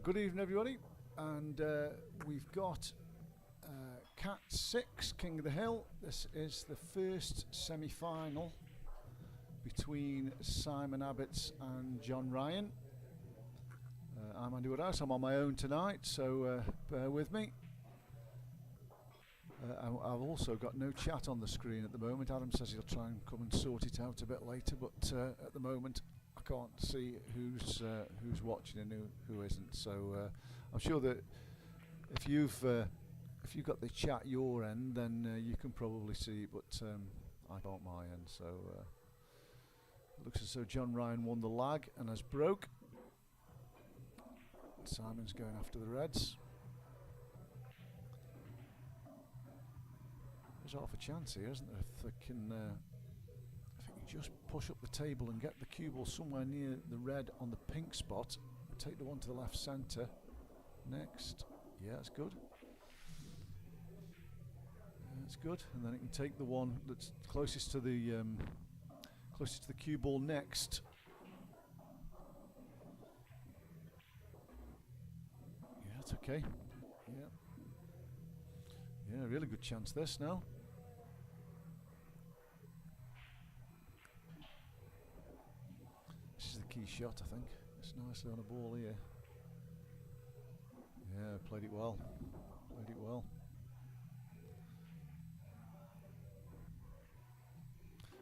Good evening, everybody, and we've got Cat 6, King of the Hill. This is the first semi-final between Simon Abbotts and John Ryan. I'm Andy Woodhouse. I'm on my own tonight, so bear with me. I've also got no chat on the screen at the moment. Adam says he'll try and come and sort it out a bit later, but at the moment I can't see who's watching and who isn't. So I'm sure that if you've got the chat your end, then you can probably see it, but I can't my end. So it looks as though John Ryan won the lag and has broke. Simon's going after the Reds. There's half a chance here, isn't there? If they can just push up the table and get the cue ball somewhere near the red on the pink spot, take the one to the left centre. Next, yeah, that's good. That's good, and then it can take the one that's closest to the cue ball next. Yeah, that's okay. Yeah. Yeah, really good chance this now. This is the key shot, I think. It's nicely on a ball here. Yeah, played it well. Played it well.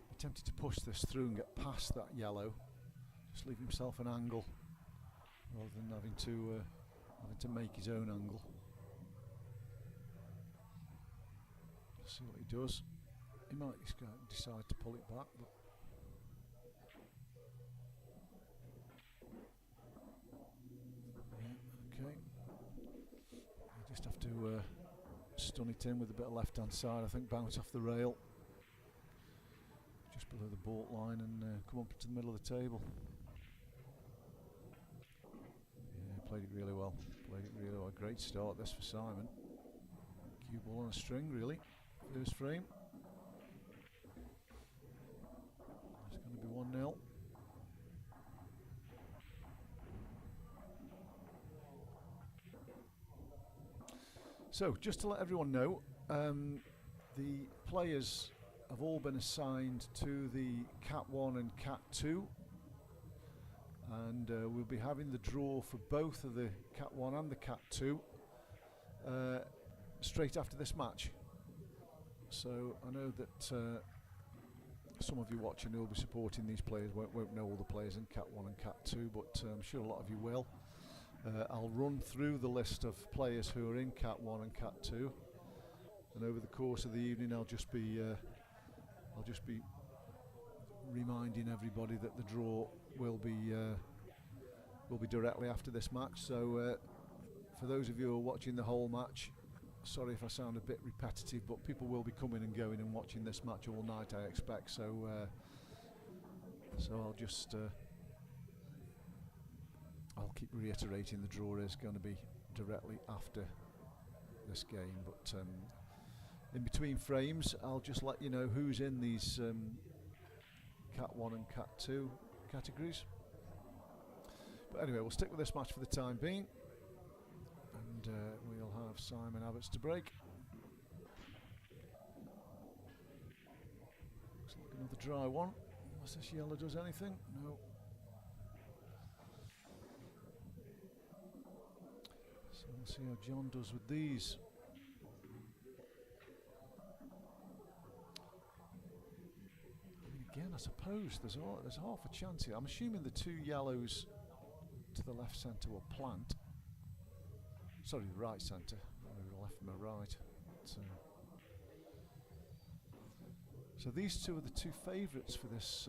He attempted to push this through and get past that yellow. Just leave himself an angle rather than having to make his own angle. See what he does. He might decide to pull it back, but yeah, okay. You just have to stun it in with a bit of left hand side. I think bounce off the rail just below the baulk line and come up to the middle of the table. Yeah, played it really well. Played it really well. Great start this for Simon. Cue ball on a string, really. First frame. It's going to be 1-0. So, just to let everyone know, the players have all been assigned to the Cat 1 and Cat 2, and we'll be having the draw for both of the Cat 1 and the Cat 2 straight after this match. So I know that some of you watching who will be supporting these players won't know all the players in Cat 1 and Cat 2, but I'm sure a lot of you will. I'll run through the list of players who are in Cat 1 and Cat 2, and over the course of the evening I'll just be reminding everybody that the draw will be directly after this match. So for those of you who are watching the whole match, sorry if I sound a bit repetitive, but people will be coming and going and watching this match all night, I expect. So I'll just I'll keep reiterating the draw is going to be directly after this game. But in between frames, I'll just let you know who's in these Cat 1 and Cat 2 categories. But anyway, we'll stick with this match for the time being. And we'll have Simon Abbotts to break. Looks like another dry one, unless this yellow does anything. No. So we'll see how John does with these. Again, I suppose there's half a chance here. I'm assuming the two yellows to the left centre will plant. Sorry, the right centre. The left and the right. So these two are the two favourites for this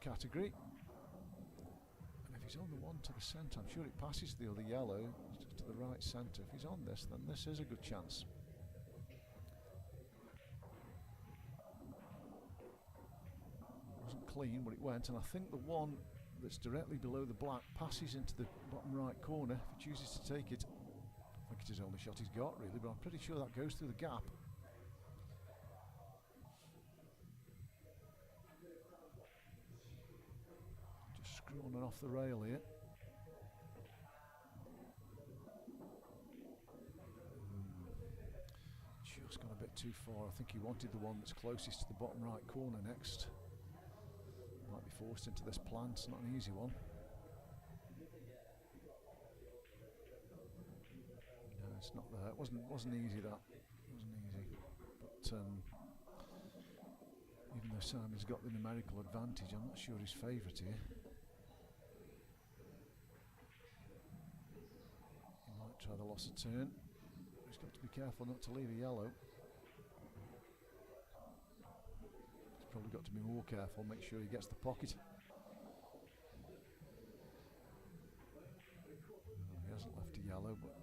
category. And if he's on the one to the centre, I'm sure it passes the other yellow to the right centre. If he's on this, then this is a good chance. It wasn't clean, but it went, and I think the one that's directly below the black passes into the bottom right corner if he chooses to take it. I think it's his only shot he's got, really, but I'm pretty sure that goes through the gap. Just screwing it off the rail here. Just gone a bit too far. I think he wanted the one that's closest to the bottom right corner next. Might be forced into this plant. It's not an easy one. No, it's not there. It wasn't easy, that. It wasn't easy. But even though Simon's got the numerical advantage, I'm not sure he's favourite here. He might try the loss of turn. He's got to be careful not to leave a yellow. He's probably got to be more careful, make sure he gets the pocket. Oh, he hasn't left a yellow, but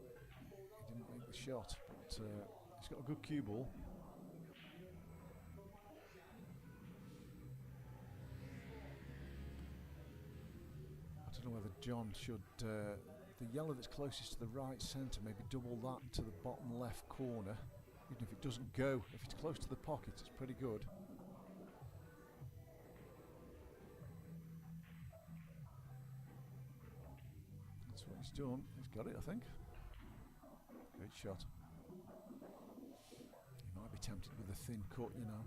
he didn't make the shot. But he's got a good cue ball. I don't know whether John should, the yellow that's closest to the right centre, maybe double that to the bottom left corner. Even if it doesn't go, if it's close to the pocket, it's pretty good. That's what he's done. He's got it, I think. Great shot. He might be tempted with a thin cut, you know,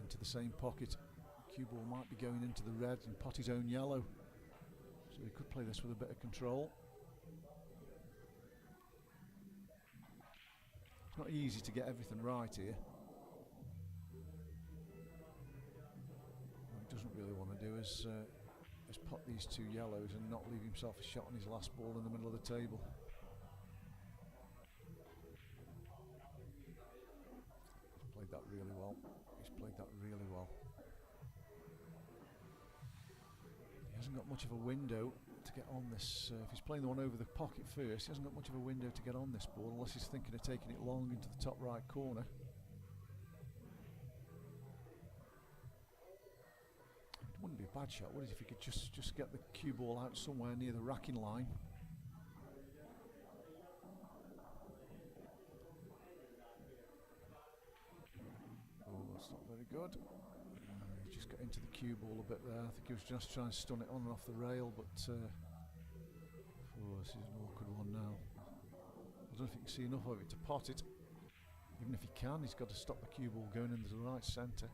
into the same pocket. Cue ball might be going into the red and pot his own yellow. So he could play this with a bit of control. It's not easy to get everything right here. What he doesn't really want to do is pot these two yellows and not leave himself a shot on his last ball in the middle of the table. He's played that really well. He's played that really well. He hasn't got much of a window to get on this. If he's playing the one over the pocket first, he hasn't got much of a window to get on this ball unless he's thinking of taking it long into the top right corner. It wouldn't be a bad shot, would it, if he could just get the cue ball out somewhere near the racking line. Oh, that's not very good. He just got into the cue ball a bit there. I think he was just trying to stun it on and off the rail, but oh, this is an awkward one now. I don't know if you can see enough of it to pot it. Even if he can, he's got to stop the cue ball going into the right centre.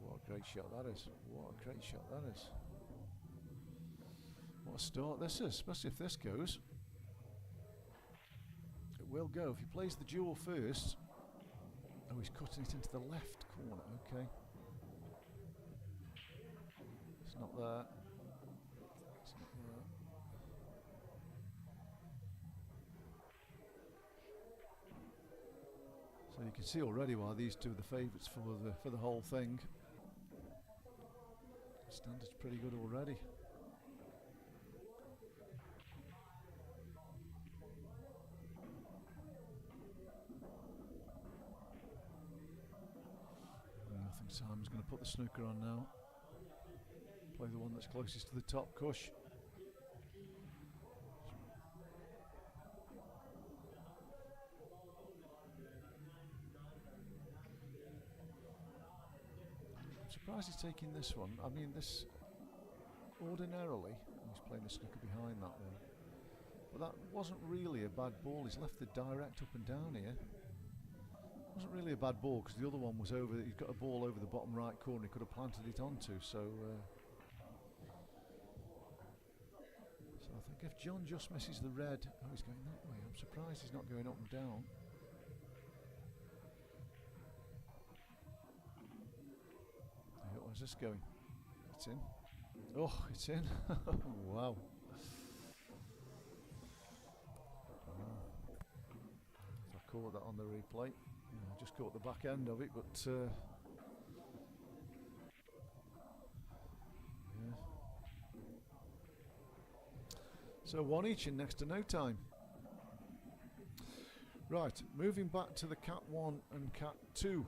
What a great shot that is. What a great shot that is. What a start this is, especially if this goes. It will go. If he plays the duel first. Oh, he's cutting it into the left corner. Okay. It's not there. It's not there. So you can see already why these two are the favourites for the whole thing. The standard's pretty good already. I think Simon's going to put the snooker on now. Play the one that's closest to the top cush. I'm surprised he's taking this one. I mean, this ordinarily, he's playing the snooker behind that one. But that wasn't really a bad ball. He's left the direct up and down here. Wasn't really a bad ball because the other one was over. He's got a ball over the bottom right corner. He could have planted it onto. So I think if John just misses the red, oh, he's going that way. I'm surprised he's not going up and down. Where's this going? It's in. Oh, it's in. Wow. If I caught that on the replay. I just caught the back end of it, but yeah. So one each in next to no time. Right, moving back to the Cat 1 and Cat 2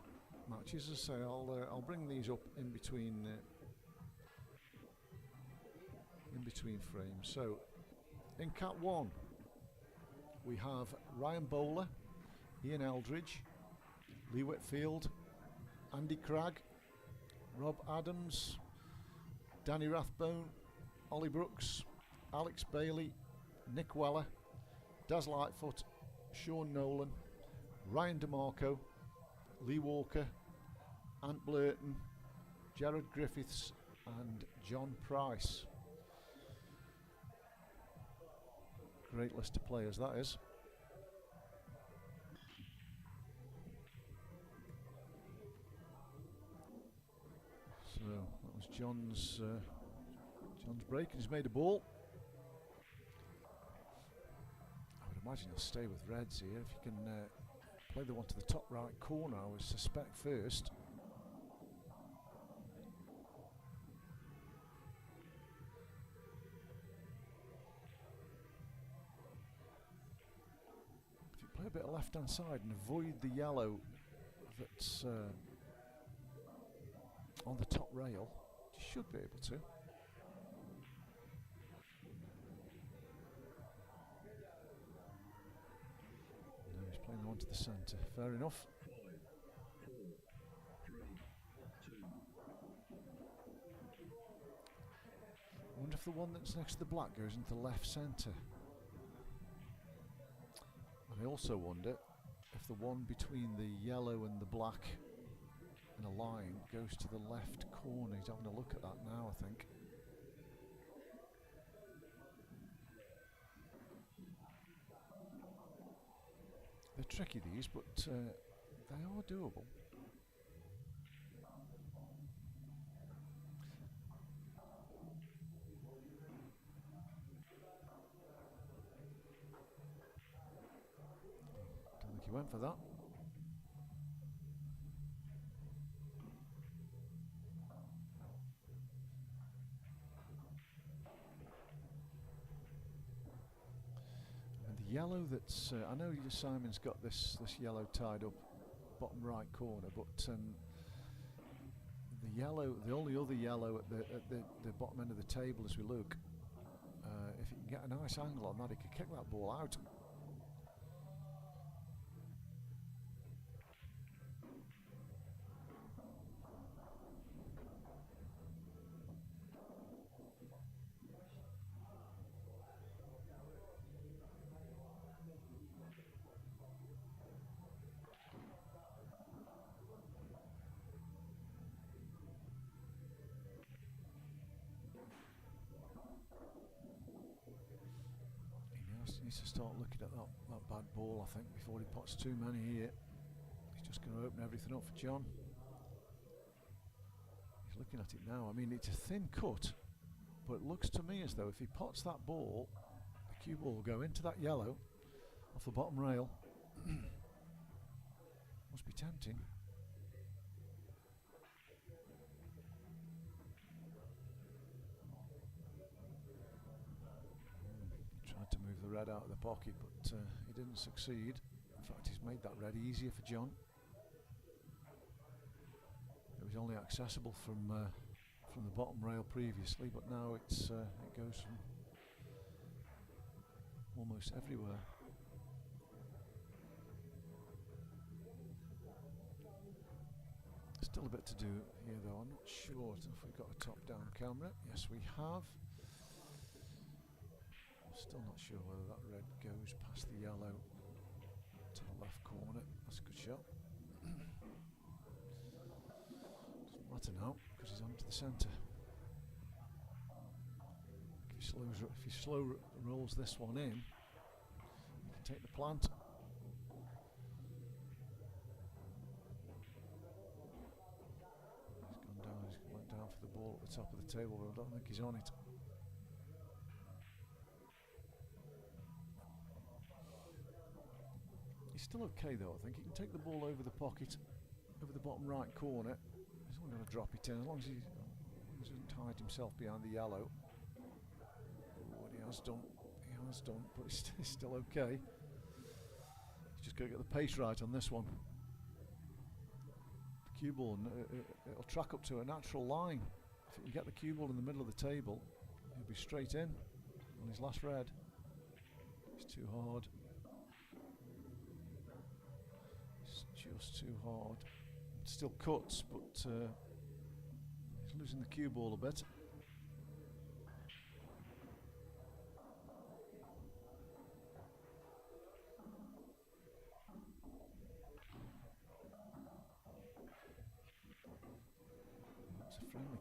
matches. As I say, I'll bring these up in between frames. So in Cat 1 we have Ryan Bowler, Ian Eldridge, Lee Whitfield, Andy Cragg, Rob Adams, Danny Rathbone, Ollie Brooks, Alex Bailey, Nick Weller, Des Lightfoot, Sean Nolan, Ryan DeMarco, Lee Walker, Ant Blurton, Jared Griffiths and John Price. Great list of players that is. So that was John's break, and he's made a ball. I would imagine he'll stay with reds here. If you can play the one to the top right corner, I would suspect first. If you play a bit of left hand side and avoid the yellow that's on the top rail, you should be able to. No, he's playing the one to the centre. Fair enough. I wonder if the one that's next to the black goes into the left centre. And I also wonder if the one between the yellow and the black in a line goes to the left corner. He's having a look at that now, I think. They're tricky, these, but they are doable. Don't think he went for that. Yellow that's I know Simon's got this yellow tied up bottom right corner, but the only other yellow at the bottom end of the table as we look, if he can get a nice angle on that, he could kick that ball out. Needs to start looking at that bad ball, I think, before he pots too many here. He's just going to open everything up for John. He's looking at it now. I mean, it's a thin cut, but it looks to me as though if he pots that ball, the cue ball will go into that yellow off the bottom rail. Must be tempting. Tried to move the red out of the pocket, but he didn't succeed. In fact, he's made that red easier for John. It was only accessible from the bottom rail previously, but now it goes from almost everywhere. Still a bit to do here, though. I'm not sure if we've got a top-down camera. Yes, we have. Still not sure whether that red goes past the yellow to the left corner. That's a good shot. Doesn't matter now because he's on to the centre. If he slow rolls this one in, he can take the plant. He's gone down. He's went down for the ball at the top of the table, but I don't think he's on it. He's still okay though, I think. He can take the ball over the pocket, over the bottom right corner. He's not going to drop it in, as long as he hasn't tied himself behind the yellow. What he has done, but he's still okay. He's just got to get the pace right on this one. The cue ball, it'll track up to a natural line. If he can get the cue ball in the middle of the table, he'll be straight in on his last red. It's too hard. Just too hard. It still cuts, but he's losing the cue ball a bit.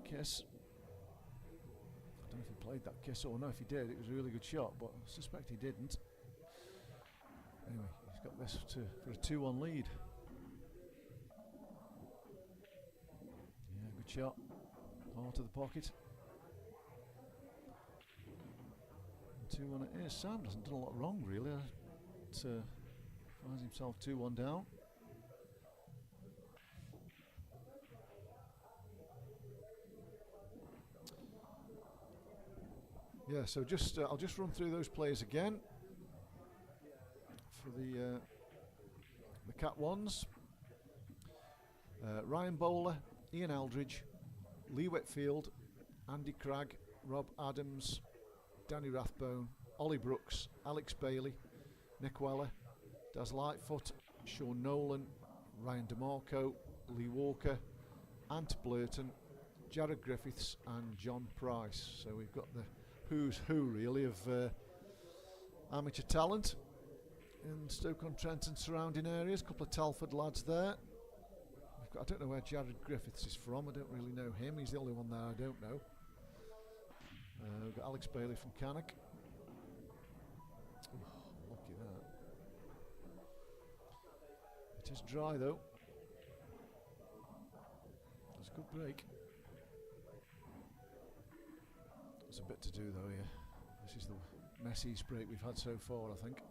kiss. I don't know if he played that kiss or no. If he did, it was a really good shot, but I suspect he didn't. Anyway, he's got this for a 2-1 lead. Yeah, good shot. Hard to the pocket. 2-1 it is. Sam hasn't done a lot wrong really. Finds himself 2-1 down. Yeah, so I'll just run through those players again for the Cat ones. Ryan Bowler, Ian Aldridge, Lee Whitfield, Andy Cragg, Rob Adams, Danny Rathbone, Ollie Brooks, Alex Bailey, Nick Weller, Daz Lightfoot, Sean Nolan, Ryan DeMarco, Lee Walker, Ant Blurton, Jared Griffiths and John Price. So we've got the who's who really of amateur talent in Stoke-on-Trent and surrounding areas. A couple of Telford lads there. I don't know where Jared Griffiths is from. I don't really know him. He's the only one there I don't know. We've got Alex Bailey from Cannock. Oh, lucky that. It is dry though. It's a good break. There's a bit to do though here. This is the messiest break we've had so far, I think.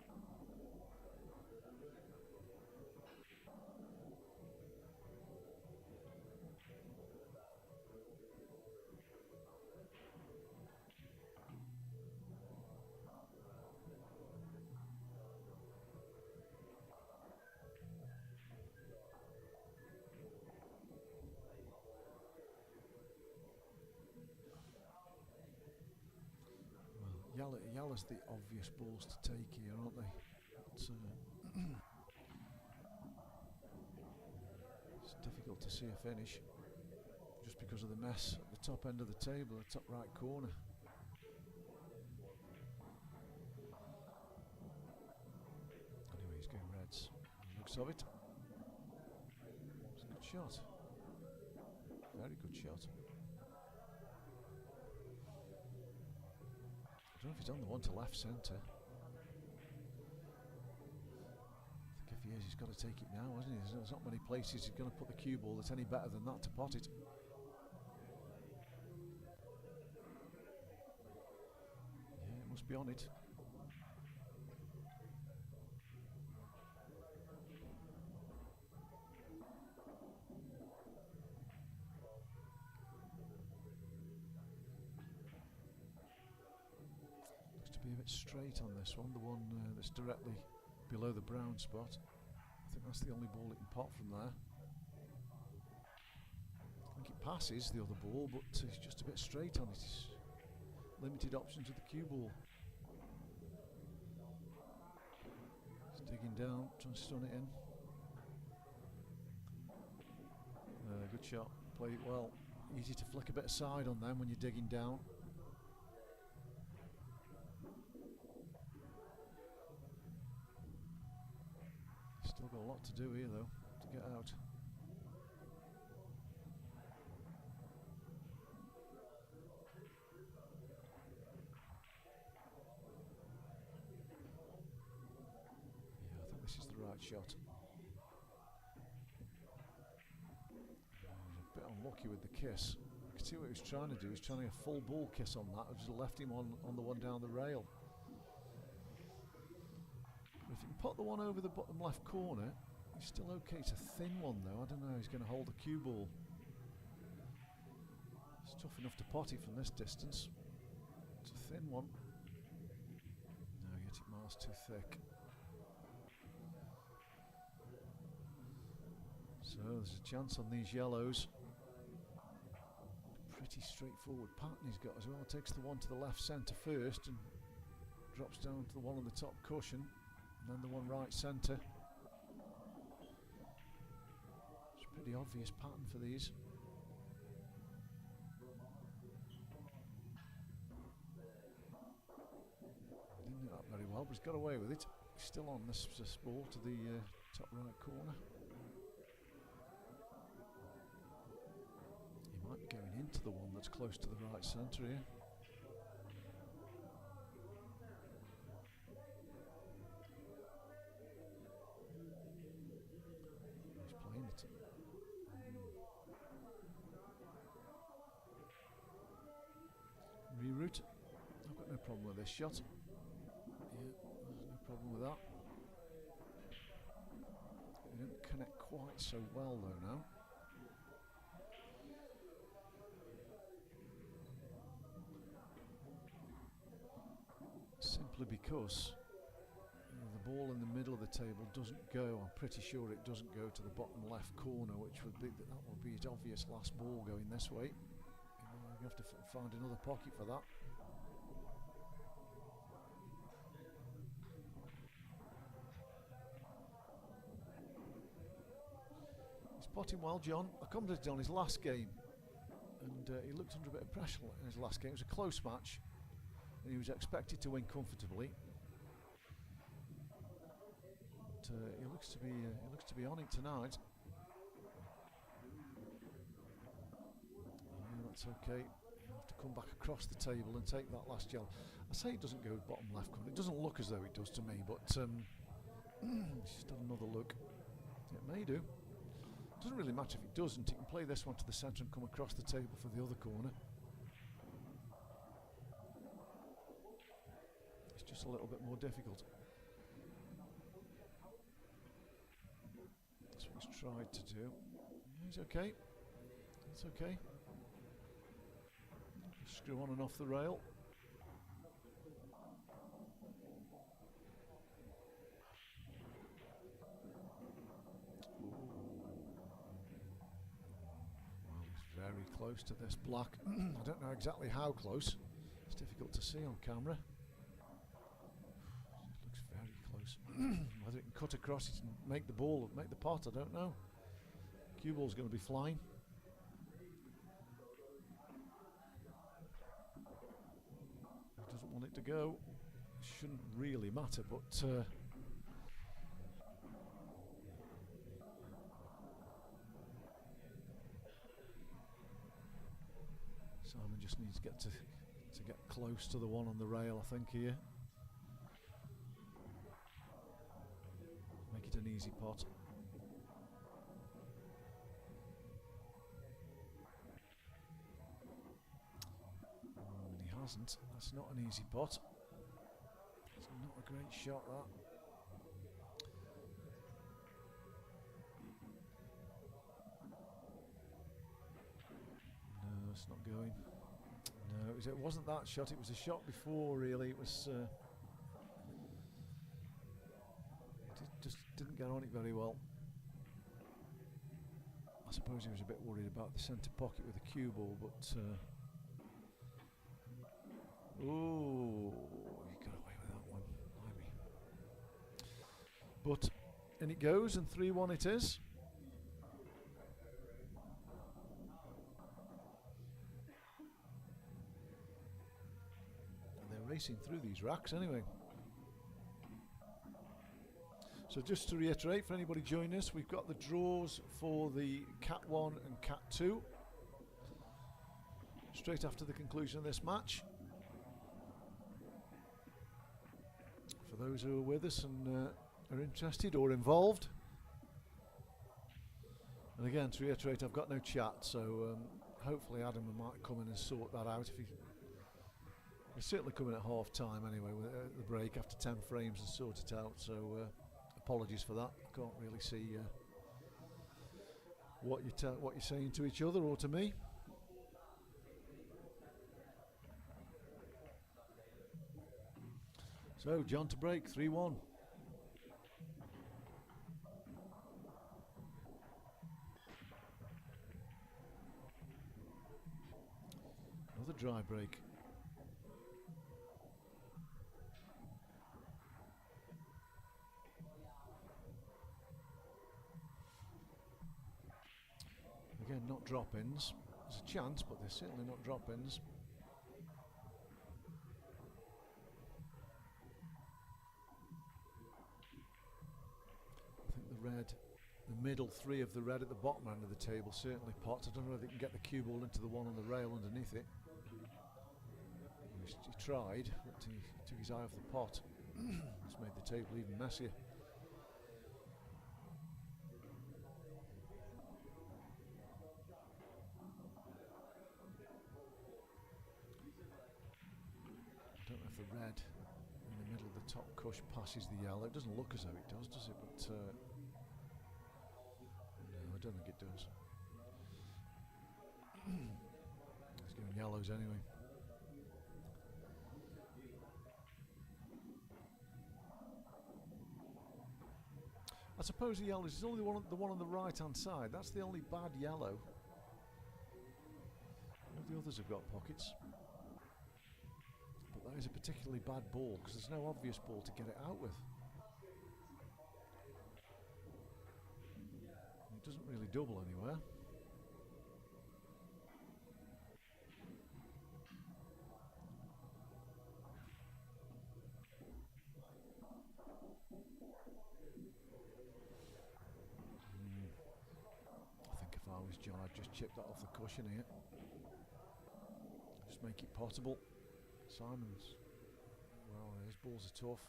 Yallah's the obvious balls to take here, aren't they? It's difficult to see a finish just because of the mess at the top end of the table, the top right corner. Anyway, he's going reds. Looks of it. It's a good shot. Very good shot. I don't know if he's on the one to left centre. I think if he is, he's got to take it now, hasn't he? There's not many places he's going to put the cue ball that's any better than that to pot it. Yeah, it must be on it. Be a bit straight on this one, the one that's directly below the brown spot. I think that's the only ball it can pot from there. I think it passes the other ball, but it's just a bit straight on it. It's limited options with the cue ball. It's digging down, trying to stun it in. Good shot, played it well. Easy to flick a bit of side on them when you're digging down. Still got a lot to do here though, to get out. Yeah, I think this is the right shot. He was a bit unlucky with the kiss. You can see what he was trying to do. He was trying to get a full ball kiss on that. I just left him on the one down the rail. If you can put the one over the bottom left corner, he's still okay. It's a thin one though. I don't know how he's going to hold the cue ball. It's tough enough to pot it from this distance. It's a thin one. No, yet it miles too thick. So there's a chance on these yellows. Pretty straightforward pattern he's got as well. Takes the one to the left centre first and drops down to the one on the top cushion. And then the one right centre. It's a pretty obvious pattern for these. He didn't do that very well, but he's got away with it. He's still on this ball to the top right corner. He might be going into the one that's close to the right centre here. He's playing it. Reroute. I've got no problem with this shot. Yeah, there's no problem with that. They didn't connect quite so well though now. Simply because the ball in the middle of the table doesn't go. I'm pretty sure it doesn't go to the bottom left corner, which would be that would be his obvious last ball going this way. You have to find another pocket for that. He's potting well, John. I commented on his last game, and he looked under a bit of pressure in his last game. It was a close match, and he was expected to win comfortably. But he looks to be on it tonight. That's okay. You have to come back across the table and take that last gel. I say it doesn't go bottom left corner. It doesn't look as though it does to me, but just have another look. It may do. It doesn't really matter if it doesn't. You can play this one to the centre and come across the table for the other corner. It's just a little bit more difficult. That's what he's tried to do. Yeah, he's okay. It's okay. Screw on and off the rail. Well, he's very close to this black. I don't know exactly how close. It's difficult to see on camera. It looks very close. Whether it can cut across it and make the ball, make the pot, I don't know. Cue ball's going to be flying. Doesn't want it to go. Shouldn't really matter, but Simon just needs to get close to the one on the rail, I think, here. Make it an easy pot. That's not an easy pot. It's not a great shot, that. No, it's not going. No, it wasn't that shot. It was a shot before, really. It was. It just didn't get on it very well. I suppose he was a bit worried about the centre pocket with the cue ball, but. Oh, he got away with that one. Blimey. But in it goes, and 3-1 it is. And they're racing through these racks anyway. So just to reiterate for anybody joining us, we've got the draws for the Cat 1 and Cat 2 straight after the conclusion of this match. For those who are with us and are interested or involved. And again, to reiterate, I've got no chat, so hopefully Adam might come in and sort that out. He's certainly coming at half time anyway, with the break after 10 frames and sort it out. So apologies for that. I can't really see what you're saying to each other or to me. So John to break, 3-1. Another dry break. Again, not drop-ins. There's a chance, but they're certainly not drop-ins. I think the red The middle three of the red at the bottom end of the table certainly pots. I don't know if they can get the cue ball into the one on the rail underneath it. He tried, but he took his eye off the pot. It's made the table even messier. I don't know if the red in the middle of the top cush passes the yellow. It doesn't look as though it does it? But no, I don't think it does. It's going yellows anyway. I suppose the yellows is only the one on the right hand side. That's the only bad yellow. All the others have got pockets. But that is a particularly bad ball because there's no obvious ball to get it out with. It doesn't really double anywhere. If I was John, I'd just chip that off the cushion here. Just make it potable. Simon's, well, his balls are tough.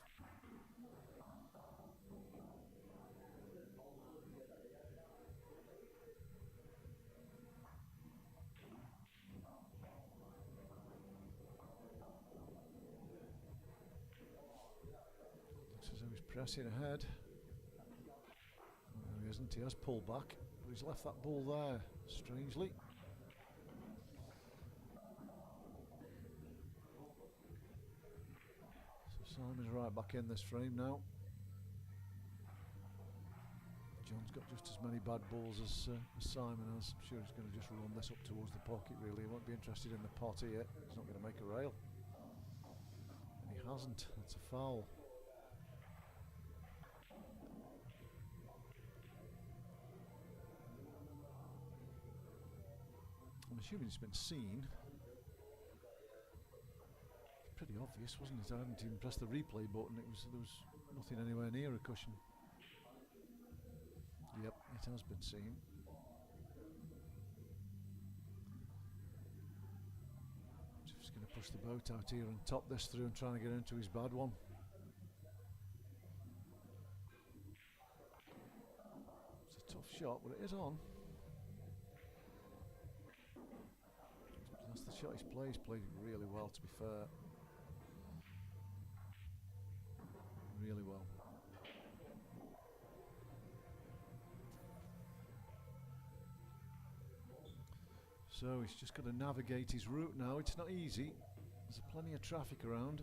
Looks as though he's pressing ahead. No, he isn't. He has pulled back. He's left that ball there, strangely. So Simon's right back in this frame now. John's got just as many bad balls as Simon has. I'm sure he's going to just run this up towards the pocket, really. He won't be interested in the pot here. He's not going to make a rail. And he hasn't. It's a foul. I'm assuming it's been seen. It's pretty obvious, wasn't it? I hadn't even pressed the replay button. There was nothing anywhere near a cushion. Yep, it has been seen. Just going to push the boat out here and top this through and trying to get into his bad one. It's a tough shot, but it is on. That's the shot he's played. He's played really well, to be fair. Really well. So he's just got to navigate his route now. It's not easy. There's plenty of traffic around.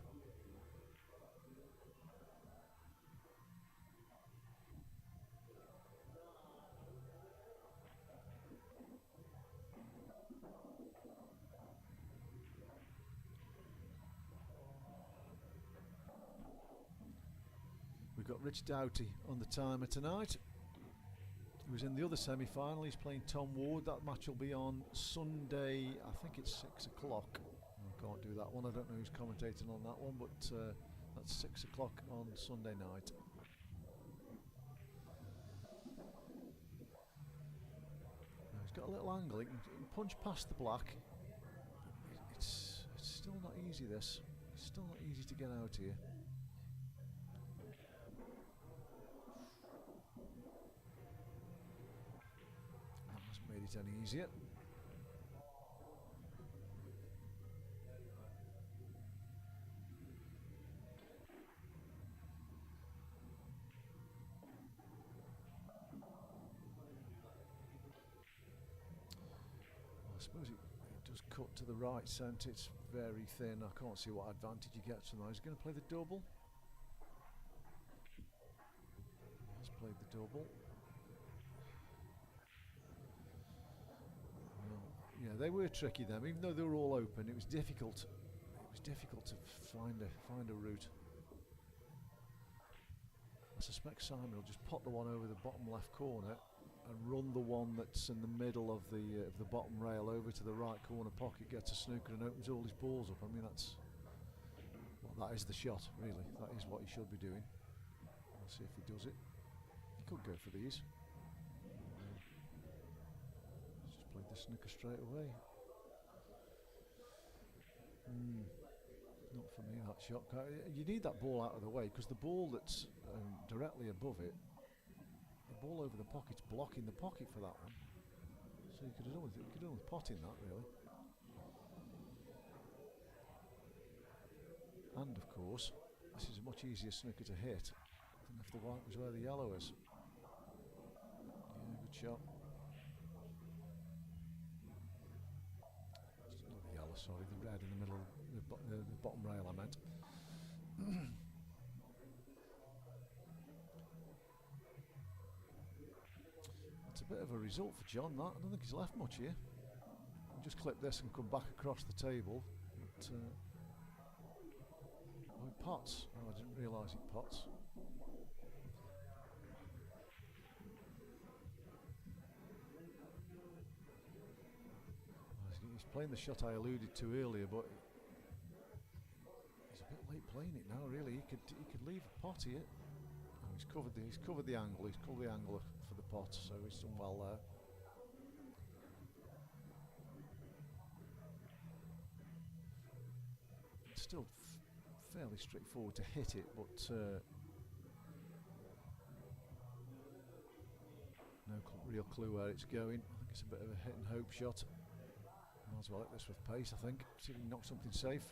We've got Rich Doughty on the timer tonight. He was in the other semi-final. He's playing Tom Ward. That match will be on Sunday. I think it's 6 o'clock. I can't do that one. I don't know who's commentating on that one, but that's 6 o'clock on Sunday night. Now he's got a little angle. He can punch past the black. It's still not easy, this. It's still not easy to get out here. It any easier. I suppose it does cut to the right centre. It's very thin. I can't see what advantage he gets from that. He's going to play the double. He has played the double. Yeah, they were tricky them, even though they were all open. It was difficult. It was difficult to find a route. I suspect Simon will just pot the one over the bottom left corner and run the one that's in the middle of the bottom rail over to the right corner pocket, gets a snooker and opens all his balls up. I mean, that is the shot, really. That is what he should be doing. We'll see if he does it. He could go for these. the snooker straight away. Not for me, that shot. You need that ball out of the way, because the ball that's directly above it, the ball over the pocket's blocking the pocket for that one. So you could have done with potting that, really. And of course, this is a much easier snooker to hit than if the white was where the yellow is. Yeah, good shot. Not the yellow, sorry, the red in the middle, the bottom rail I meant. It's a bit of a result for John, that. I don't think he's left much here. I'll just clip this and come back across the table. But, oh, it pots. Oh, I didn't realise it pots. He's playing the shot I alluded to earlier, but he's a bit late playing it now. Really, he could leave a pot here. Oh, he's covered the angle. He's covered the angle for the pot, so he's done well there. It's still fairly straightforward to hit it, but no real clue where it's going. I think it's a bit of a hit and hope shot. Might as well hit this with pace, I think. See if he can knock something safe.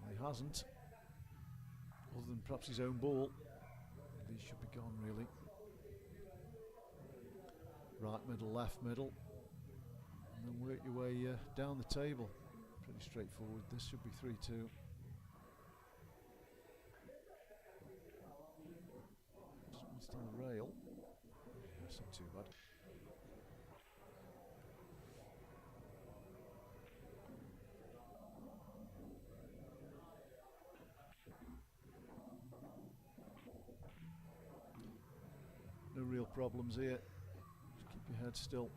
Well, he hasn't. Other than perhaps his own ball. These should be gone, really. Right middle, left middle. And then work your way down the table. Pretty straightforward. This should be 3-2. Still a rail. That's not too bad. No real problems here. Just keep your head still.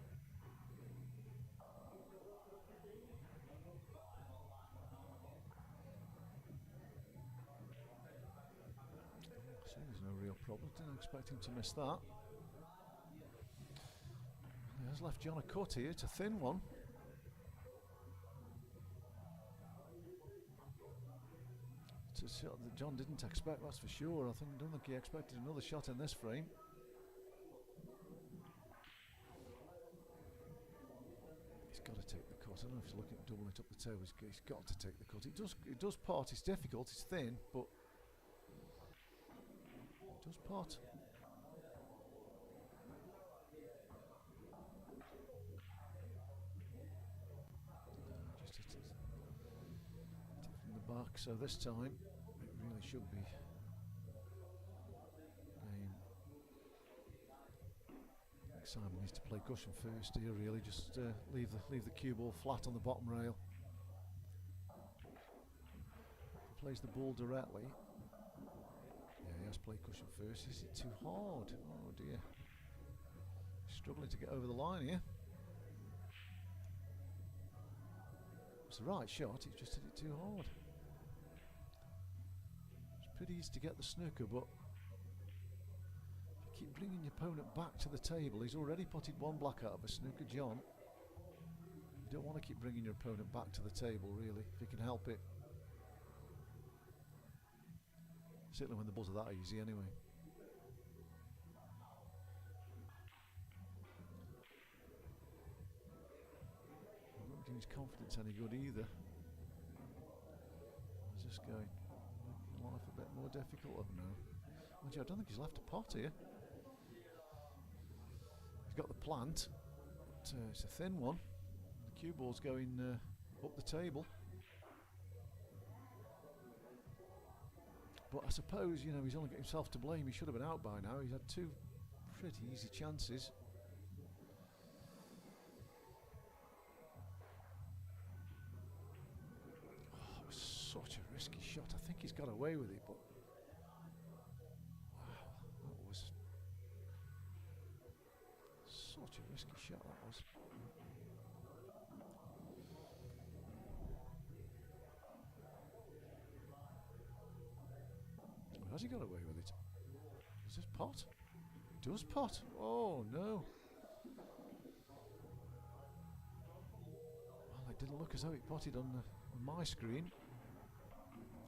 See, there's no real problem. Didn't expect him to miss that. He has left John a cut here. It's a thin one. It's a shot that John didn't expect, that's for sure. I don't think he expected another shot in this frame. He's got to take the cut. I don't know if he's looking at doubling it up the table. He's got to take the cut. It does pot. It's difficult. It's thin, but it does pot. Just hit it from the back. So this time, it really should be game. Simon needs to play cushion first here, really. Just leave the cue ball flat on the bottom rail. Plays the ball directly. Yeah, he has to play cushion first. Is it too hard? Oh dear. Struggling to get over the line here. It's the right shot, he's just hit it too hard. It's pretty easy to get the snooker, but keep bringing your opponent back to the table. He's already potted one black out of a snooker, John. You don't want to keep bringing your opponent back to the table, really, if you can help it. Certainly when the balls are that easy, anyway. I'm not making his confidence any good either. How's this going? Making life a bit more difficult? Oh no. Mind you, I don't think he's left a pot here. He's got the plant, but it's a thin one. The cue ball's going up the table. But I suppose, you know, he's only got himself to blame. He should have been out by now. He's had two pretty easy chances. Oh, it was such a risky shot. I think he's got away with it, but wow, that was such a risky shot, that was. Has he got away with it? Is this pot? It does pot. Oh no. it didn't look as though he potted on my screen.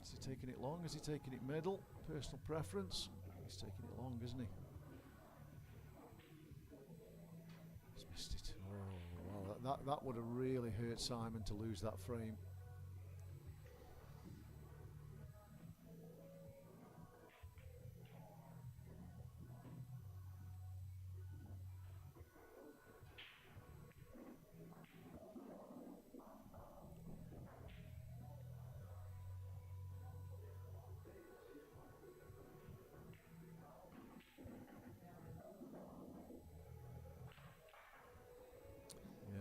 Is he taking it long? Is he taking it middle? Personal preference. He's taking it long, isn't he? He's missed it. Oh, well, that would have really hurt Simon to lose that frame.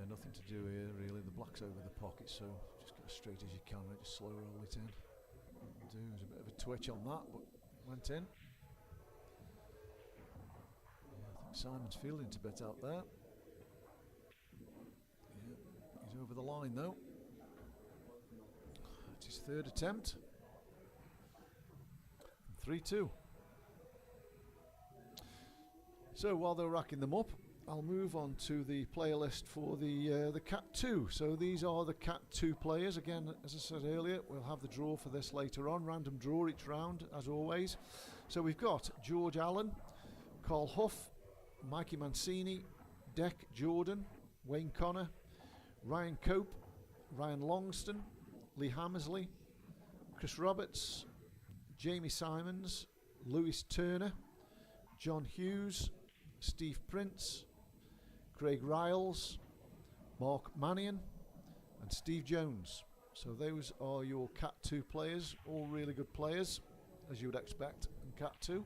Nothing to do here really, the black's over the pocket, so just get as straight as you can and just slow roll it in. There's a bit of a twitch on that, but went in. Yeah, I think Simon's feeling it a bit out there. Yeah, he's over the line though. It's his third attempt. 3-2. So while they're racking them up, I'll move on to the player list for the Cat 2. So these are the Cat 2 players. Again, as I said earlier, we'll have the draw for this later on. Random draw each round, as always. So we've got George Allen, Carl Huff, Mikey Mancini, Deck Jordan, Wayne Connor, Ryan Cope, Ryan Longston, Lee Hammersley, Chris Roberts, Jamie Simons, Lewis Turner, John Hughes, Steve Prince, Craig Riles, Mark Mannion and Steve Jones. So those are your Cat 2 players, all really good players as you would expect in Cat 2.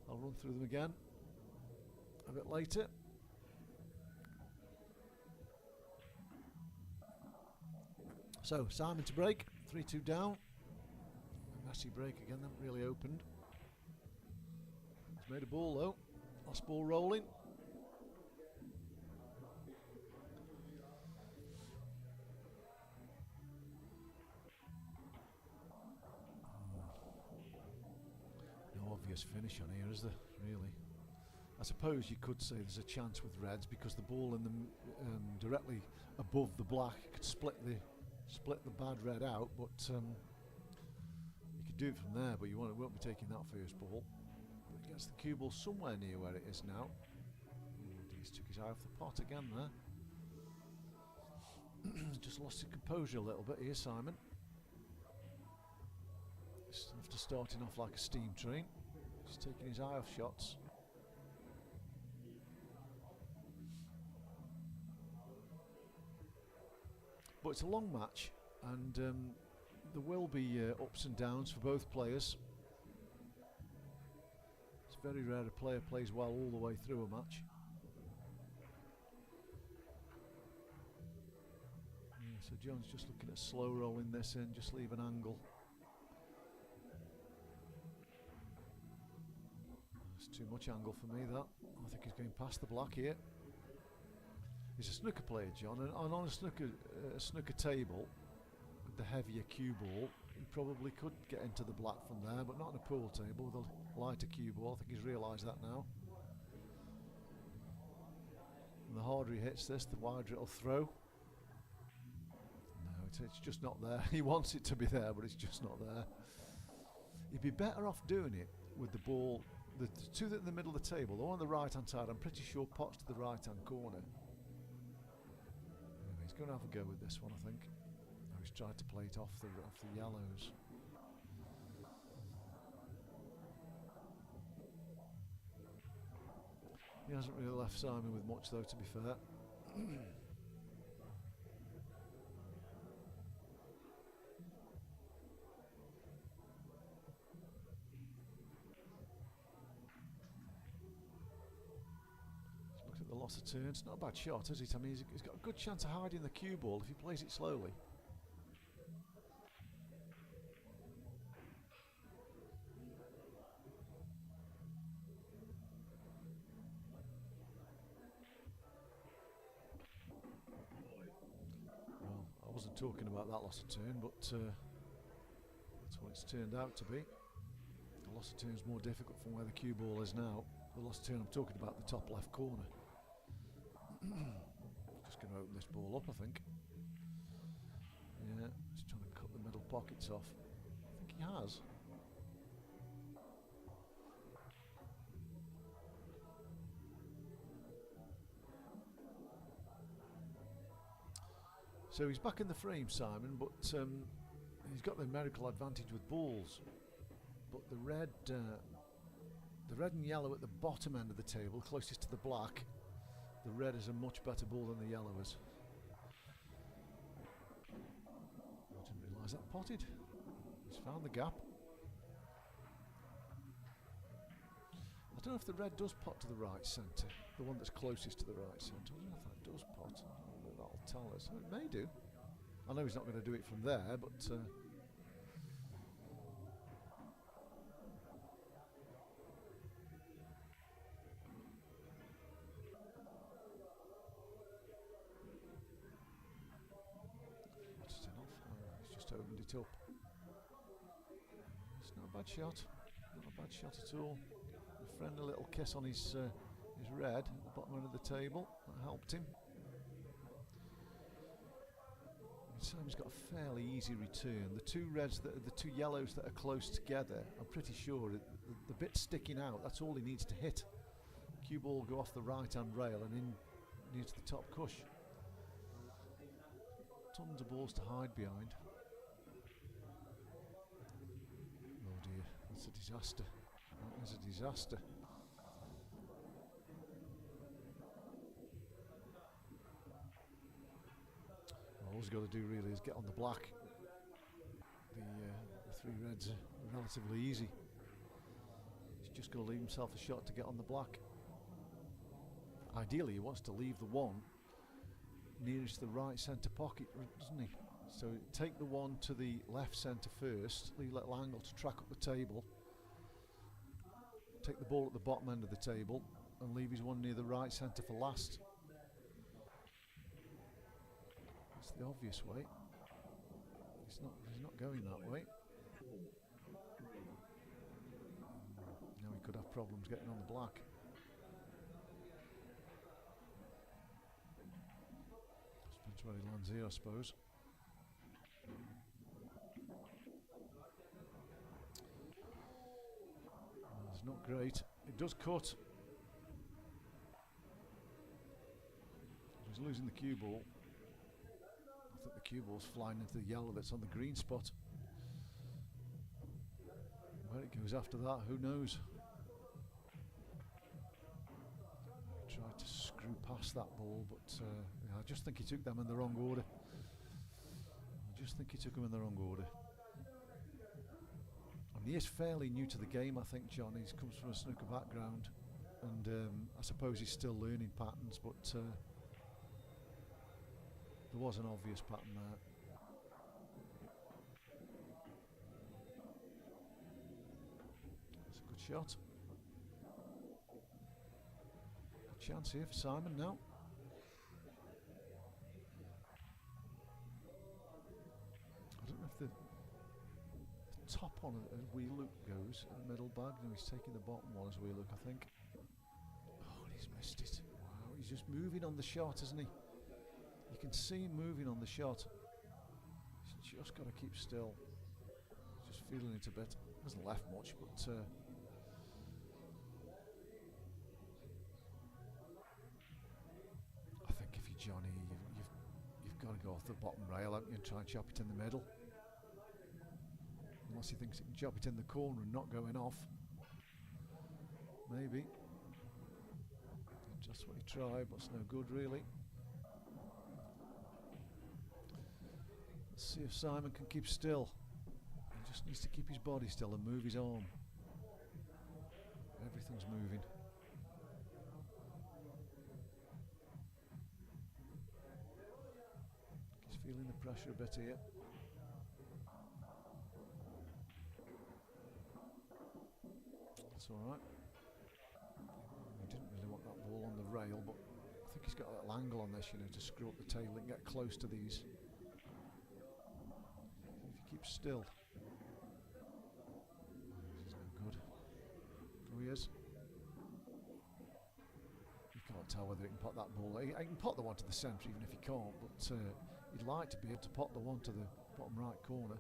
I'll run through them again a bit later. So Simon to break, 3-2 down. A messy break again, that really opened. He's made a ball though, last ball rolling. No obvious finish on here, is there, really? I suppose you could say there's a chance with reds because the ball in the directly above the black could split the bad red out, but you could do it from there, but you won't be taking that first ball. But gets the cue ball somewhere near where it is now. He's took his eye off the pot again there. Just lost his composure a little bit here, Simon. Just after starting off like a steam train, he's taking his eye off shots. But it's a long match, and there will be ups and downs for both players. It's very rare a player plays well all the way through a match. Yeah, so John's just looking at slow rolling this in, just leave an angle. It's too much angle for me, that. I think he's going past the black here. He's a snooker player, John, and on a snooker table with the heavier cue ball, he probably could get into the black from there, but not on a pool table with a lighter cue ball. I think he's realised that now. And the harder he hits this, the wider it'll throw. No, it's just not there. He wants it to be there, but it's just not there. He'd be better off doing it with the ball, the two in the middle of the table, the one on the right hand side, I'm pretty sure pots to the right hand corner. He's going to have a go with this one, I think. Oh, he's tried to play it off the yellows. He hasn't really left Simon with much, though, to be fair. The loss of turns, not a bad shot, is it? I mean, he's got a good chance of hiding the cue ball if he plays it slowly. Well, I wasn't talking about that loss of turn, but that's what it's turned out to be. The loss of turn is more difficult from where the cue ball is now. The loss of turn, I'm talking about the top left corner. Just going to open this ball up, I think. Yeah, he's trying to cut the middle pockets off. I think he has. So he's back in the frame, Simon, but he's got the numerical advantage with balls. But the red and yellow at the bottom end of the table, closest to the black, the red is a much better ball than the yellow is. I didn't realise that potted. He's found the gap. I don't know if the red does pot to the right centre, the one that's closest to the right centre. I don't know if that does pot. That'll tell us. It may do. I know he's not going to do it from there, but that's enough. He's just opened it up. It's not a bad shot. Not a bad shot at all. A friendly little kiss on his red at the bottom end of the table. That helped him. Simon's got a fairly easy return. The two yellows that are close together, I'm pretty sure the bit sticking out, that's all he needs to hit. Cue ball go off the right hand rail and in near to the top cush. Tons of balls to hide behind. Oh dear, that's a disaster. That is a disaster. All he's got to do really is get on the black. The three reds are relatively easy. He's just got to leave himself a shot to get on the black. Ideally he wants to leave the one nearest the right centre pocket, doesn't he? So take the one to the left centre first, leave a little angle to track up the table. Take the ball at the bottom end of the table and leave his one near the right centre for last. The obvious way. He's not going that way. Now he could have problems getting on the black. Depends where he lands here, I suppose. It's not great. It does cut. He's losing the cue ball. I think the cue ball's flying into the yellow that's on the green spot. Where it goes after that, who knows? Tried to screw past that ball, but yeah, I just think he took them in the wrong order. And he is fairly new to the game, I think, John. He comes from a snooker background, and I suppose he's still learning patterns, but there was an obvious pattern there. That's a good shot. Good chance here for Simon now. I don't know if the top one as wheel loop goes in the middle bag. No, he's taking the bottom one as wheel look, I think. Oh, and he's missed it. Wow, he's just moving on the shot, isn't he? You can see him moving on the shot. He's just got to keep still. He's just feeling it a bit. Hasn't left much, but I think if you're Johnny, you've got to go off the bottom rail, haven't you, and try and chop it in the middle. Unless he thinks he can chop it in the corner and not going off. Maybe. Just what he tried, but it's no good really. Let's see if Simon can keep still. He just needs to keep his body still and move his arm. Everything's moving. He's feeling the pressure a bit here. That's alright. He didn't really want that ball on the rail, but I think he's got a little angle on this, you know, to screw up the tail and get close to these. Keep still. This is no good. Oh, he is. You can't can't tell whether he can pot that ball. He can pot the one to the centre even if he can't, but he'd like to be able to pot the one to the bottom right corner.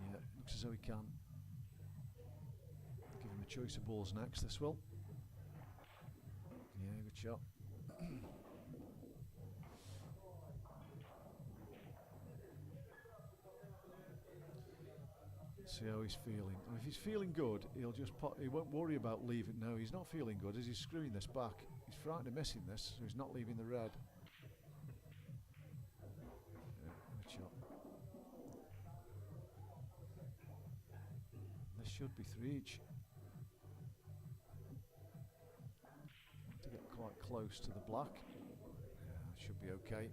Yeah, looks as though he can. Give him a choice of balls next, this will. Yeah, good shot. See how he's feeling. And if he's feeling good, he'll just pot. He won't worry about leaving. No, he's not feeling good as he's screwing this back. He's frightened of missing this, so he's not leaving the red. Yeah, good shot. This should be 3 each. To get quite close to the black. Yeah, should be okay.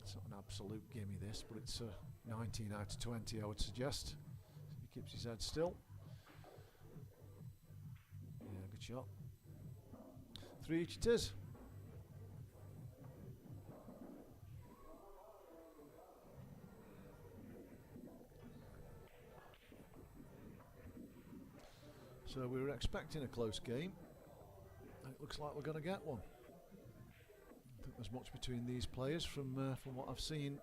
It's not an absolute gimme this, but it's 19 out of 20 I would suggest. He keeps his head still. Yeah, good shot. 3 each it is. So we were expecting a close game. It looks like we're going to get one. I think there's much between these players from what I've seen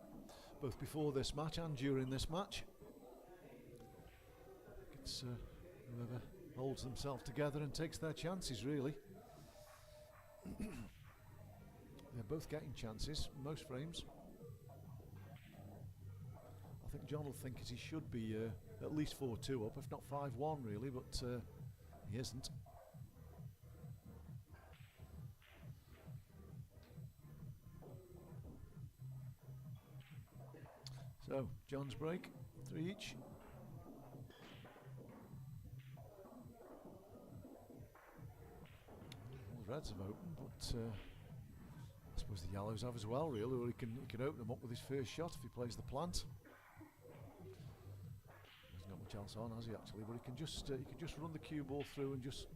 both before this match and during this match. It's whoever holds themselves together and takes their chances, really. They're both getting chances, most frames. I think John will think as he should be at least 4-2 up, if not 5-1 really, but he isn't. So, John's break, 3 each. Well, the reds have opened, but I suppose the yellows have as well, really, or he can open them up with his first shot if he plays the plant. There's not much else on, has he, actually? But he can just run the cue ball through and just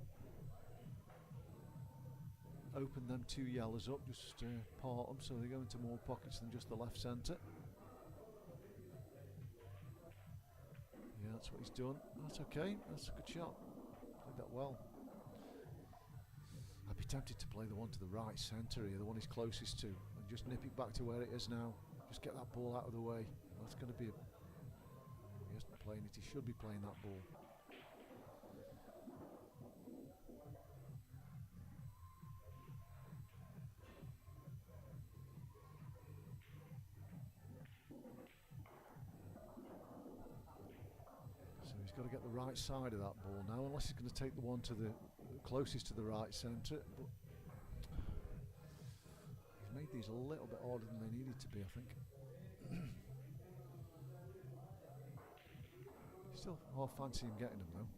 open them 2 yellows up, just part them so they go into more pockets than just the left centre. Yeah, that's what he's done. That's okay. That's a good shot. Played that well. I'd be tempted to play the one to the right centre here, the one he's closest to, and just nip it back to where it is now. Just get that ball out of the way. That's going to be a... He isn't playing it. He should be playing that ball. He's got to get the right side of that ball now, unless he's going to take the one to the closest to the right centre. But he's made these a little bit harder than they needed to be, I think. Still half fancy him getting them though.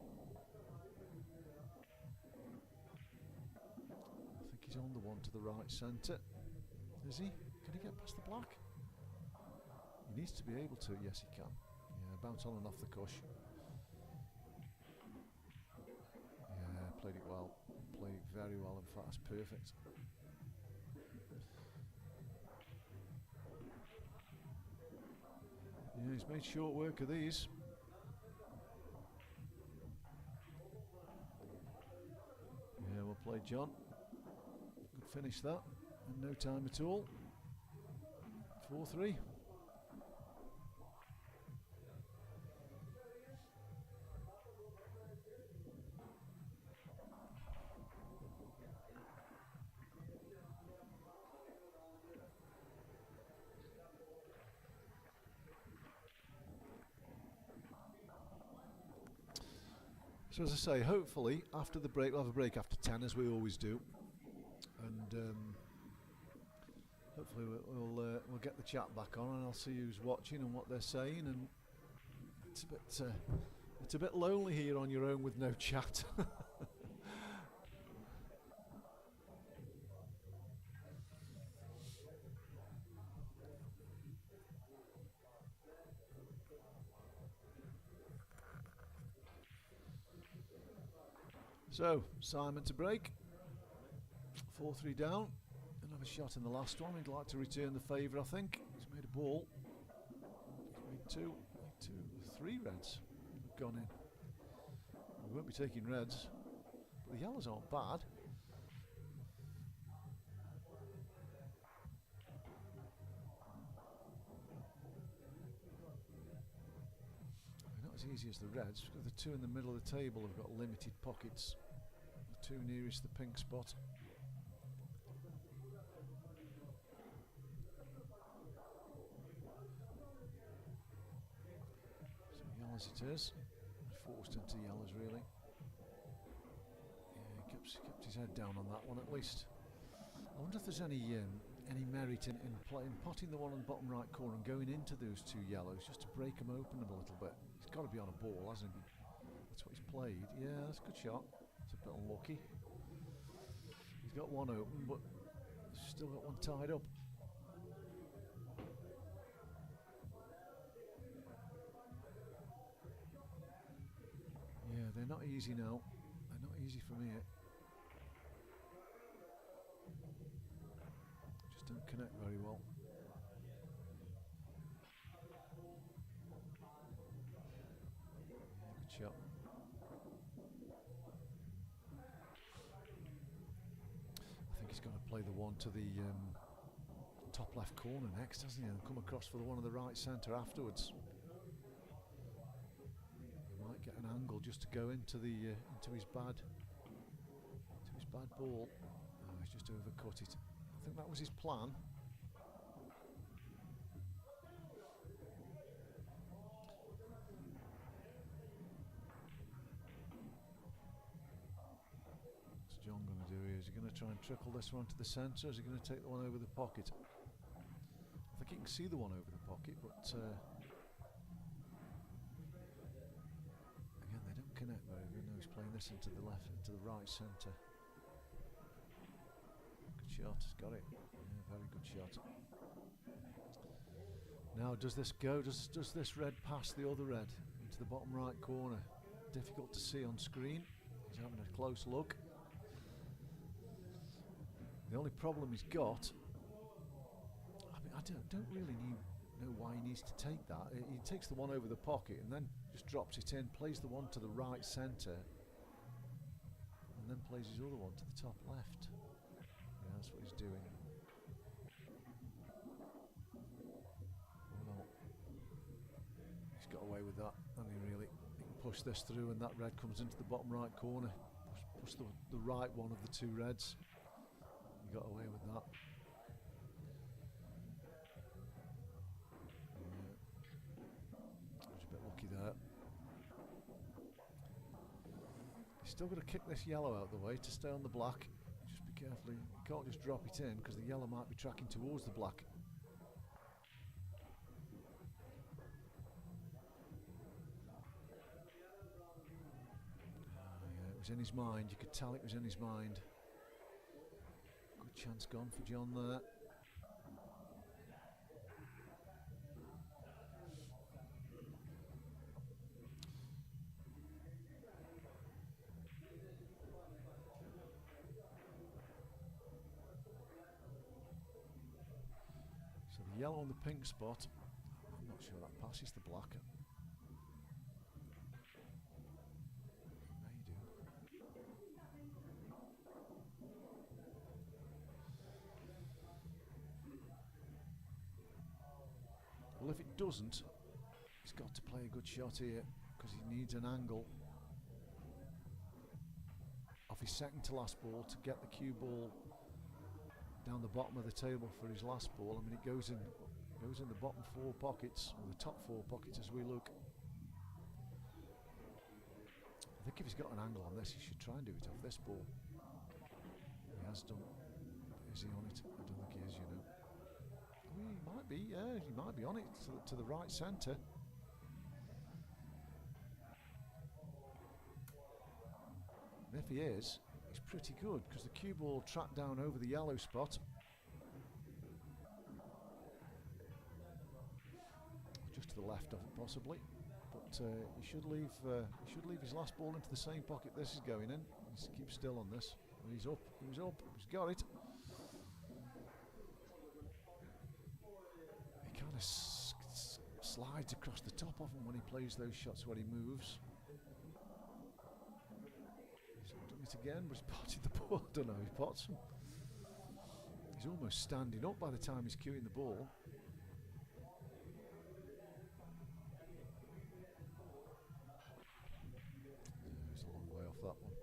I think he's on the one to the right centre. Is he? Can he get past the black? He needs to be able to. Yes, he can. Yeah, bounce on and off the cush. Played it well, played it very well, in fact, that's perfect. Yeah, he's made short work of these. Yeah, well played, John. Good finish that, in no time at all. 4-3. So as I say, hopefully after the break, we'll have a break after 10 as we always do, and hopefully we'll get the chat back on, and I'll see who's watching and what they're saying. And it's a bit lonely here on your own with no chat. So, Simon to break, 4-3 down, another shot in the last one. He'd like to return the favour, I think. He's made a ball, he's made two, 3 reds have gone in. We won't be taking reds, but the yellows aren't bad. They're not as easy as the reds, because the two in the middle of the table have got limited pockets. The two nearest the pink spot. Yellows it is. Forced into yellows, really. Yeah, he kept his head down on that one at least. I wonder if there's any merit in potting the one on the bottom right corner and going into those two yellows just to break them open a little bit. He's got to be on a ball, hasn't he? That's what he's played. Yeah, that's a good shot. It's a bit unlucky. He's got one open, but still got one tied up. Yeah, they're not easy now. They're not easy from here. Just don't connect very well. Yeah, good shot. I think he's going to play the one to the top left corner next, hasn't he? And come across for the one on the right centre afterwards. Get an angle just to go into the into his bad ball. Oh, he's just overcut it. I think that was his plan. What's John going to do here? Is he going to try and trickle this one to the centre? Or is he going to take the one over the pocket? I think he can see the one over the pocket, but connect very good. No, he's playing this into the left, into the right centre. Good shot, he's got it. Yeah, very good shot. Now, does this go? Does this red pass the other red into the bottom right corner? Difficult to see on screen. He's having a close look. The only problem he's got, I mean, I don't really know why he needs to take that. He takes the one over the pocket and then just drops it in, plays the one to the right centre, and then plays his other one to the top left. Yeah, that's what he's doing. Well, he's got away with that, and he can push this through, and that red comes into the bottom right corner. Push the right one of the two reds. He got away with that. There. He's still got to kick this yellow out of the way to stay on the black. Just be careful, you can't just drop it in because the yellow might be tracking towards the black. Yeah, it was in his mind, you could tell it was in his mind. Good chance gone for John there. Yellow on the pink spot. I'm not sure that passes the black. It may do. Well, if it doesn't, he's got to play a good shot here because he needs an angle off his second to last ball to get the cue ball down the bottom of the table for his last ball. I mean, it goes in the bottom four pockets, or the top four pockets as we look. I think if he's got an angle on this, he should try and do it off this ball. He has done. Is he on it? I don't think he is, you know. Well, he might be, yeah, he might be on it to the right centre. And if he is, he's pretty good because the cue ball tracked down over the yellow spot. Just to the left of it, possibly. But he should leave his last ball into the same pocket this is going in. He's keep still on this. He's up. He's up. He's got it. He kind of slides across the top of him when he plays those shots when he moves. He's done it again, but he's potted the ball. I don't know, he pots him. He's almost standing up by the time he's cueing the ball. He's a long way off that one.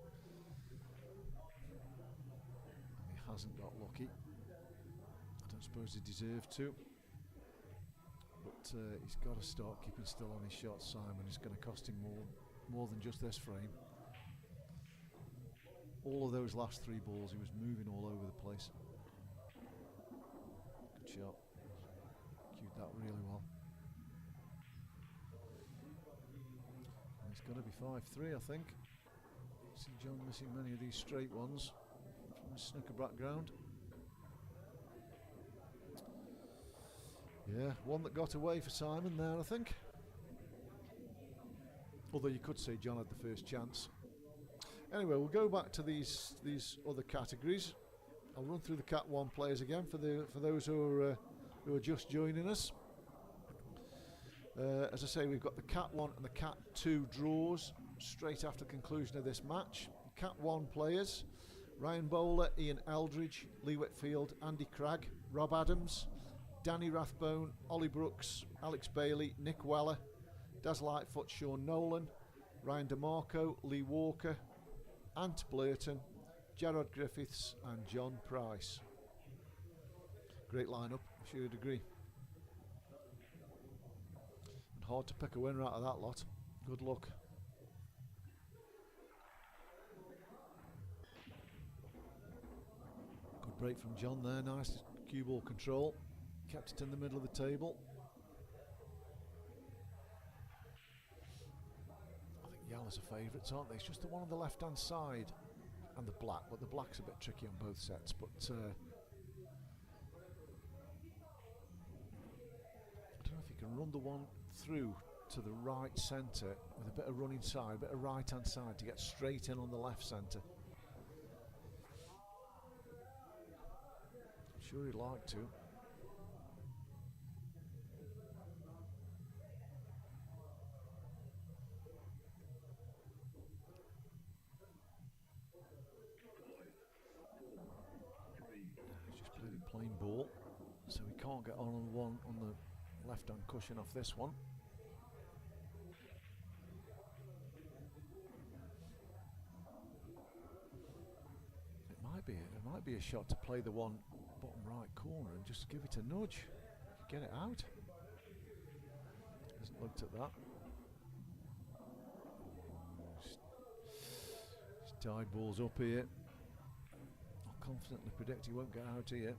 And he hasn't got lucky. I don't suppose he deserved to. But he's got to start keeping still on his shots, Simon. It's going to cost him more than just this frame. All of those last 3 balls, he was moving all over the place. Good shot. Cued that really well. And it's got to be 5-3, I think. See John missing many of these straight ones from his snooker background. Yeah, one that got away for Simon there, I think. Although you could say John had the first chance. Anyway, we'll go back to these other categories. I'll run through the Cat 1 players again for those who are just joining us. As I say, we've got the Cat 1 and the Cat 2 draws straight after the conclusion of this match. Cat 1 players: Ryan Bowler, Ian Eldridge, Lee Whitfield, Andy Cragg, Rob Adams, Danny Rathbone, Ollie Brooks, Alex Bailey, Nick Weller, Daz Lightfoot, Sean Nolan, Ryan DeMarco, Lee Walker, Ant Blurton, Gerard Griffiths and John Price. Great lineup, I'm sure you'd agree. And hard to pick a winner out of that lot. Good luck. Good break from John there, nice cue ball control. Kept it in the middle of the table. I think yellow's are favourites, aren't they? It's just the one on the left hand side and the black, but the black's a bit tricky on both sets. But I don't know if you can run the one through to the right centre with a bit of running side, a bit of right hand side to get straight in on the left centre. I'm sure he'd like to. Plain ball, so we can't get on one on the left hand cushion off this one. It might be a shot to play the one bottom right corner and just give it a nudge, get it out. Hasn't looked at that. He's tied balls up here. I'll confidently predict he won't get out here.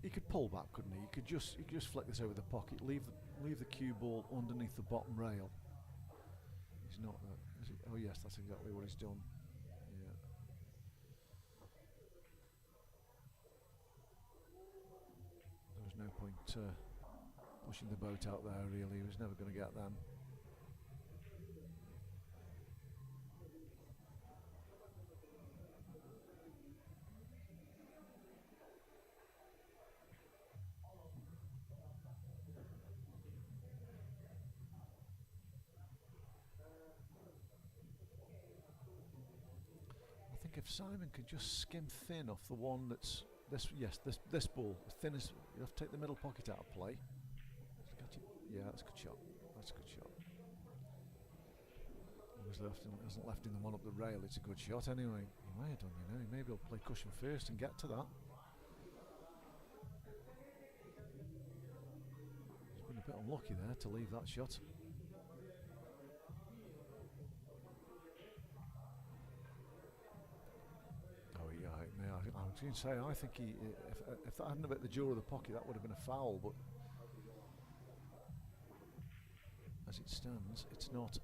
He could pull back, couldn't he? He could just flick this over the pocket, leave the cue ball underneath the bottom rail. He's not. Is he? Oh yes, that's exactly what he's done. Yeah. There was no point pushing the boat out there. Really, he was never going to get them. If Simon could just skim thin off the one that's this ball, as thin as you have to take the middle pocket out of play. Yeah, that's a good shot. That's a good shot. Hasn't left in the one up the rail. It's a good shot anyway. He may have done, you know. He may be able to play cushion first and get to that. He's been a bit unlucky there to leave that shot. I was going to say, I think if that hadn't have hit the jaw of the pocket, that would have been a foul, but as it stands, it's not.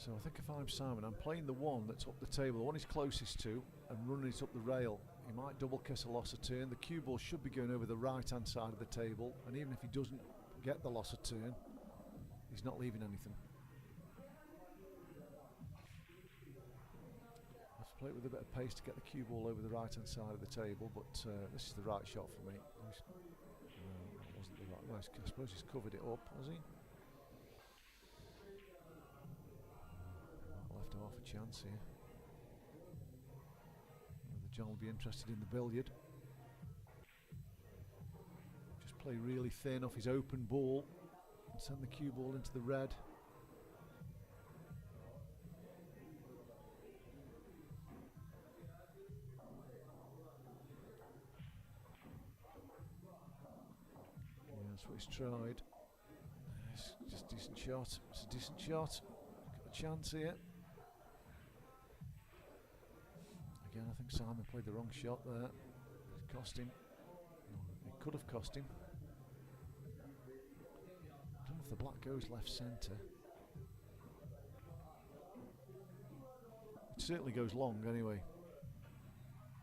So I think if I'm Simon, I'm playing the one that's up the table, the one he's closest to, and running it up the rail. He might double kiss a loss of turn. The cue ball should be going over the right hand side of the table, and even if he doesn't get the loss of turn, he's not leaving anything. Have to play it with a bit of pace to get the cue ball over the right hand side of the table, but this is the right shot for me. It wasn't the right. Well, I suppose he's covered it up, has he? Left half a chance here. Whether John will be interested in the billiard. Just play really thin off his open ball and send the cue ball into the red. Yeah, that's what he's tried. It's just a decent shot. It's a decent shot. Got a chance here. Again, I think Simon played the wrong shot there. It cost him. It could have cost him. I don't know if the black goes left centre. It certainly goes long anyway.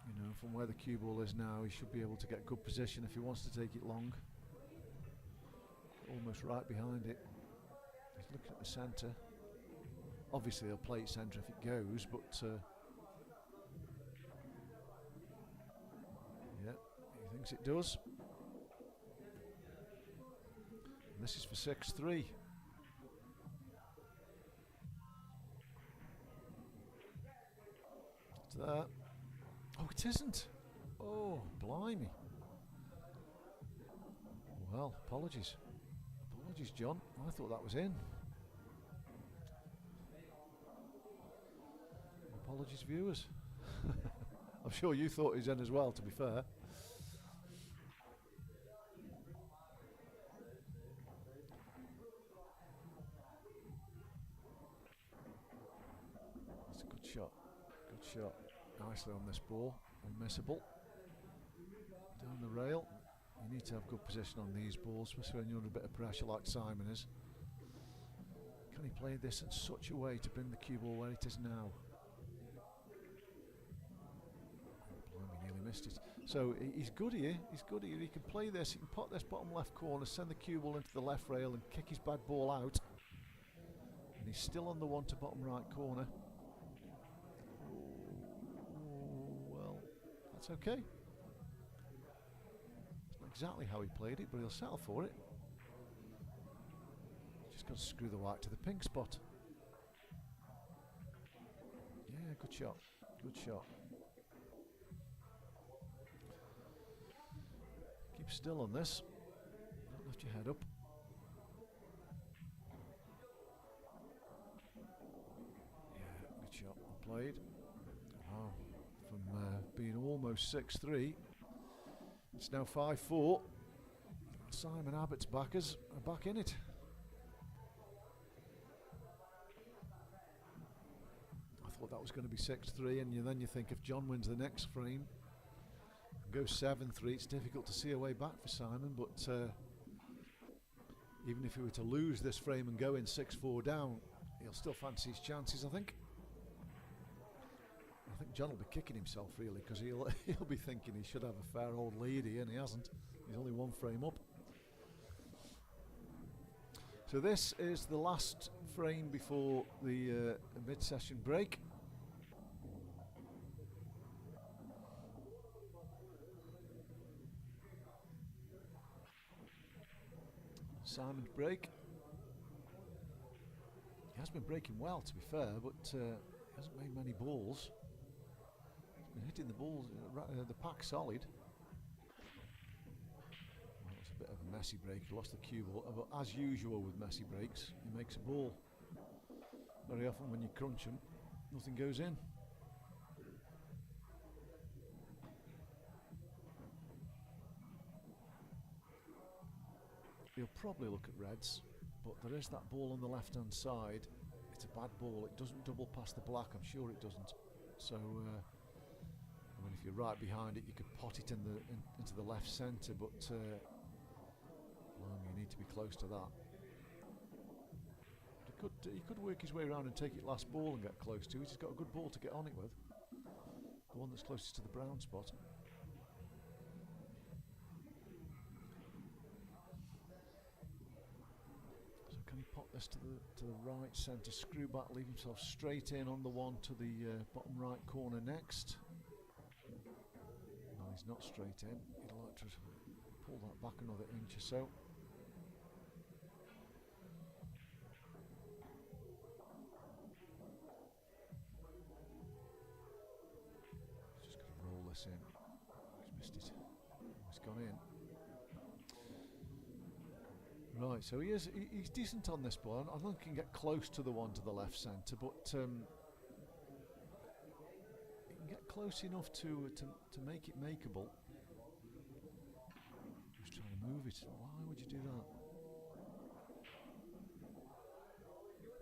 You know, from where the cue ball is now, he should be able to get good position if he wants to take it long. Almost right behind it. He's looking at the centre. Obviously, he'll play it centre if it goes, but yeah, he thinks it does. And this is for 6-3. It's that. Oh, it isn't. Oh, blimey. Well, apologies. Apologies, John. I thought that was in. Apologies, viewers. I'm sure you thought he was in as well, to be fair. That's a good shot. Good shot. Nicely on this ball. Unmissable. Down the rail. You need to have good position on these balls, especially when you're under a bit of pressure like Simon is. Can he play this in such a way to bring the cue ball where it is now? Blimey, nearly missed it. So he's good here. He's good here. He can play this. He can pot this bottom left corner, send the cue ball into the left rail, and kick his bad ball out. And he's still on the one to bottom right corner. Oh, well, that's okay. Exactly how he played it, but he'll settle for it. Just got to screw the white to the pink spot. Yeah, good shot. Good shot. Keep still on this. Don't lift your head up. Yeah, good shot. Well played. Wow. From being almost 6-3. It's now 5-4. Simon Abbott's backers are back in it. I thought that was going to be 6-3, and then you think if John wins the next frame and goes 7-3, it's difficult to see a way back for Simon. But even if he were to lose this frame and go in 6-4 down, he'll still fancy his chances, I think. I think John will be kicking himself really, because he'll be thinking he should have a fair old lead here, and he hasn't. He's only one frame up. So this is the last frame before the mid-session break. Simon's break. He has been breaking well, to be fair, but he hasn't made many balls. Been hitting the balls, the pack solid. Well, it's a bit of a messy break. He lost the cue ball, but as usual with messy breaks, he makes a ball. Very often when you crunch them, nothing goes in. He'll probably look at reds, but there is that ball on the left hand side. It's a bad ball. It doesn't double past the black. I'm sure it doesn't. So. I mean, if you're right behind it, you could pot it into the left centre, but you need to be close to that. He could work his way around and take it last ball and get close to it. He's got a good ball to get on it with. The one that's closest to the brown spot. So can he pop this to the right centre, screw back, leave himself straight in on the one to the bottom right corner next. No, he's not straight in. He'd like to pull that back another inch or so. In. He's missed it. He's gone in. Right, so he's decent on this ball. I don't think he can get close to the one to the left centre, but he can get close enough to make it makeable. Just trying to move it. Why would you do that?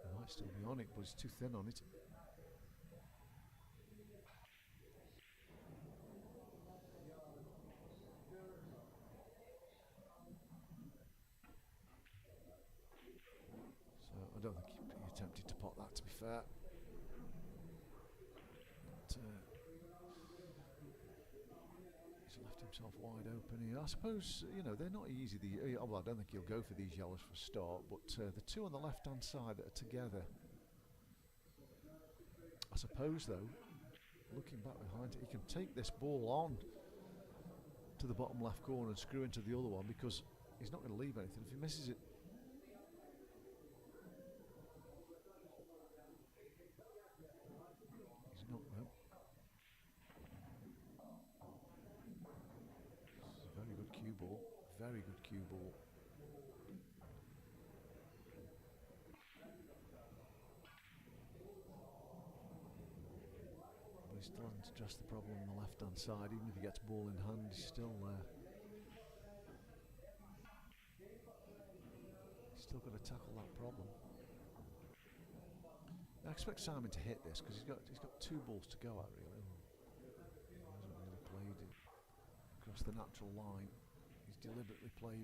He might still be on it, but he's too thin on it. I don't think he attempted to pot that, to be fair. But, he's left himself wide open here. I suppose, you know, they're not easy. Well, I don't think he'll go for these yellows for a start, but the two on the left-hand side that are together. I suppose, though, looking back behind it, he can take this ball on to the bottom left corner and screw into the other one, because he's not going to leave anything. If he misses it, not, no. This is a very good cue ball. Very good cue ball. But he still hasn't addressed the problem on the left-hand side. Even if he gets ball in hand, he's still there. He's still got to tackle that problem. I expect Simon to hit this because he's got two balls to go at, really. He hasn't really played it across the natural line. He's deliberately played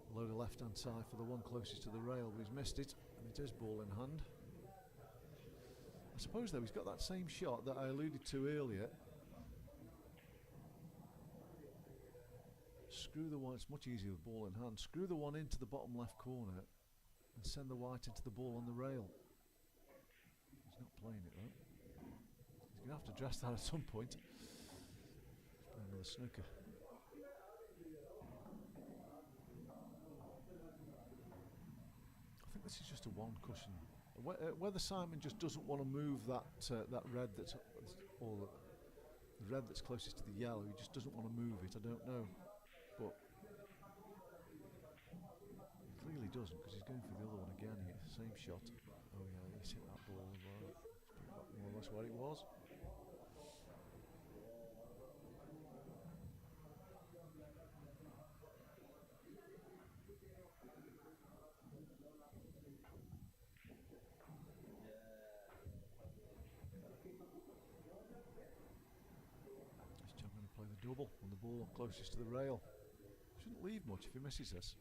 below the left-hand side for the one closest to the rail, but he's missed it, and it is ball in hand. I suppose, though, he's got that same shot that I alluded to earlier. Screw the one, it's much easier with ball in hand. Screw the one into the bottom left corner and send the white into the ball on the rail. He's not playing it, though. He's going to have to address that at some point. Play another snooker. I think this is just a one cushion. Whether Simon just doesn't want to move that that red that's, or the red that's closest to the yellow, he just doesn't want to move it, I don't know. But he clearly doesn't, because he's going for the other one again here. Same shot. Oh yeah, he's hit that ball as well. More or less where it was. Play the double on the ball closest to the rail. Shouldn't leave much if he misses this.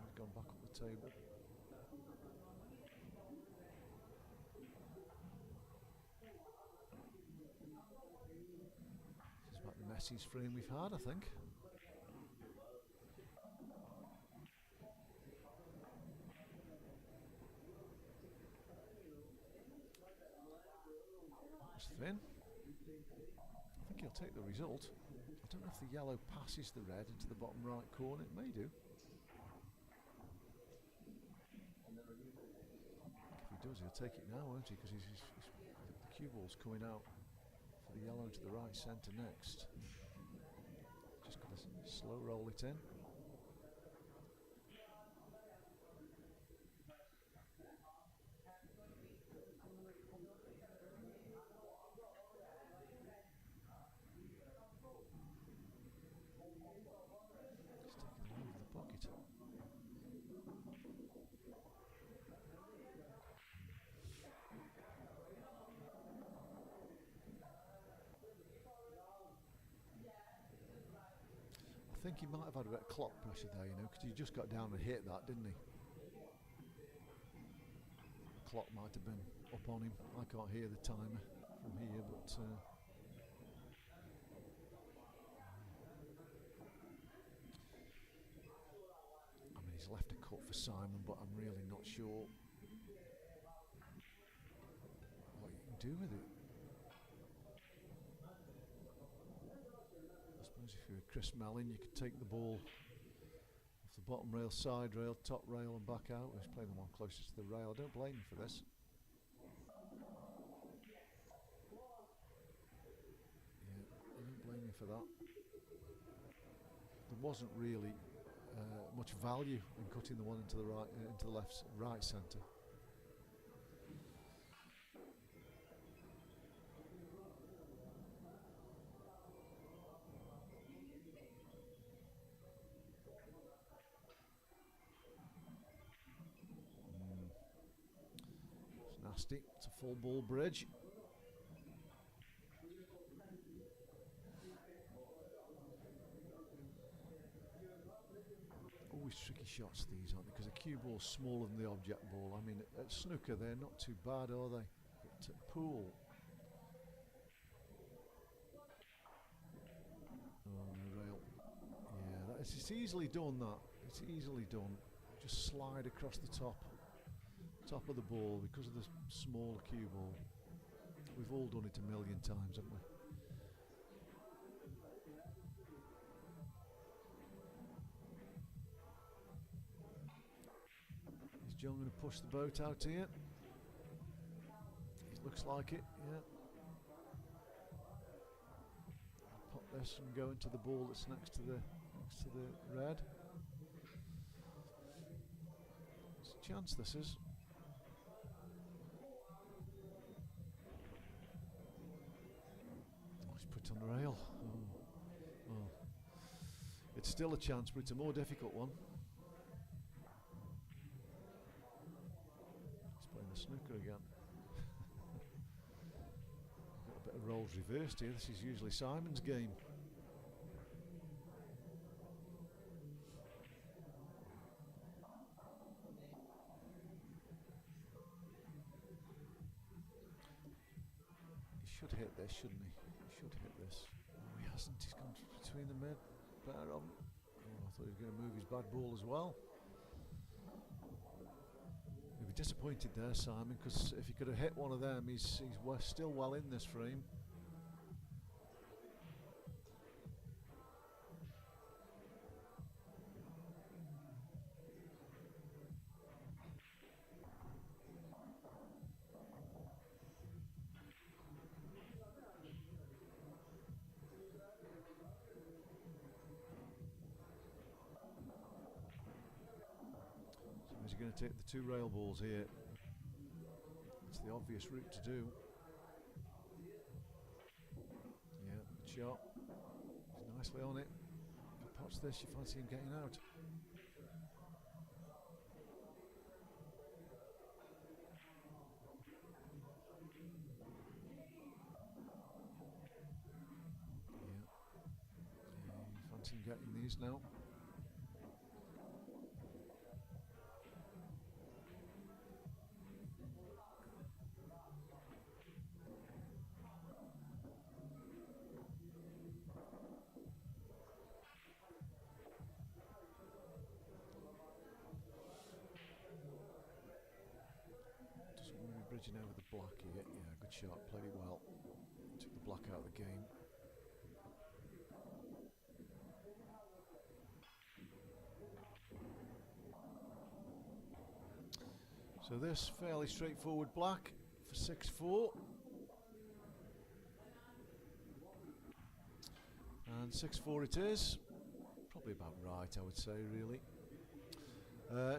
He's gone back up the table. This is about the messiest frame we've had, I think. It's thin. I think he'll take the result. I don't know if the yellow passes the red into the bottom right corner. It may do. If he does, he'll take it now, won't he? Because the cue ball's coming out for the yellow into the right centre next. Just got to slow roll it in. I think he might have had a bit of clock pressure there, you know, because he just got down and hit that, didn't he? clock might have been up on him. I can't hear the timer from here, but I mean, he's left a cut for Simon, but I'm really not sure what you can do with it. I suppose if you were Chris Mellin, you could take the ball off the bottom rail, side rail, top rail and back out. He's playing the one closest to the rail. I don't blame him for this. Yeah, I don't blame him for that. There wasn't really much value in cutting the one into the right, into the right centre. It's nasty. It's a full ball bridge. Always tricky shots these, aren't they? Because the cue ball's smaller than the object ball. I mean, at snooker they're not too bad, are they? But at pool, oh no, rail. Yeah, it's easily done. That it's easily done. Just slide across the top of the ball because of the smaller cue ball. We've all done it a million times, haven't we? Is John going to push the boat out here? It looks like it, yeah. Pop this and go into the ball that's next to the red. There's a chance this is. Oh, he's put it on the rail. Oh. Oh. It's still a chance, but it's a more difficult one. He's playing the snooker again. Got a bit of roles reversed here. This is usually Simon's game. He should hit this, shouldn't he? He should hit this. Oh, he hasn't. He's gone between the mid. Better on. Oh, I thought he was going to move his bad ball as well. He'll be disappointed there, Simon, because if he could have hit one of them, he's still well in this frame. He's going to take the two rail balls here. It's the obvious route to do. Yeah, good shot. He's nicely on it. If he pots this, you fancy him getting out. Yeah, you fancy him getting these now. Bridging over the black here. Yeah, good shot. Played it well. Took the black out of the game. So this fairly straightforward black for 6-4. And 6-4 it is. Probably about right, I would say, really.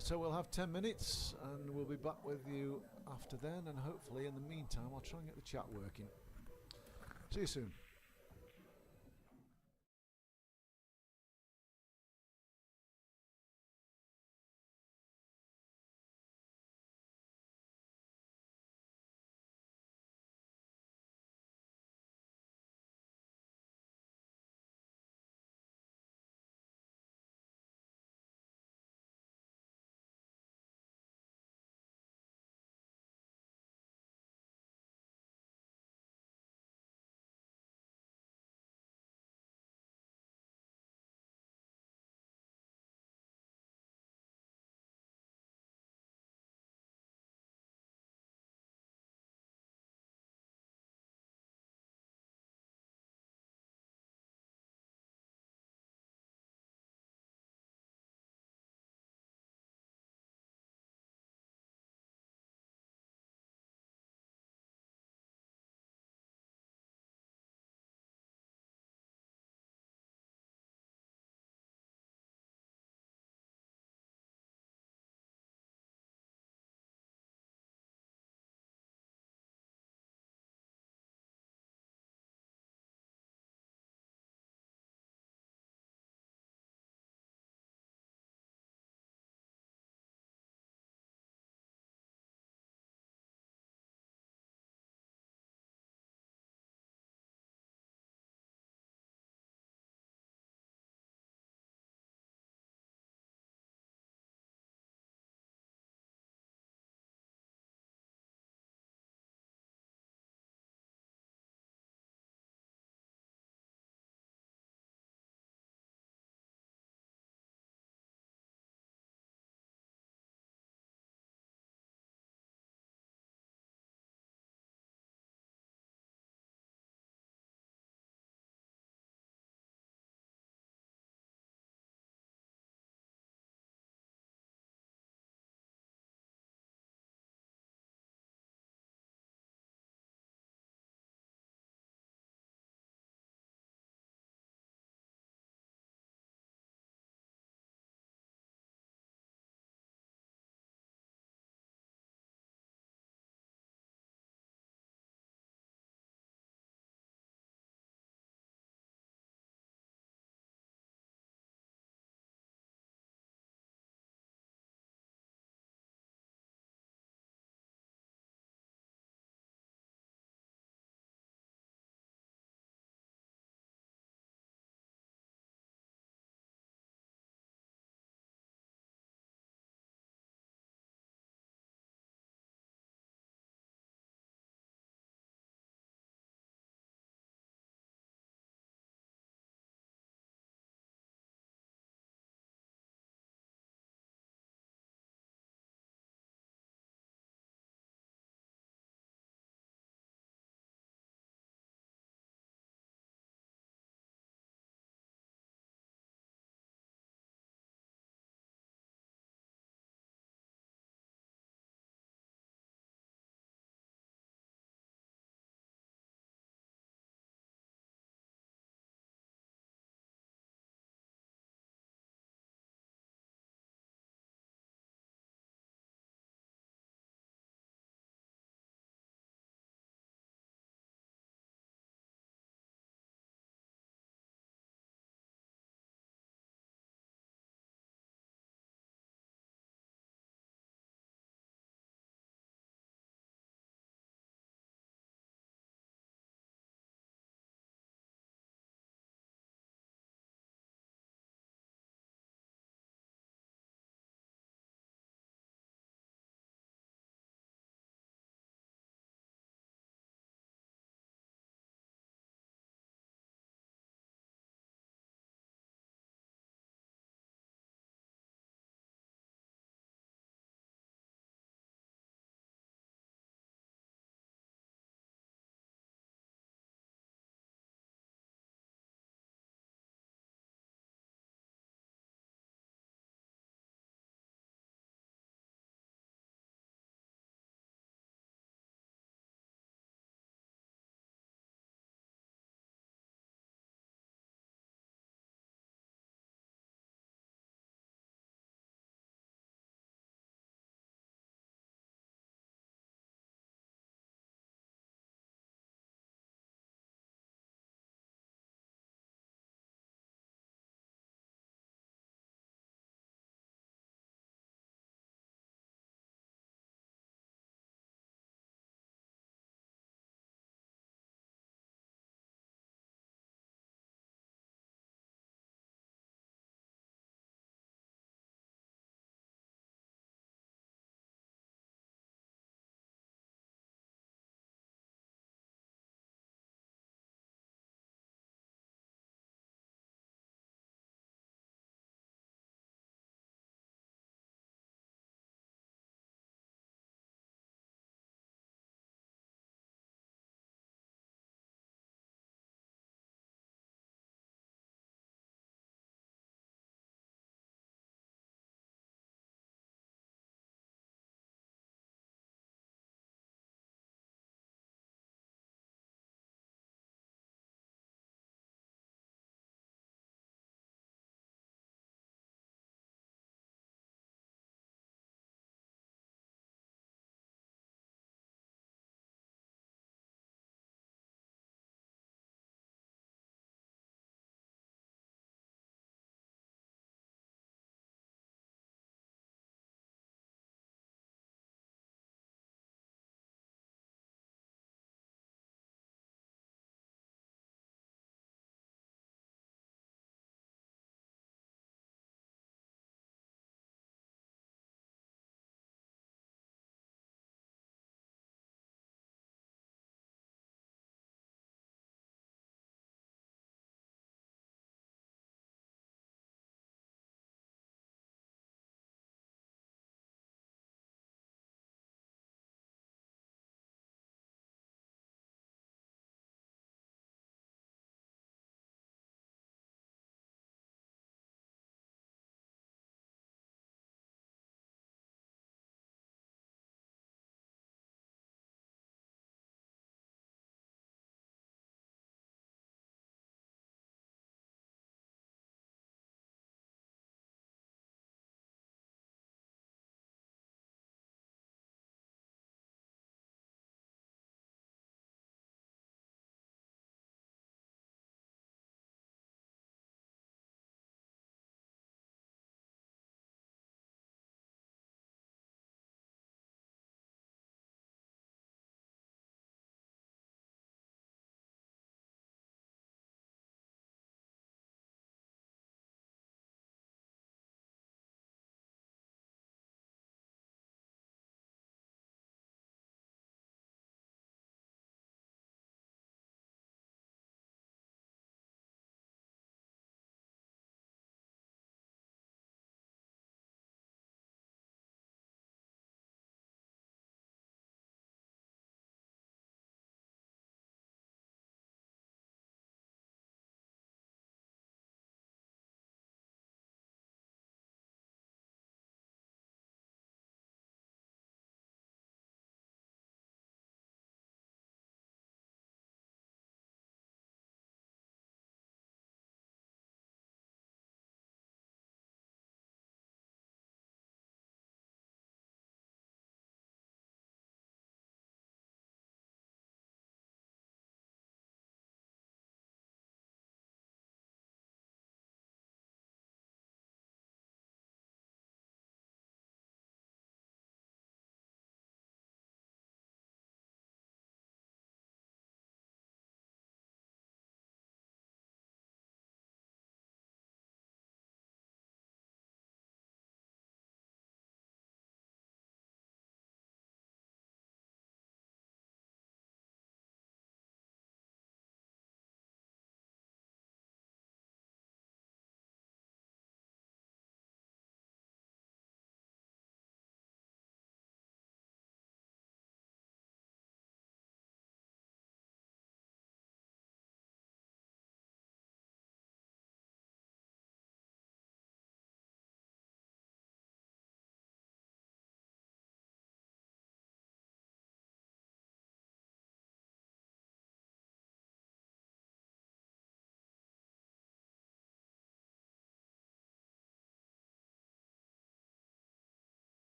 So we'll have 10 minutes and we'll be back with you after then, and hopefully in the meantime I'll try and get the chat working. See you soon.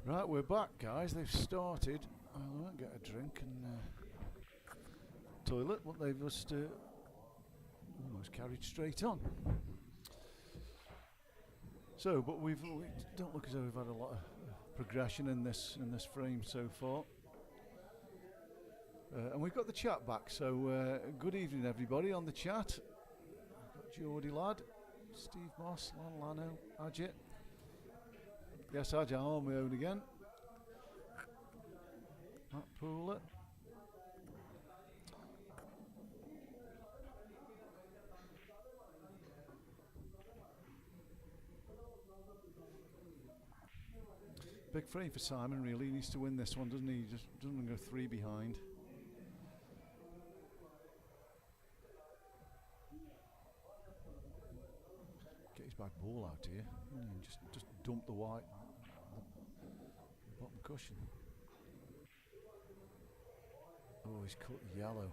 Right, we're back, guys. They've started. I won't get a drink and toilet, but they've just almost carried straight on. So, but we don't look as though we've had a lot of progression in this frame so far. And we've got the chat back. So, good evening, everybody on the chat. We've got Geordie Lad, Steve Moss, Lano, Ajit. Yes, Ajit, I'm on my own again. Matt Pooler. Big frame for Simon, really. He needs to win this one, doesn't he? He just doesn't go 3 behind. Get his back ball out here. And just dump the white the bottom cushion. Oh, he's cut the yellow.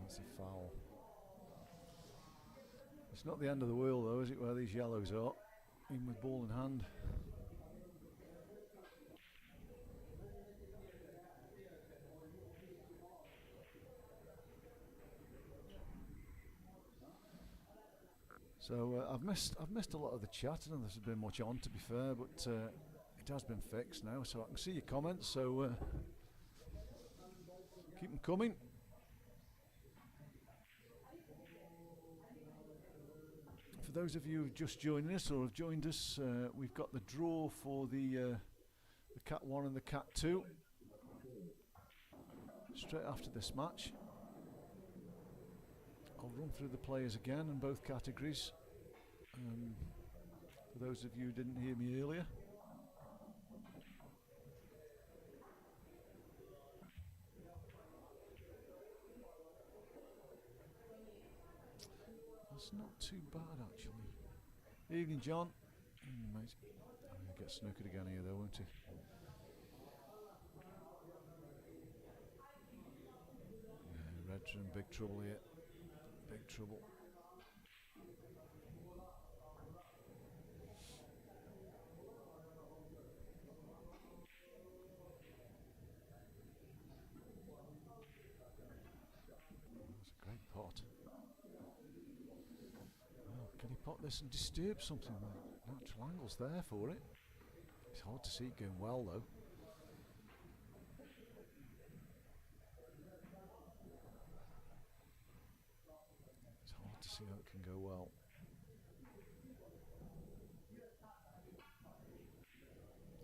That's a foul. It's not the end of the world, though, is it, where these yellows are? Even with ball in hand. So I've missed a lot of the chat. I don't know if there's been much on, to be fair, but it has been fixed now, so I can see your comments. So keep them coming. For those of you who've just joined us or have joined us, we've got the draw for the Cat 1 and the Cat 2 straight after this match. I'll run through the players again in both categories. For those of you who didn't hear me earlier. That's not too bad, actually. Evening, John. Mate. He'll get snookered again here, though, won't he? Yeah, Reds are in big trouble here. Big trouble. That's a great pot. Oh, can he pot this and disturb something? The natural angle's there for it. It's hard to see it going well, though. See how it can go well.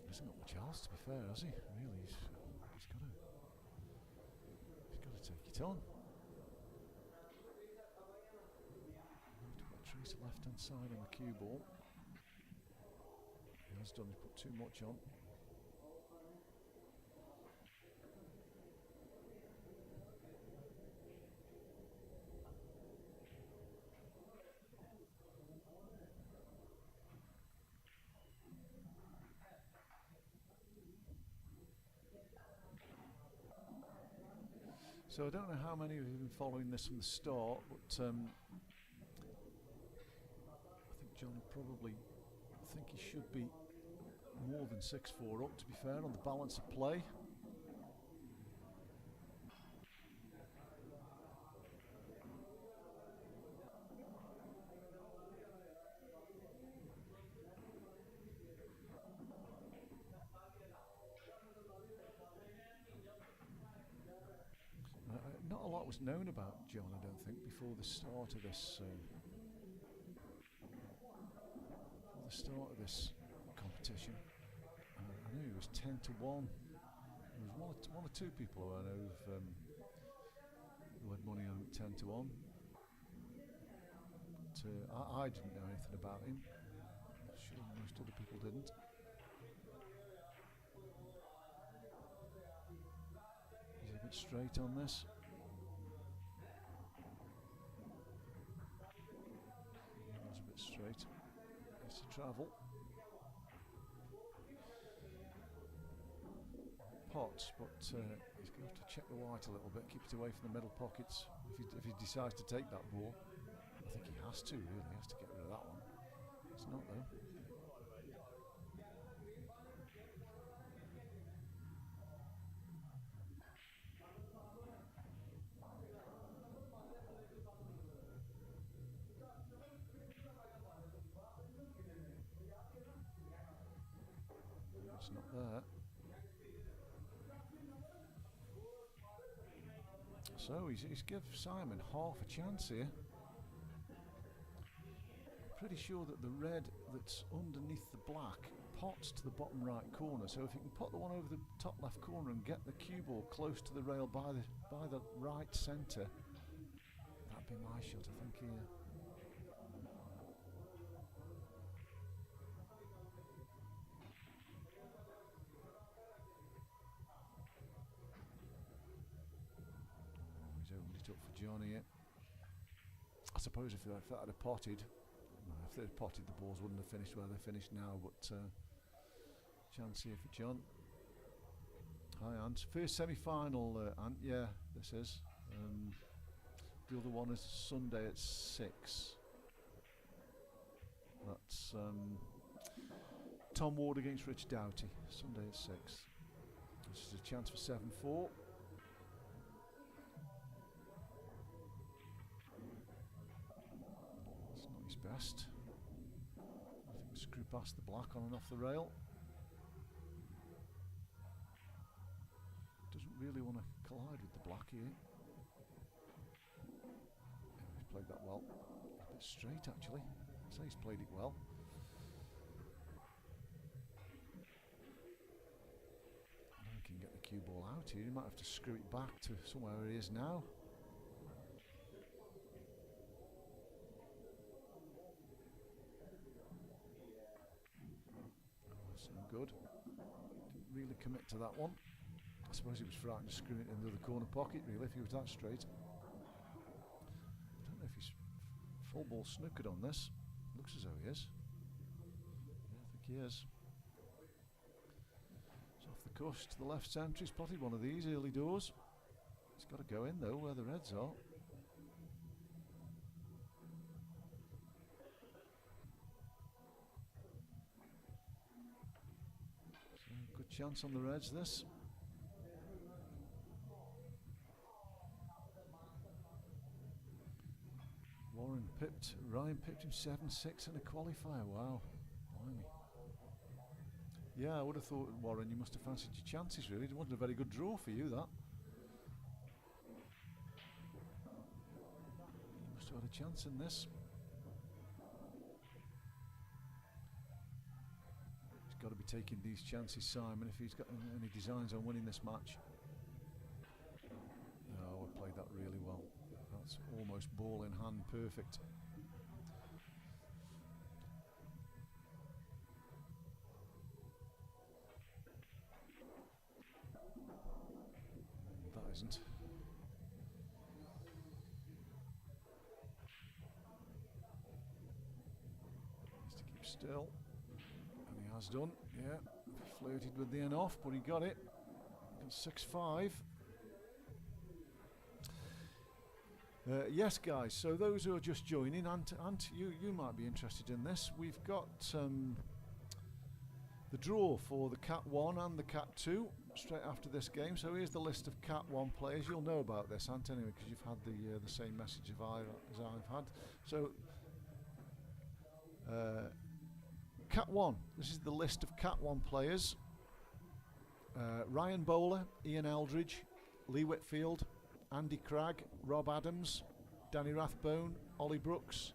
He hasn't got much else, to be fair, has he? Really, he's got to take it on. Trace the left hand side on the cue ball. He has done. He's put too much on. So I don't know how many of you have been following this from the start, but I think John probably think he should be more than 6-4 up, to be fair, on the balance of play. Not a lot was known about John, I don't think, before the start of this. Competition. I knew he was 10-1. There was one or two people who I know who had money on 10-1. But I didn't know anything about him. I'm sure most other people didn't. He's a bit straight on this. He's a bit straight. It's to travel. Pots, but he's going to have to check the white a little bit, keep it away from the middle pockets if he decides to take that ball. I think he has to, really. He has to get rid of that one. It's not, though. So he's give Simon half a chance here. I'm pretty sure that the red that's underneath the black pots to the bottom right corner. So if you can put the one over the top left corner and get the cue ball close to the rail by the right centre, that'd be my shot, I think, here. He's opened it up for Johnny here. I suppose if that had potted, if they'd potted, the balls wouldn't have finished where they finished now, but chance here for John. Hi Ant. First semi-final, Ant, yeah, this is. The other one is Sunday at 6. That's Tom Ward against Rich Doughty, Sunday at 6. This is a chance for 7-4. It's not his best. I think we screw past the black on and off the rail. Doesn't really want to collide with the black here. Yeah, he's played that well. A bit straight actually. I'd say he's played it well. I don't think he can get the cue ball out here. He might have to screw it back to somewhere where he is now. That's no good. Didn't really commit to that one. I suppose he was frightened to screw it into the corner pocket, really, if he was that straight. I don't know if he's full ball snookered on this. Looks as though he is. Yeah, I think he is. It's off the cush to the left centre. He's plotted one of these early doors. He's got to go in, though, where the reds are. So, good chance on the reds, this. Ryan pipped him 7-6 in a qualifier. Wow, blimey. Yeah, I would have thought, Warren, you must have fancied your chances, really. It wasn't a very good draw for you, that. You must have had a chance in this. He's got to be taking these chances, Simon, if he's got any designs on winning this match. Oh, I played that really well. That's almost ball in hand perfect. That isn't. Needs to keep still. And he has done, yeah. Flirted with the end off, but he got it. 6-5. Yes, guys, so those who are just joining, Ant, you might be interested in this. We've got the draw for the Cat 1 and the Cat 2 straight after this game. So here's the list of Cat 1 players. You'll know about this, Ant, anyway, because you've had the same message as I've had. So Cat 1, this is the list of Cat 1 players. Ryan Bowler, Ian Eldridge, Lee Whitfield, Andy Cragg, Rob Adams, Danny Rathbone, Ollie Brooks,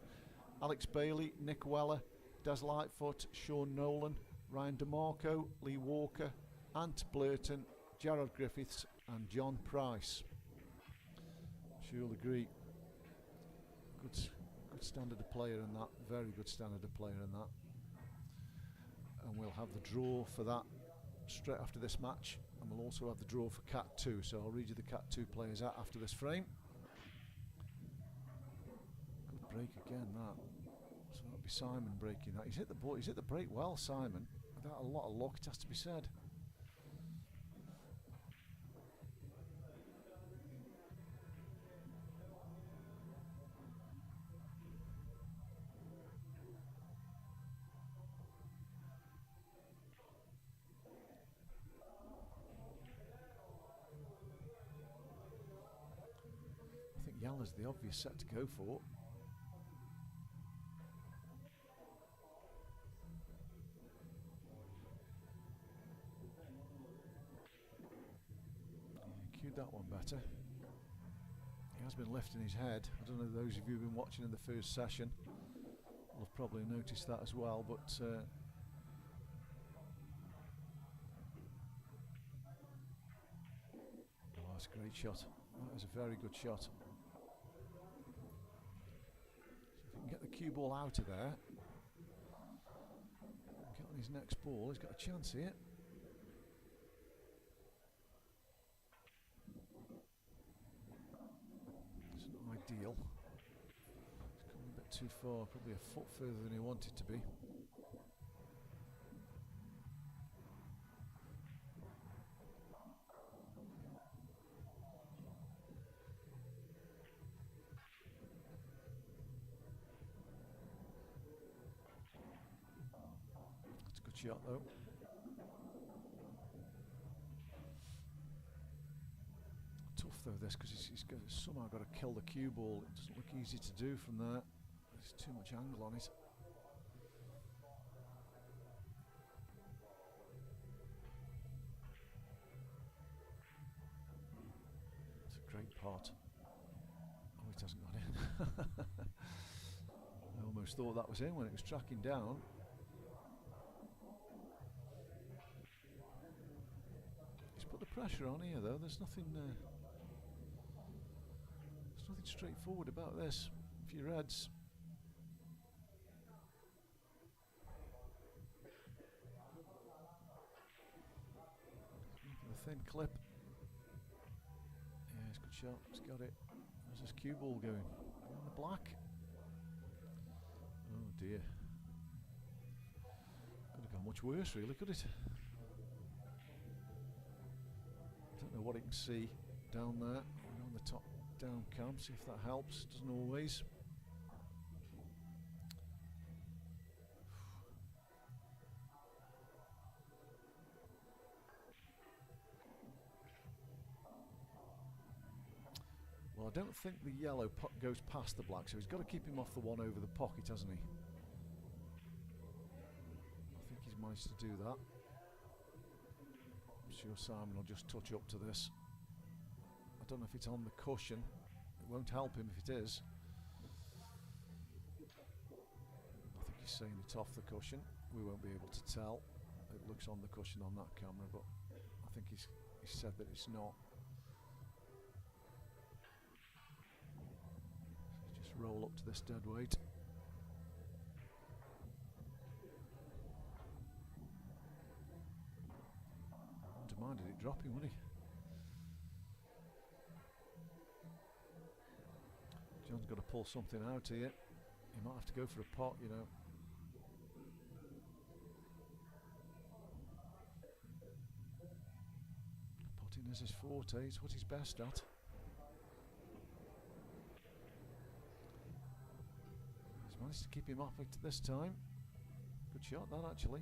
Alex Bailey, Nick Weller, Des Lightfoot, Sean Nolan, Ryan DeMarco, Lee Walker, Ant Blurton, Gerard Griffiths and John Price. I'm sure you'll agree. Good standard of player in that, very good standard of player in that. And we'll have the draw for that straight after this match. And we'll also have the draw for Cat 2, so I'll read you the Cat 2 players out after this frame. Good break again, that. So that'll be Simon breaking that. He's hit the ball, he's hit the break well, Simon. Without a lot of luck, it has to be said. Yala's the obvious set to go for. Yeah, cued that one better. has been lifting his head. I don't know, those of you who've been watching in the first session will have probably noticed that as well, but oh, that's a great shot. That is a very good shot. So if he can get the cue ball out of there, get on his next ball, he's got a chance here. It's not ideal. It's coming a bit too far, probably a foot further than he wanted to be. That's a good shot though. Tough though this, because he's somehow got to kill the cue ball. It doesn't look easy to do from there. There's too much angle on it. It's a great pot. Oh, it hasn't got in. I almost thought that was in when it was tracking down. He's put the pressure on here though. There's nothing straightforward about this. If you're Reds, a thin clip. Yeah, it's a good shot. He's got it. There's this cue ball going on the black. Oh dear. Could have gone much worse, really, could it? Don't know what it can see down there on the top down cam. See if that helps. Doesn't always. Well, I don't think the yellow goes past the black, so he's got to keep him off the one over the pocket, hasn't he? I think he's managed to do that. I'm sure Simon will just touch up to this. I don't know if it's on the cushion. It won't help him if it is. I think he's saying it's off the cushion. We won't be able to tell. It looks on the cushion on that camera, but I think he's said that it's not. Roll up to this dead weight. Wouldn't have minded it dropping, would he? John's got to pull something out here. He might have to go for a pot, you know. Potting is his forte, it's what he's best at. Managed to keep him off it this time. Good shot that, actually.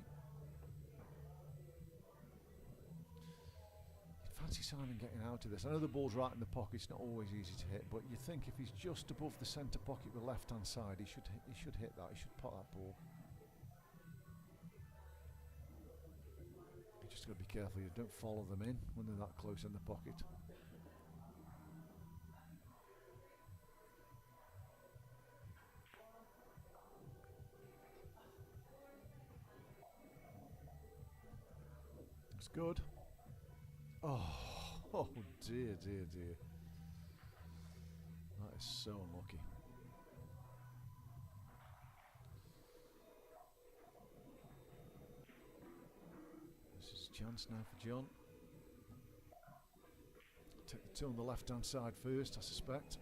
You'd fancy Simon getting out of this. I know the ball's right in the pocket, it's not always easy to hit, but you think if he's just above the centre pocket with the left hand side, he should hit that, he should pot that ball. You just got to be careful you don't follow them in when they're that close in the pocket. It's good. Oh dear, dear, dear. That is so unlucky. This is a chance now for John. Take the two on the left hand side first, I suspect.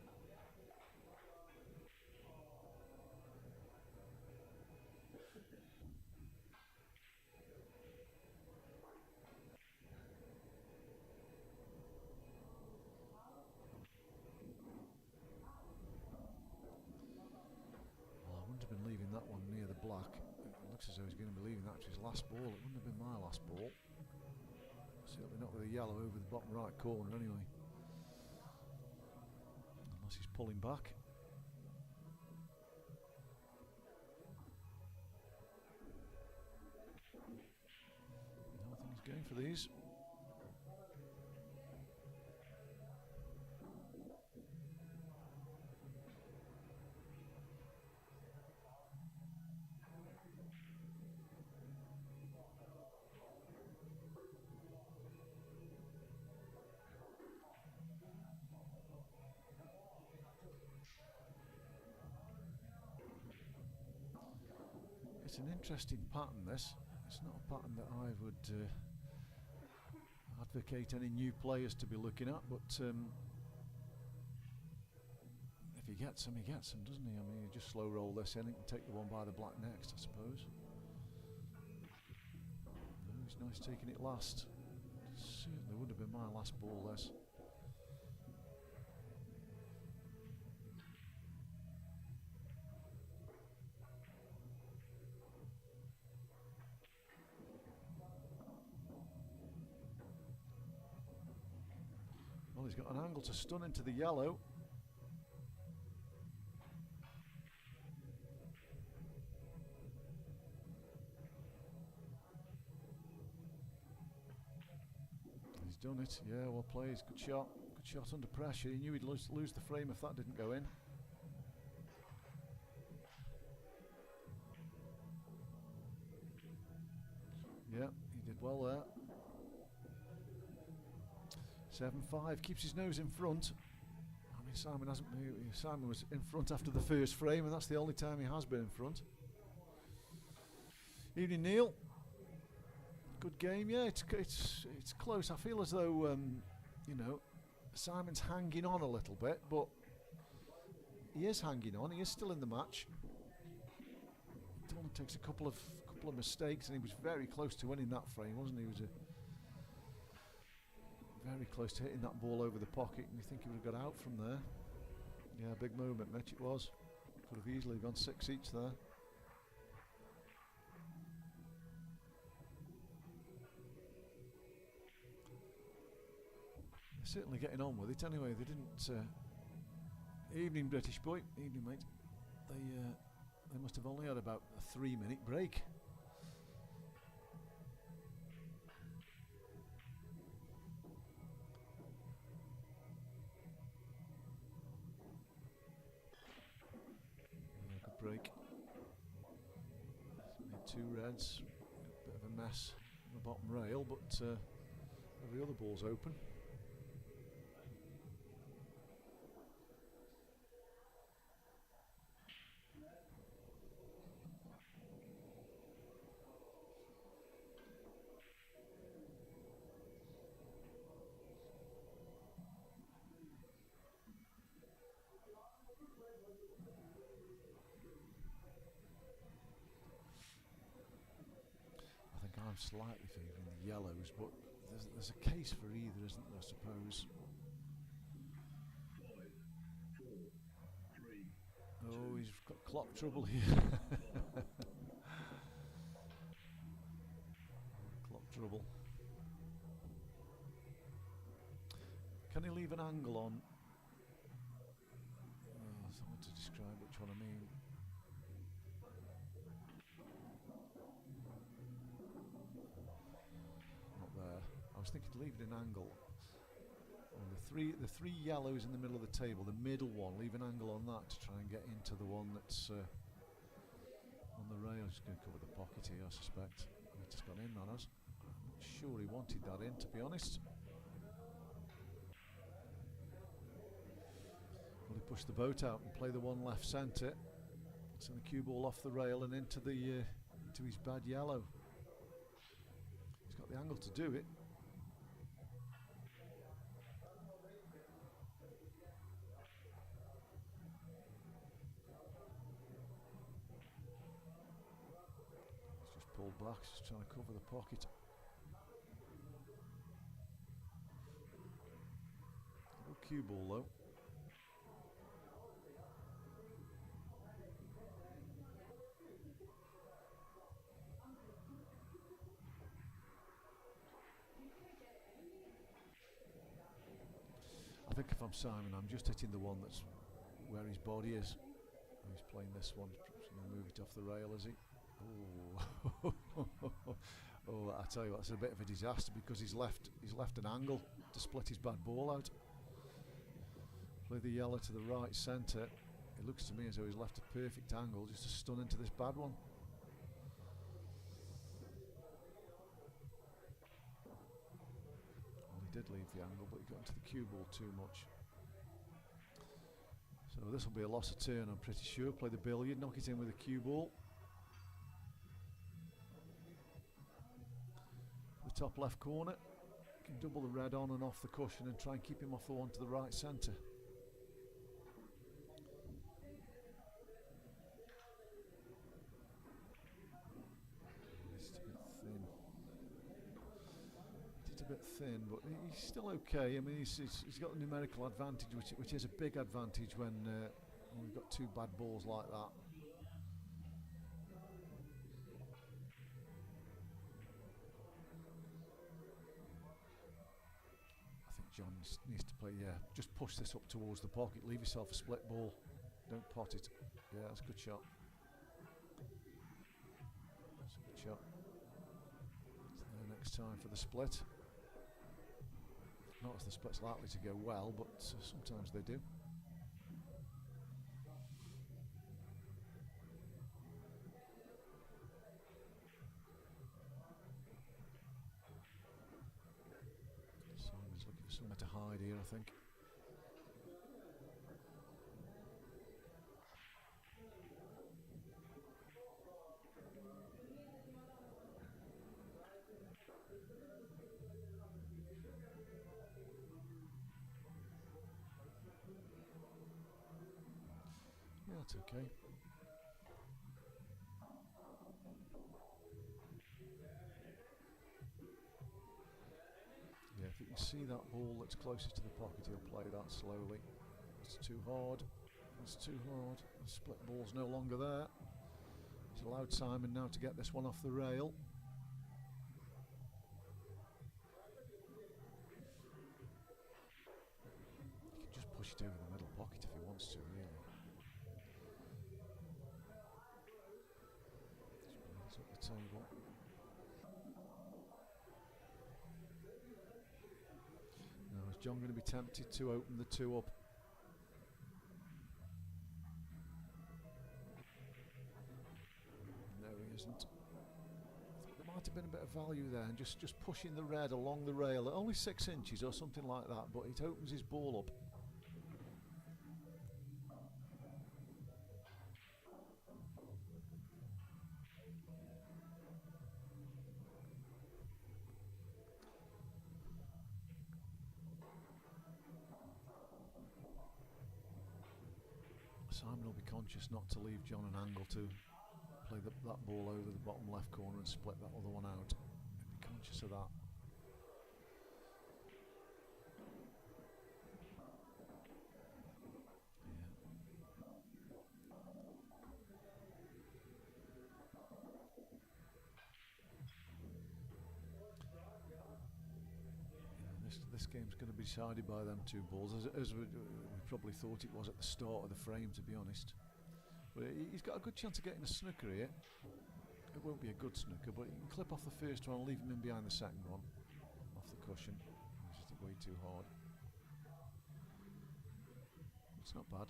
Leaving that one near the black. It looks as though he's going to be leaving that to his last ball. It wouldn't have been my last ball. Certainly not with a yellow over the bottom right corner anyway. Unless he's pulling back. No, I think he's going for these. It's an interesting pattern, this. It's not a pattern that I would advocate any new players to be looking at, but if he gets them, doesn't he? I mean, you just slow roll this in and take the one by the black next, I suppose. No, he's nice taking it last. Certainly would have been my last ball, this. Well, he's got an angle to stun into the yellow. He's done it. Yeah, well played. Good shot. Good shot under pressure. He knew he'd lose the frame if that didn't go in. Yeah, he did well there. 7-5, keeps his nose in front. I mean, Simon hasn't moved. Simon was in front after the first frame, and that's the only time he has been in front. Evening, Neil. Good game, yeah. It's close. I feel as though you know, Simon's hanging on a little bit, but he is hanging on. He is still in the match. It only takes a couple of mistakes, and he was very close to winning that frame, wasn't he? He was very close to hitting that ball over the pocket, and you think he would have got out from there. Yeah, big moment, Mitch, it was. Could have easily gone 6 each there. They're certainly getting on with it anyway. They didn't... evening, British boy. Evening, mate. They must have only had about a 3-minute break. Break. Made 2 reds. Bit of a mess on the bottom rail, but every other ball's open. I'm slightly favouring the yellows, but there's a case for either, isn't there, I suppose? Oh, he's got clock trouble here. Clock trouble. Can he leave an angle on? Oh, it's hard to describe which one I mean. I was thinking leave it an angle on the three yellows in the middle of the table. The middle one, leave an angle on that to try and get into the one that's on the rail. Just going to cover the pocket here, I suspect. It's just gone in, that has. I'm not sure he wanted that in, to be honest. Well, he pushed the boat out and play the one left centre. Send the cue ball off the rail and into his bad yellow. He's got the angle to do it. Pulled back, just trying to cover the pocket. Good cue ball though. I think if I'm Simon, I'm just hitting the one that's where his body is. He's playing this one, perhaps going to move it off the rail, is he? Oh, oh! I tell you, that's a bit of a disaster because he's left an angle to split his bad ball out. Play the yellow to the right centre. It looks to me as though he's left a perfect angle just to stun into this bad one. Well, he did leave the angle, but he got into the cue ball too much. So this will be a loss of turn, I'm pretty sure. Play the billiard, knock it in with a cue ball. top left corner. You can double the red on and off the cushion and try and keep him off the one to the right centre. It's a bit thin, but he's still okay. I mean, he's got the numerical advantage, which is a big advantage when we've got two bad balls like that. I think John needs to play, just push this up towards the pocket, leave yourself a split ball, don't pot it. Yeah, that's a good shot. That's a good shot. So next time for the split. Not as the split's likely to go well, but sometimes they do. Simon's looking for somewhere to hide here, I think. Yeah, that's okay. Yeah, if you can see that ball that's closest to the pocket, he'll play that slowly. It's too hard. It's too hard. The split ball's no longer there. He's allowed Simon now to get this one off the rail. He can just push it over the middle pocket if he wants to, really. Just up the table. Now is John going to be tempted to open the two up? No, he isn't. I think there might have been a bit of value there, and just pushing the red along the rail at only 6 inches or something like that, but it opens his ball up. Simon will be conscious not to leave John an angle to play that ball over the bottom left corner and split that other one out. He'll be conscious of that. This game's going to be decided by them two balls, as we probably thought it was at the start of the frame, to be honest. But he's got a good chance of getting a snooker here. It won't be a good snooker, but he can clip off the first one and leave him in behind the second one, off the cushion. He's just way too hard. It's not bad.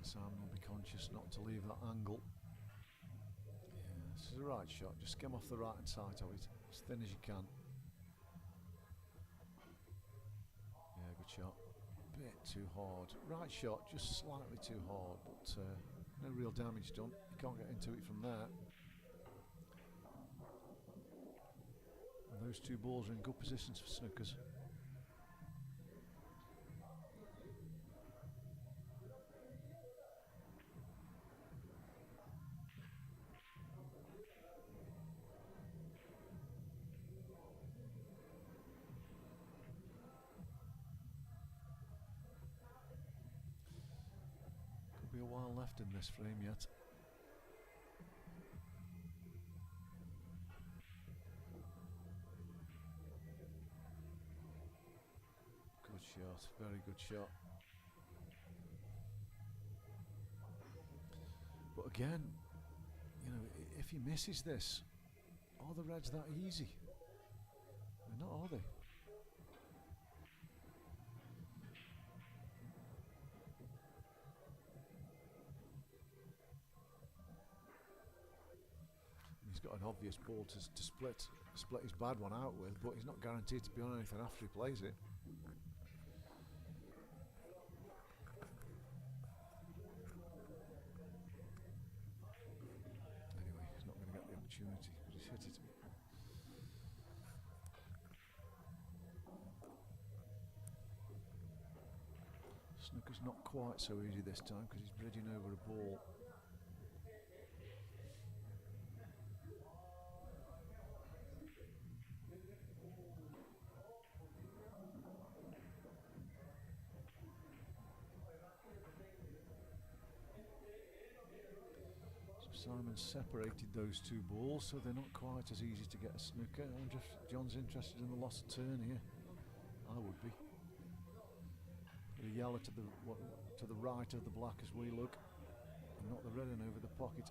Simon will be conscious not to leave that angle. Yeah, this is the right shot. Just skim off the right hand side of it, as thin as you can. Yeah, good shot. Bit too hard. Right shot, just slightly too hard, but no real damage done. You can't get into it from there. And those two balls are in good positions for snookers. Be a while left in this frame yet. It's a very good shot. But again, you know, if he misses this, are the Reds that easy? They're not, are they? He's got an obvious ball to split his bad one out with, but he's not guaranteed to be on anything after he plays it. Anyway, he's not going to get the opportunity because he's hit it. Snooker's not quite so easy this time because he's bridging over a ball. Simon separated those two balls, so they're not quite as easy to get a snooker. I wonder if John's interested in the lost turn here. I would be. The yellow to the right of the black as we look, and not the red in over the pocket.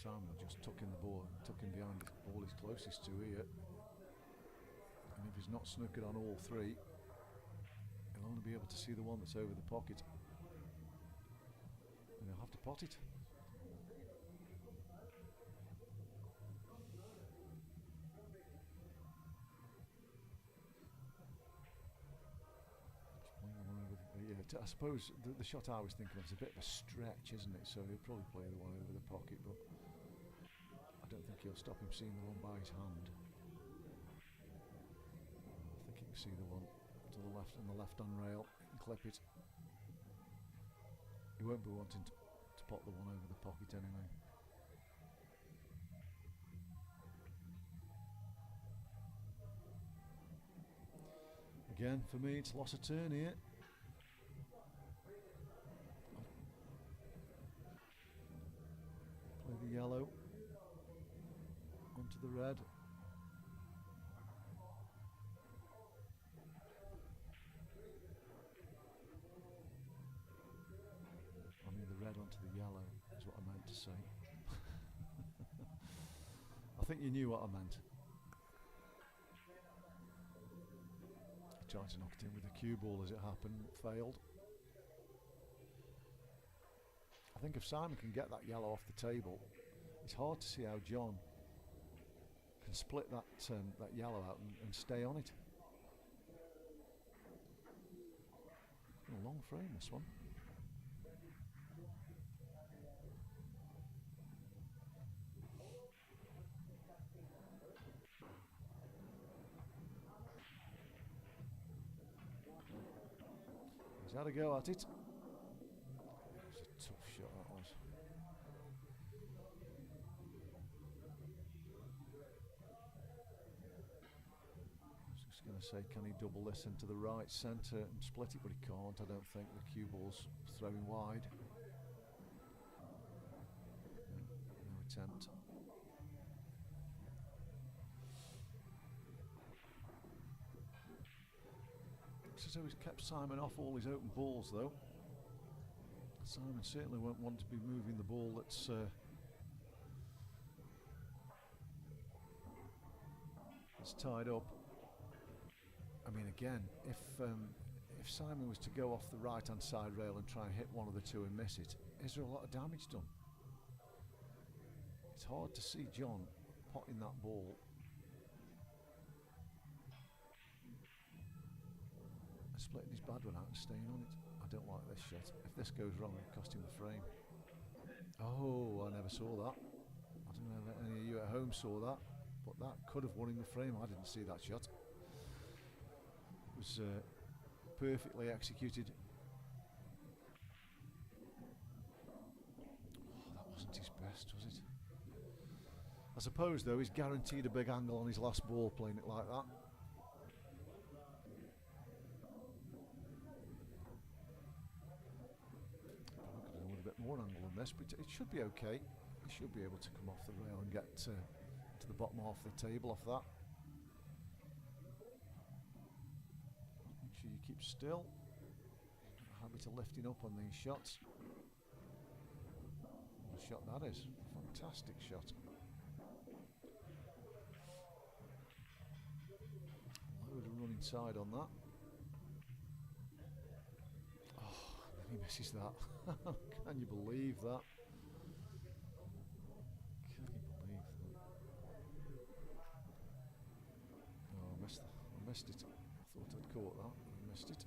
Simon just tucking the ball, tucking behind the ball he's closest to here. And if he's not snookered on all three, he'll only be able to see the one that's over the pocket. And he'll have to pot it. I suppose the shot I was thinking of is a bit of a stretch, isn't it? So he'll probably play the one over the pocket, but I don't think he'll stop him seeing the one by his hand. I think he can see the one to the left on the left-hand rail and clip it. He won't be wanting to pot the one over the pocket anyway. Again, for me, it's loss of turn here. Play the yellow onto the red. I mean the red onto the yellow is what I meant to say. I think you knew what I meant. Tried to knock it in with a cue ball as it happened, failed. I think if Simon can get that yellow off the table, it's hard to see how John can split that yellow out and stay on it. It's been a long frame, this one. He's had a go at it. It was a tough shot, that was. I was just going to say, can he double this into the right centre and split it, but he can't. I don't think the cue ball's throwing wide. No attempt. Looks as though he's kept Simon off all his open balls, though. Simon certainly won't want to be moving the ball that's tied up. I mean, again, if Simon was to go off the right-hand side rail and try and hit one of the two and miss it, is there a lot of damage done? It's hard to see John potting that ball. Splitting his bad one out and staying on it. I don't like this shot. If this goes wrong, it'll cost him the frame. Oh, I never saw that. I don't know if any of you at home saw that, but that could have won him the frame. I didn't see that shot. It was perfectly executed. Oh, that wasn't his best, was it? I suppose, though, he's guaranteed a big angle on his last ball playing it like that. miss, but it should be okay. He should be able to come off the rail and get to the bottom half of the table off that. Make sure you keep still. Habit of lifting up on these shots. What a shot that is. Fantastic shot. Load of running side on that. Oh, and he misses that. Can you believe that? Can you believe that? Oh, I missed it. I thought I'd caught that, but I missed it.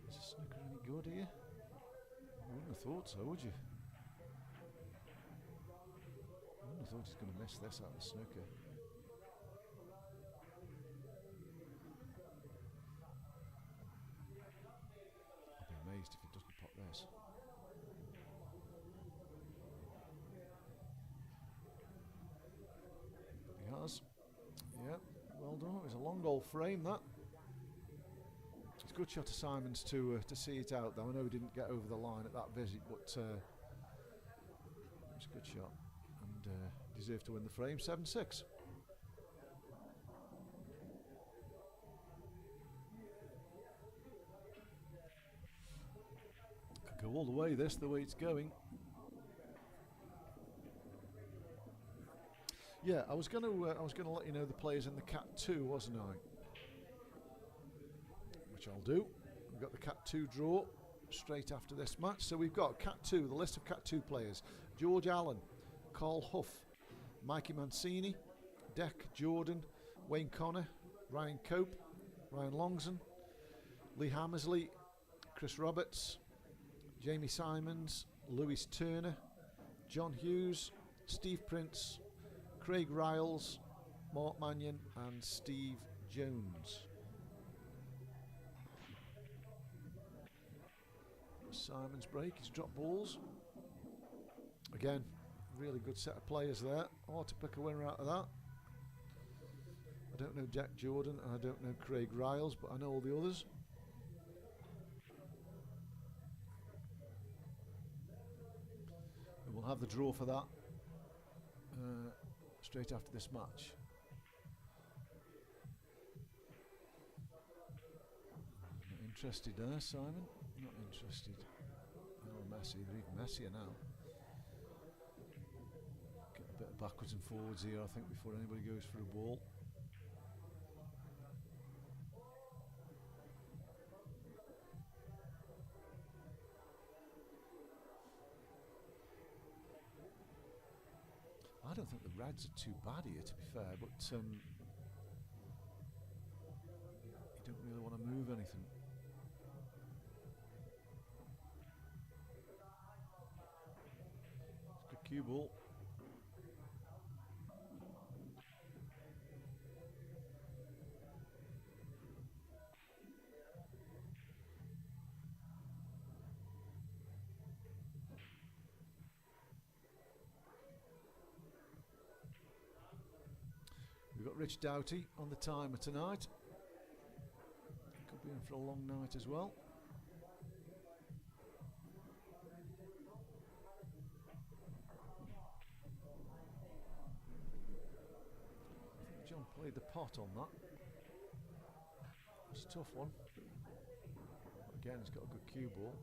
Is the snooker any good here? I wouldn't have thought so, would you? I wouldn't have thought he's going to miss this out of the snooker. I'd be amazed if he doesn't pot this. But he has. Yeah, well done. It was a long goal frame, that. It's a good shot of Simons to see it out, though. I know he didn't get over the line at that visit, but it was a good shot and deserved to win the frame. 7-6. Could go all the way. The way it's going. Yeah, I was going to let you know the players in the Cat 2, wasn't I? Which I'll do. We've got the Cat 2 draw straight after this match. So we've got Cat 2, the list of Cat 2 players: George Allen, Carl Huff, Mikey Mancini, Deck Jordan, Wayne Connor, Ryan Cope, Ryan Longson, Lee Hammersley, Chris Roberts, Jamie Simons, Lewis Turner, John Hughes, Steve Prince, Craig Riles, Mark Mannion and Steve Jones. Simon's break, he's dropped balls. Again, really good set of players there. Hard to pick a winner out of that. I don't know Jack Jordan and I don't know Craig Riles, but I know all the others. And we'll have the draw for that straight after this match. Not interested there, Simon. Not interested. Oh, Messi. They're even messier now. Get a bit of backwards and forwards here, I think, before anybody goes for a ball. I don't think the Reds are too bad here, to be fair, but you don't really want to move anything. It's a good cue ball. We've got Rich Doughty on the timer tonight. Could be in for a long night as well. I think John played the pot on that. It's a tough one. Again, he's got a good cue ball.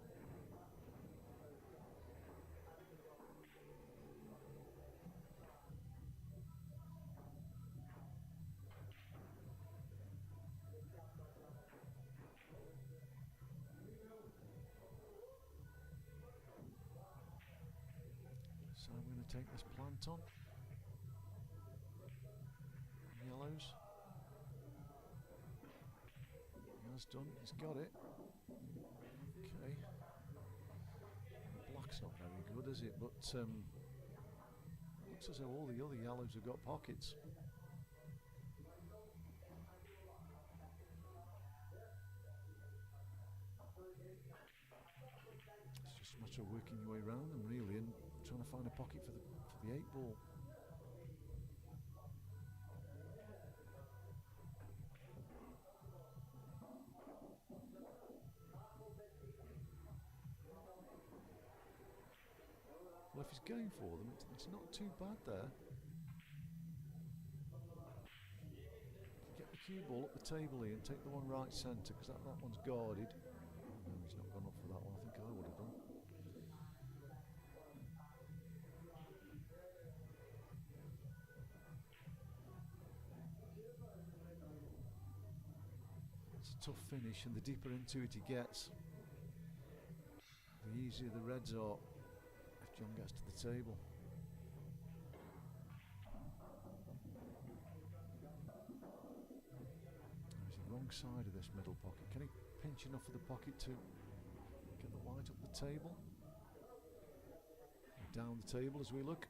So I'm going to take this plant on. Yellows. He has done, he's got it. Okay. Black's not very good, is it? But looks as though all the other yellows have got pockets. It's just a matter of working your way around them, really, and trying to find a pocket for the 8 ball. Well, if he's going for them, it's not too bad there. Get the cue ball up the table here and take the one right centre, because that one's guarded. No, he's not gone up for that one. I think I would have done. It's a tough finish, and the deeper into it he gets, the easier the Reds are if John gets to the table. There's the wrong side of this middle pocket. Can he pinch enough of the pocket to get the white up the table? And down the table as we look.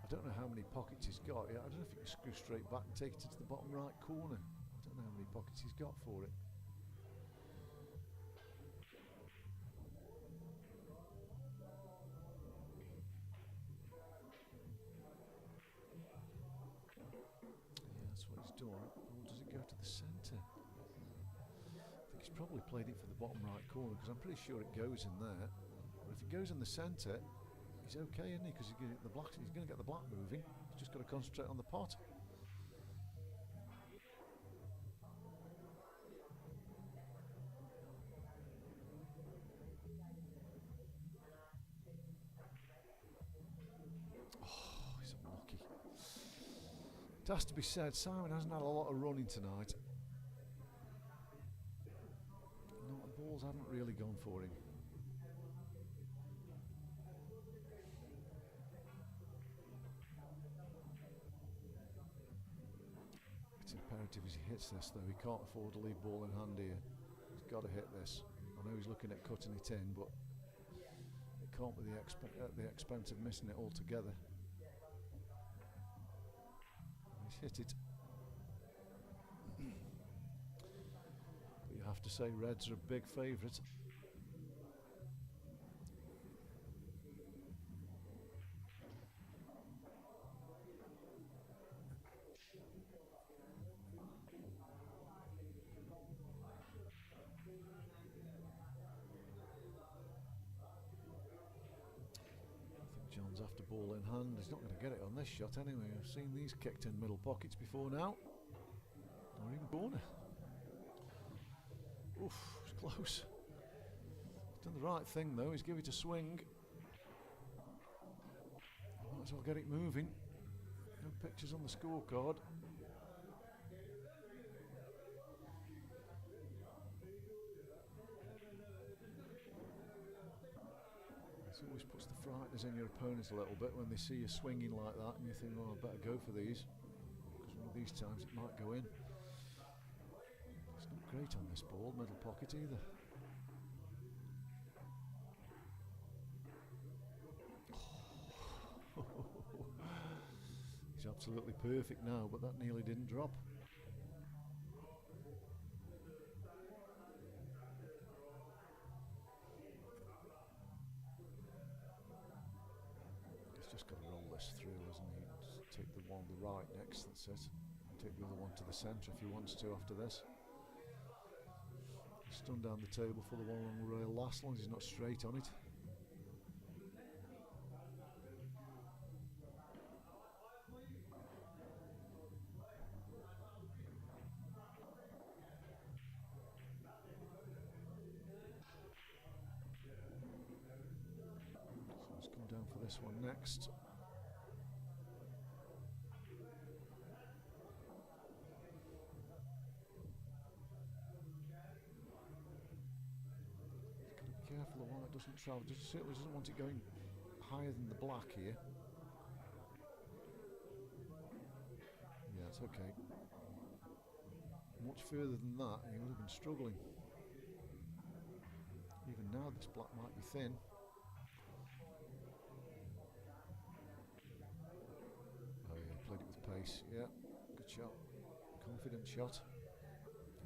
I don't know how many pockets he's got. I don't know if he can screw straight back and take it into the bottom right corner. I don't know how many pockets he's got for it. Yeah, that's what he's done. Or does it go to the centre? I think he's probably played it for the bottom right corner, because I'm pretty sure it goes in there. But if it goes in the centre, he's okay, isn't he? Because he's going to get the black moving. He's just got to concentrate on the pot. Oh, he's unlucky. It has to be said, Simon hasn't had a lot of running tonight. No, the balls haven't really gone for him. It's imperative as he hits this, though. He can't afford to leave ball in hand here. He's got to hit this. I know he's looking at cutting it in, but it can't be at the expense of missing it altogether. He's hit it. But you have to say Reds are a big favourite. John's after ball in hand. He's not going to get it on this shot anyway. I've seen these kicked in middle pockets before now. Or even corner. Oof, it's close. He's done the right thing though. He's given it a swing. Might as well get it moving. No pictures on the scorecard. It always puts the frighteners in your opponents a little bit when they see you swinging like that, and you think, oh, I better go for these, because one of these times it might go in. It's not great on this ball, middle pocket either. Oh. He's absolutely perfect now, but that nearly didn't drop. Through, isn't he? Just take the one on the right next, that's it. Take the other one to the centre if he wants to after this. Stun down the table for the one along the rail last, as long as he's not straight on it. So let's come down for this one next. Careful the one that doesn't travel. Certainly doesn't want it going higher than the black here. Yeah, it's okay. Much further than that, he would have been struggling. Even now, this black might be thin. Oh yeah, played it with pace. Yeah, good shot. Confident shot.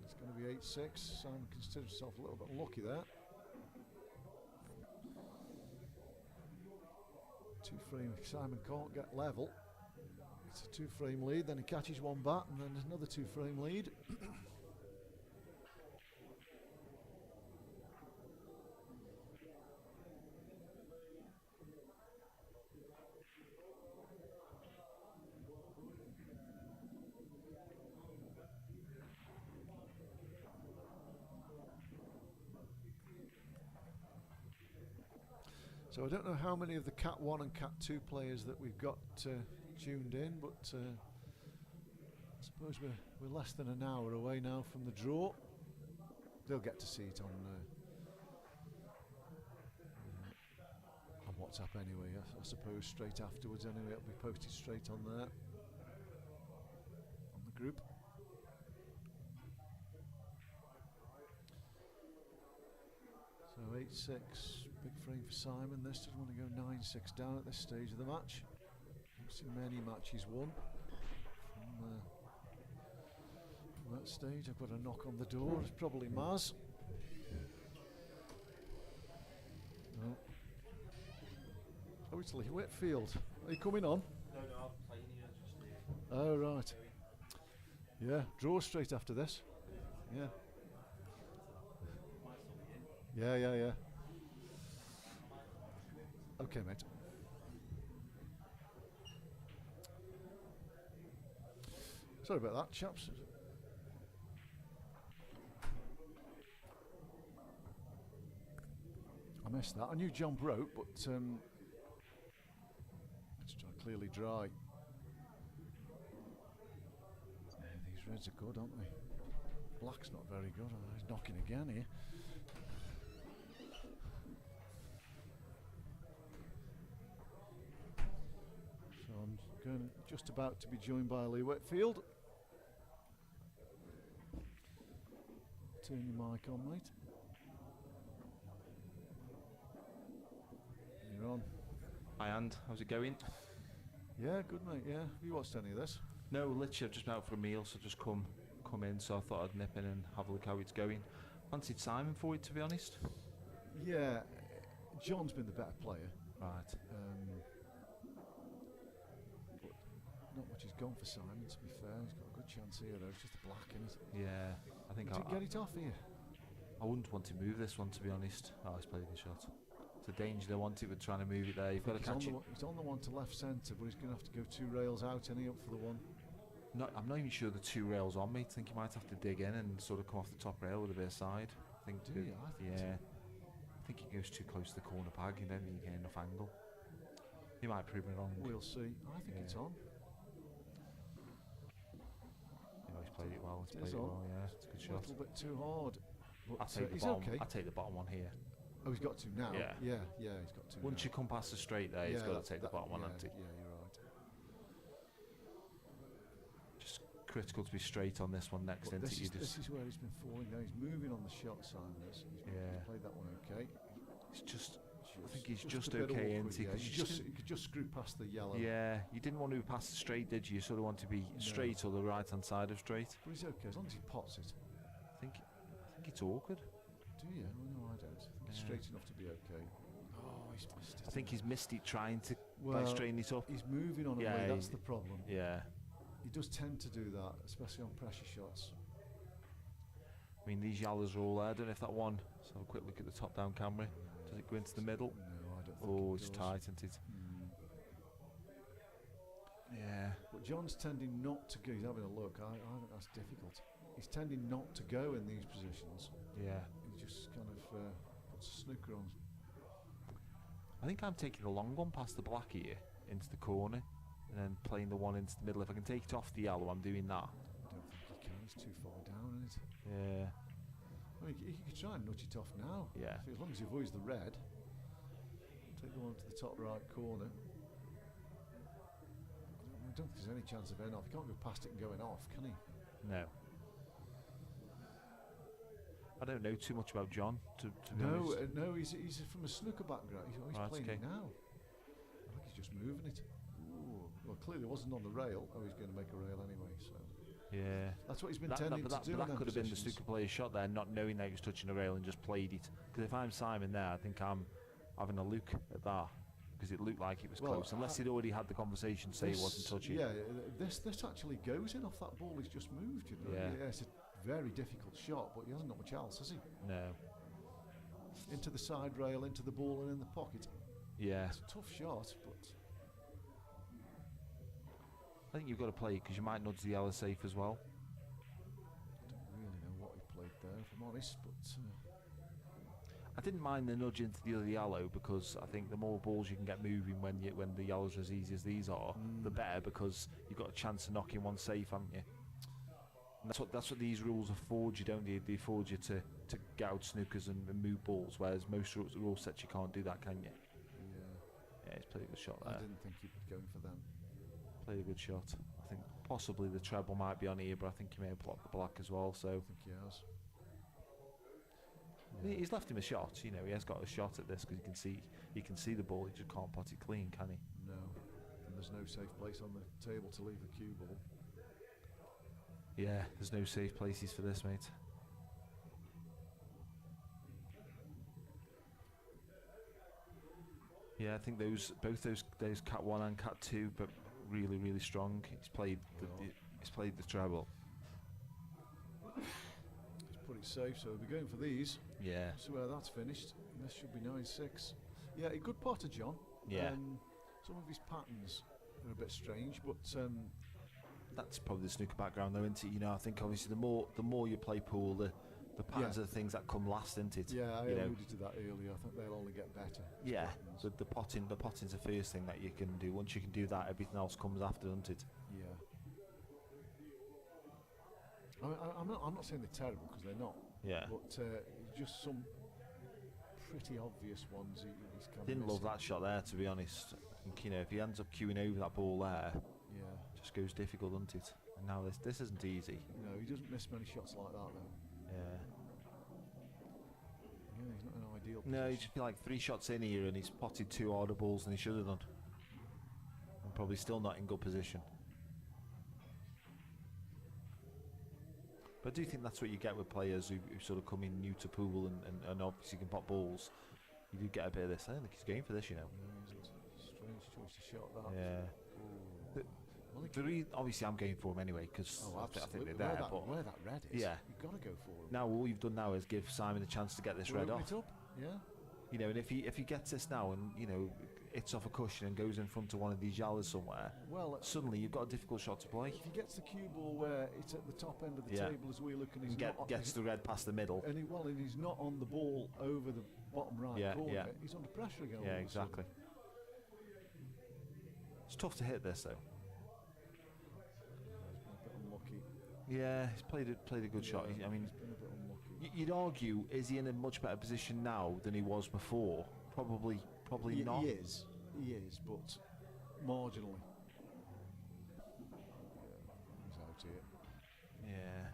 It's going to be 8-6. Simon considers himself a little bit unlucky there. Two frame, Simon can't get level. It's a 2-frame lead, then he catches one back, and then there's another 2-frame lead. So I don't know how many of the Cat 1 and Cat 2 players that we've got tuned in, but I suppose we're less than an hour away now from the draw. They'll get to see it on WhatsApp anyway, I suppose, straight afterwards anyway. It'll be posted straight on there, on the group. So 8-6, big frame for Simon. This doesn't want to go 9-6 down at this stage of the match. Don't see many matches won from that stage. I've got a knock on the door. It's probably Maz. No. Oh, it's Lee Whitfield. Are you coming on? No, I'm playing here. Just oh, right. Yeah, draw straight after this. Yeah. Yeah. Okay, mate. Sorry about that, chaps. I missed that. I knew John broke, but it's clearly dry. Yeah, these reds are good, aren't they? Black's not very good. Oh, he's knocking again here. So I'm just about to be joined by Lee Whitfield. Turn your mic on, mate. You're on. Hi, and how's it going? Yeah, good, mate. Yeah. Have you watched any of this? No, literally, I've just been out for a meal, so just come in. So I thought I'd nip in and have a look how it's going. Fancied Simon for it, to be honest. Yeah, John's been the better player. Right. But not much has gone for Simon, to be fair. He's got a good chance here, though. It's just a black in it. Yeah, I think I'll get it off here. I wouldn't want to move this one, to be honest. Oh, he's played the shot. It's a danger they want it with trying to move it there. You've got to catch it. He's on the one to left centre, but he's going to have to go 2 rails out, and he up for the one. I'm not even sure the 2 rails on me. I think you might have to dig in and sort of come off the top rail with a bit of side. I think. Do you? I think so. I think he goes too close to the corner bag and then you get enough angle. He might prove me wrong. We'll see. I think it's on. He's played it well. It's on. Yeah, it's a good shot. A little bit too hard. But I'll take the he's bottom. okay. I'll take the bottom one here. Oh, he's got to now. Yeah, he's got to. Once you come past the straight there, he's got to take the bottom one. Yeah, you're right. Just critical to be straight on this one next. This is where he's been falling down. He's moving on the shot, Simon. He's played that one okay. It's just I think he's just okay, isn't he? You could just screw past the yellow. Yeah, you didn't want to be past the straight, did you? You sort of want to be straight or the right-hand side of straight. But he's okay as long as he pots it. I think it's awkward. Do you? Oh, no, I don't. I think it's straight enough to be okay. Oh, he's missed it. I think he's missed it trying to straighten it up. He's moving on away. That's the problem. Yeah. He does tend to do that, especially on pressure shots. I mean, these yellows are all there. I don't know if that one. So have a quick look at the top-down camera. Does it go into the middle? No, I don't think Oh, it it's does. tight, isn't it? Yeah. But John's tending not to go. He's having a look. I think that's difficult. He's tending not to go in these positions. Yeah. He just kind of puts a snooker on. I think I'm taking the long one past the black here into the corner and then playing the one into the middle. If I can take it off the yellow, I'm doing that. I don't think he can. He's too far down, isn't it? Yeah. I mean, he could try and nudge it off now. Yeah. As long as he avoids the red. Take the one to the top right corner. I don't think there's any chance of end off. He can't go past it and going off, can he? No. I don't know too much about John, to be honest. No, he's from a snooker background. He's always playing it now. I think he's just moving it. Ooh. Well, clearly it wasn't on the rail. Oh, he's going to make a rail anyway, so... Yeah. That's what he's been tending to do. But that could have been the snooker player's shot there, not knowing that he was touching the rail and just played it. Because if I'm Simon there, I think I'm having a look at that. Because it looked like it was close, unless he'd already had the conversation, say he wasn't touching. Yeah, this actually goes in off that ball he's just moved, you know. Yeah, it's a very difficult shot, but he hasn't got much else, has he? No. Into the side rail, into the ball and in the pocket. Yeah. It's a tough shot, but... I think you've got to play it because you might nudge the yellow safe as well. I don't really know what he played there, if I'm honest, but... I didn't mind the nudge into the other yellow, because I think the more balls you can get moving when the yellows are as easy as these are, the better, because you've got a chance of knocking one safe, haven't you? And that's what these rules afford you, don't they? They afford you to get out snookers and move balls, whereas most rule sets you can't do that, can you? Yeah, he's played a good shot there. I didn't think he'd be going for them. Played a good shot. I think possibly the treble might be on here, but I think he may have blocked the black as well. So I think he has. Yeah. He's left him a shot. You know, he has got a shot at this, because he can see the ball. He just can't pot it clean, can he? No, and there's no safe place on the table to leave the cue ball. Yeah, there's no safe places for this, mate. Yeah, I think both those cat 1 and cat 2, but really, really strong. He's played the treble. He's put it safe, so we'll be going for these. Yeah. See where that's finished. And this should be 9-6. Yeah, a good potter, John. Yeah. Some of his patterns are a bit strange, but that's probably the snooker background, though, isn't it? You know, I think obviously the more you play pool, the patterns are the things that come last, isn't it? Yeah, I alluded to that earlier. I think they'll only get better. Yeah, the potting's the first thing that you can do. Once you can do that, everything else comes after, doesn't it? Yeah. I'm not saying they're terrible, because they're not. Yeah. But just some pretty obvious ones. He's kind Didn't of love that shot there, to be honest. I think, you know, if he ends up queuing over that ball there, just goes difficult, doesn't it? And now this isn't easy. No, he doesn't miss many shots like that, though. Yeah. Yeah, he's not in an ideal position. No, he just feel like 3 shots in here, and he's potted 2 harder balls than he should have done. And probably still not in good position. But I do think that's what you get with players who sort of come in new to pool and obviously can pot balls. You do get a bit of this. I don't think he's going for this, you know. Yeah, it's a strange choice to shot that. Yeah. Obviously, I'm going for him anyway, because I think they're there. Where that red is, yeah, you've got to go for him. Now all you've done now is give Simon a chance to get this red off. It up. Yeah. You know, and if he gets this now, and you know, it's off a cushion and goes in front of one of these yallas somewhere, well, suddenly you've got a difficult shot to play. If he gets the cue ball where it's at the top end of the table as we look, and he's gets the red past the middle, and he's not on the ball over the bottom right corner. He's under pressure again. Yeah, exactly. It's tough to hit this though. Yeah, he's played a good shot. I mean, you'd argue, is he in a much better position now than he was before? Probably not. He is, but marginally. He's out here. Yeah.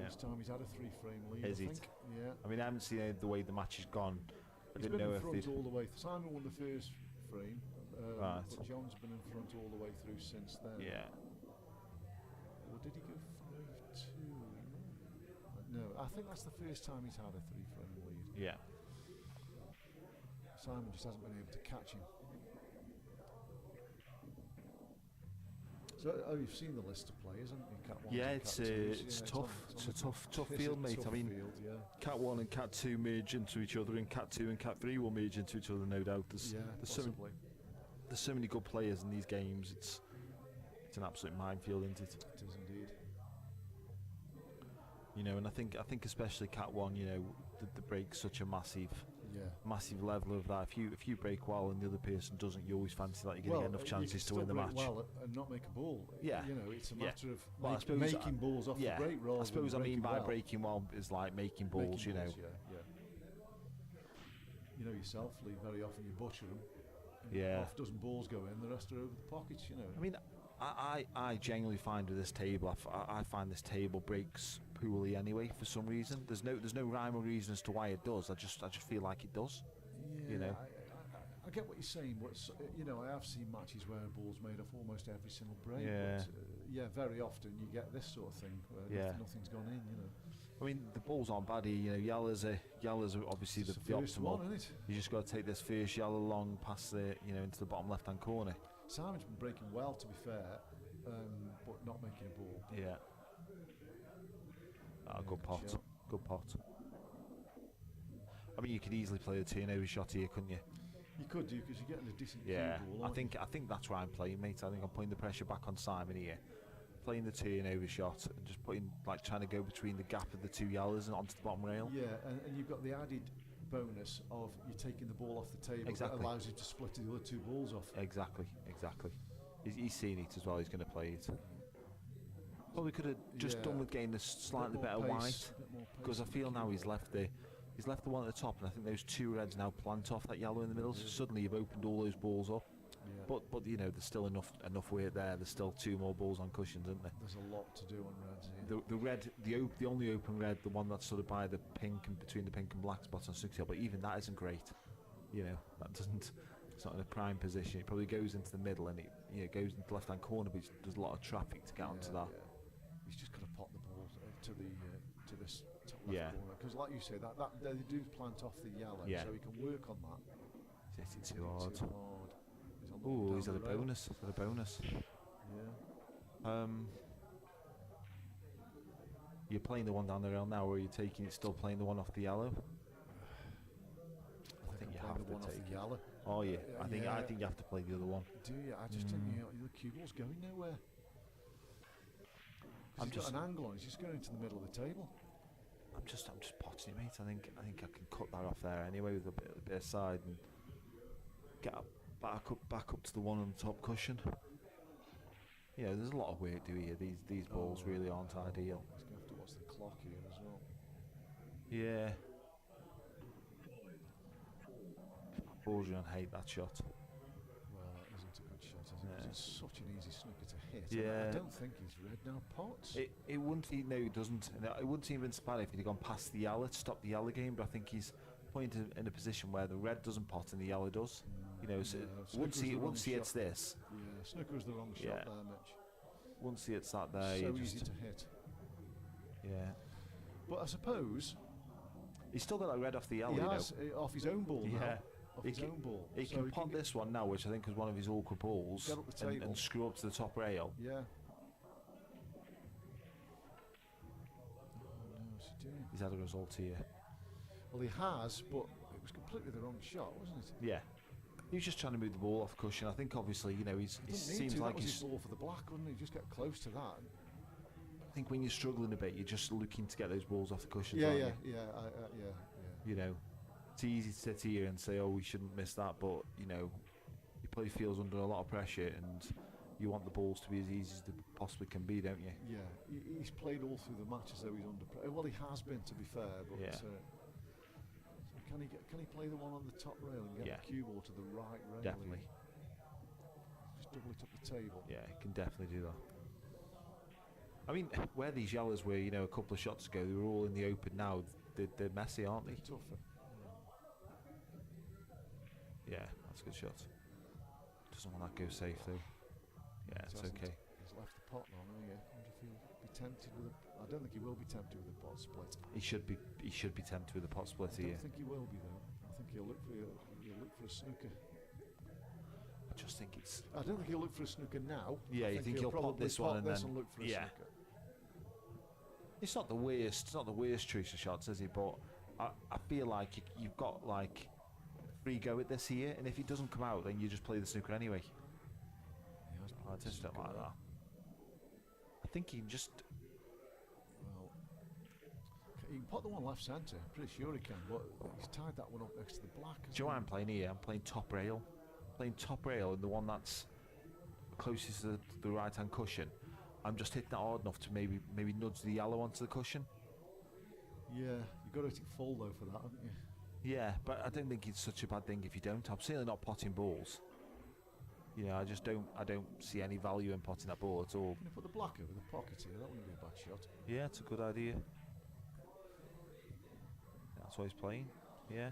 First time he's had a 3-frame lead. Is it? Yeah. I mean, I haven't seen the way the match has gone. I didn't know if he's been in front all the way. Simon won the first frame, right. But John's been in front all the way through since then. Yeah. Or did he go 5-2? No, I think that's the first time he's had a 3-frame lead. Yeah. Simon just hasn't been able to catch him. So, you've seen the list of players, haven't you? Cat 1 yeah, and it's Cat 2. it's tough. It's a tough field, mate. Tough I mean, field, Cat 1 and Cat 2 merge into each other, and Cat 2 and Cat 3 will merge into each other, no doubt. There's so many good players in these games. It's an absolute minefield, isn't it? It is indeed. You know, and I think especially Cat 1, you know, the break's such a massive level of that. If you break well and the other person doesn't, you always fancy that you're going to get enough chances to win the match. Well, and not make a ball. Yeah, you know, it's a matter of making balls off the break. Rather I suppose than I mean by well. breaking well is like making balls. You know. Yeah. You know yourself, Lee. Very often you butcher them. Yeah. Half a dozen balls go in, the rest are over the pockets. You know. I mean, I genuinely find with this table, I find this table breaks poorly anyway for some reason. There's no rhyme or reason as to why it does. I just feel like it does. Yeah, you know. I get what you're saying, but you know, I have seen matches where a ball's made off almost every single break. Yeah. But, very often you get this sort of thing where nothing's gone in. You know. I mean, the balls aren't bad. You know, yellows are obviously the first optimal. One, isn't it? You just got to take this first yellow long past into the bottom left-hand corner. Simon's been breaking well, to be fair, but not making a ball. Yeah. Good pot. Shot. Good pot. I mean, you could easily play the turnover shot here, couldn't you? You could do, because you're getting a decent Yeah, cue ball, I aren't you? think that's why I'm playing, mate. I think I'm putting the pressure back on Simon here, playing the turnover shot and just putting, like, trying to go between the gap of the two yellows and onto the bottom rail. Yeah, and you've got the added bonus of you taking the ball off the table. Exactly. That allows you to split the other two balls off. Exactly. He's seen it as well. He's going to play it. Well, we could have just done with getting a slightly better white, because I feel now he's left the one at the top, and I think those two reds now plant off that yellow in the middle. So suddenly you've opened all those balls up. Yeah. But you know, there's still enough weight there. There's still two more balls on cushions, isn't there? There's a lot to do on reds here. The red, the only open red, the one that's sort of by the pink and between the pink and black spots on Six Hill, but even that isn't great. You know, that doesn't. It's not in a prime position. It probably goes into the middle and it goes into the left-hand corner, but there's a lot of traffic to get onto that. Yeah. He's just got to pot the ball to this top left corner, because like you say, that they do plant off the yellow, so he can work on that. He's hit it too hard. Oh, He's had a bonus. He's had a bonus. Yeah. You're playing the one down the rail now, or are you taking it, still playing the one off the yellow? I think you have the one to off take the it. yellow. Oh yeah, I think you have to play the other one. Do you? I just think the cue ball's going nowhere. He's got an angle on. He's just going into the middle of the table. I'm just potting it, mate. I think I can cut that off there anyway with a bit of side and get back up to the one on the top cushion. Yeah, there's a lot of weight to here. These balls really aren't ideal. He's going to have to watch the clock here as well. Yeah. Ballsy hate that shot. Well, that isn't a good shot, is it? Yeah. It's such an easy snooker to hit. Yeah. I don't think he's red now. Potts. It wouldn't. No, it doesn't. And it wouldn't even inspire if he'd gone past the yellow to stop the yellow game. But I think he's pointed in a position where the red doesn't pot and the yellow does. You know, so once he hits this. Yeah, snooker's the wrong shot there, Mitch. Once he hits that there, so you easy just to hit. Yeah. But I suppose he's still got that red off the yellow. He has off his own ball now. Yeah. Off his own ball. He can pot this one now, which I think was one of his awkward balls, get up the table. and screw up to the top rail. Yeah. Oh, no, what's he doing? He's had a result here. Well, he has, but it was completely the wrong shot, wasn't it? Yeah. He was just trying to move the ball off cushion. I think obviously, you know, he seems like that was he's. his ball for the black, wasn't he? Just get close to that. I think when you're struggling a bit, you're just looking to get those balls off the cushions. Yeah. You know, it's easy to sit here and say, "Oh, we shouldn't miss that," but you know, he probably feels under a lot of pressure, and you want the balls to be as easy as they possibly can be, don't you? Yeah, he's played all through the match as though he's under pressure. Well, he has been, to be fair, but. Yeah. So can he play the one on the top rail and get the cue ball to the right rail? Definitely. Just double it up the table. Yeah, he can definitely do that. I mean, where these yellows were, you know, a couple of shots ago, they were all in the open now. They're messy, aren't they? They're tougher. Yeah, that's a good shot. Doesn't want that to go safe though. Yeah, it's okay. He's left the pot now, I wonder if he'll be tempted with I don't think he will be tempted with a pot split. He should be tempted with a pot split here. I don't think he will be though. I think he'll look for a snooker. I just think it's. I don't think he'll look for a snooker now. Yeah, you think he'll put this one and then look for a snooker. It's not the worst. It's not the worst choice of shots, is it? But I feel like you've got like free go at this here, and if he doesn't come out, then you just play the snooker anyway. I just don't like that. I think he can just. Well, he can put the one left centre. Pretty sure he can, but he's tied that one up next to the black. Do you know what I'm playing here? I'm playing top rail. Playing top rail, and the one that's closest to the right-hand cushion. I'm just hitting that hard enough to maybe nudge the yellow onto the cushion. Yeah, you've got to hit it full though for that, haven't you? Yeah, but I don't think it's such a bad thing if you don't. I'm certainly not potting balls. You know, I don't see any value in potting that ball at all. Can you put the black over the pocket here? That wouldn't be a bad shot. Yeah, it's a good idea. That's what he's playing. Yeah.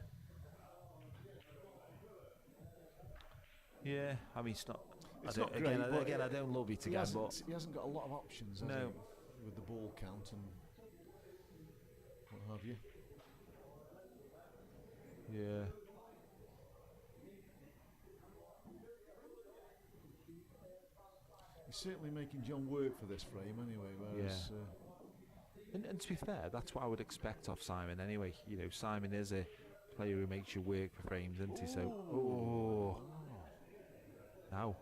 Yeah, I mean, it's not. It's not great, again, I don't love it again, but he hasn't got a lot of options, has he, with the ball count and what have you. Yeah. He's certainly making John work for this frame anyway, whereas... And to be fair, that's what I would expect of Simon anyway. You know, Simon is a player who makes you work for frames, isn't he? So, oh, now,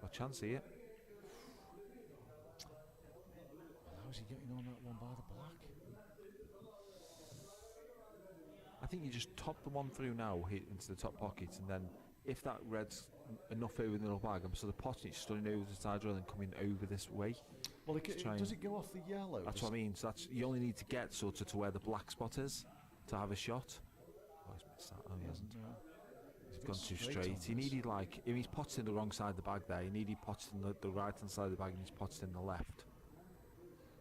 got a chance here. How's he getting on that one by the black? I think you just top the one through now, hit into the top pocket, and then if that red's enough over the little bag, I'm sort of potting it, stunning over the side rail and coming over this way. Well, does it go off the yellow? That's what I mean. So that's, you only need to get sort of to where the black spot is to have a shot. Oh, he's missed that. Oh, he hasn't. He's gone too straight. He needed, like, if he's potted in the wrong side of the bag there, he needed potted in the right hand side of the bag, and he's potted in the left.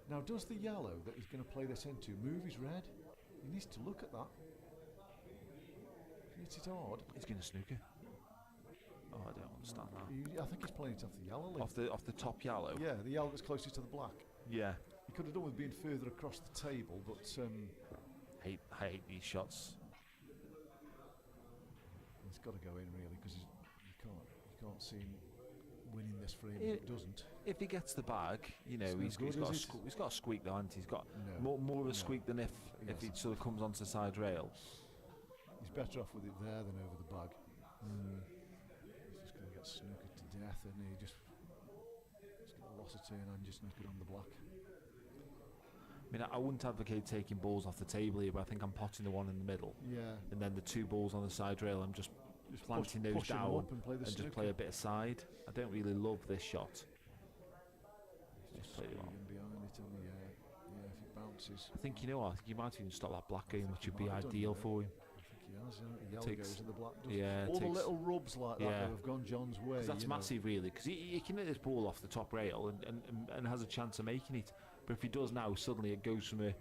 Now, does the yellow that he's going to play this into move his red? He needs to look at that. If he hits it hard, he's going to snooker. Oh, I don't understand that. I think he's playing it off the yellow. Off the top yellow? Yeah, the yellow that's closest to the black. Yeah. He could have done with being further across the table, but... I hate these shots. He's got to go in, really, because you can't see him winning this frame if it doesn't. If he gets the bag, you know, he's got a squeak though, hasn't he? He's got more of a squeak than if he sort of comes onto the side rail. He's better off with it there than over the bag. He's just going to get snookered to death, and he just got a loss of turn and just snookered on the black. I mean, I wouldn't advocate taking balls off the table here, but I think I'm potting the one in the middle. Yeah. And then the two balls on the side rail, I'm just planting those down and just play a bit of side. I don't really love this shot. Just play it behind it, and if it bounces. I think, you know what, you might even stop that black game, which would be ideal for him. I think he has, the yellow goes and the black does. Yeah, all the little rubs like that have gone John's way. That's massive, really, because he can hit this ball off the top rail and has a chance of making it. But if he does now, suddenly it goes from a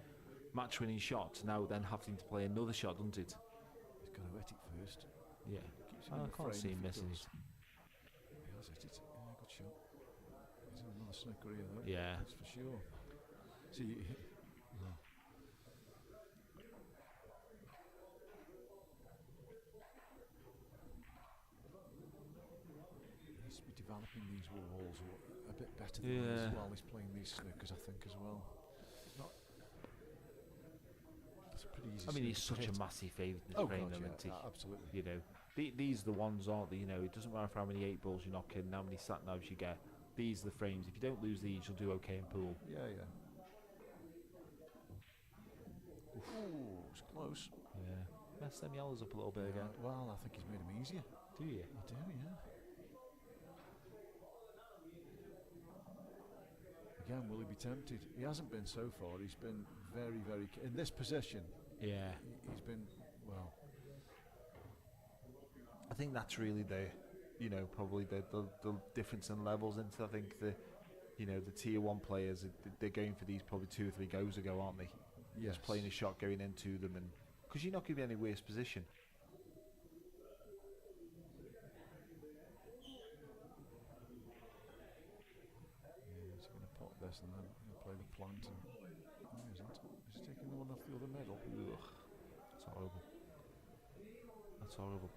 match-winning shot to now then having to play another shot, doesn't it? He's got to hit it first. Yeah. I can't see him missing it. He has hit it. Yeah, good shot. He's in another snooker here, though. Yeah. That's for sure. See, he's developing these walls a bit better than this while he's playing these snookers, I think, as well. It's pretty easy. I mean, he's such a massive favourite in this frame, isn't he? Absolutely. You know, these are the ones, aren't they? You know, it doesn't matter how many 8 balls you knock in, how many sat navs you get. These are the frames. If you don't lose these, you'll do okay in pool. Yeah. Ooh, it's close. Yeah. Mess them yellows up a little bit again. Well, I think he's made them easier. Do you? I do, yeah. Again, will he be tempted? He hasn't been so far. He's been very, very... In this position, he's been, well... I think that's really probably the difference in levels into, I think, the tier 1 players, they're going for these probably 2 or 3 goes ago, aren't they? Yes. Just playing a shot going into them, and because you're not going to be in any worse position. He's going to pop this and then he'll play the plant. And no, he isn't. He's taking the one off the other middle. Ugh. That's horrible. That's horrible.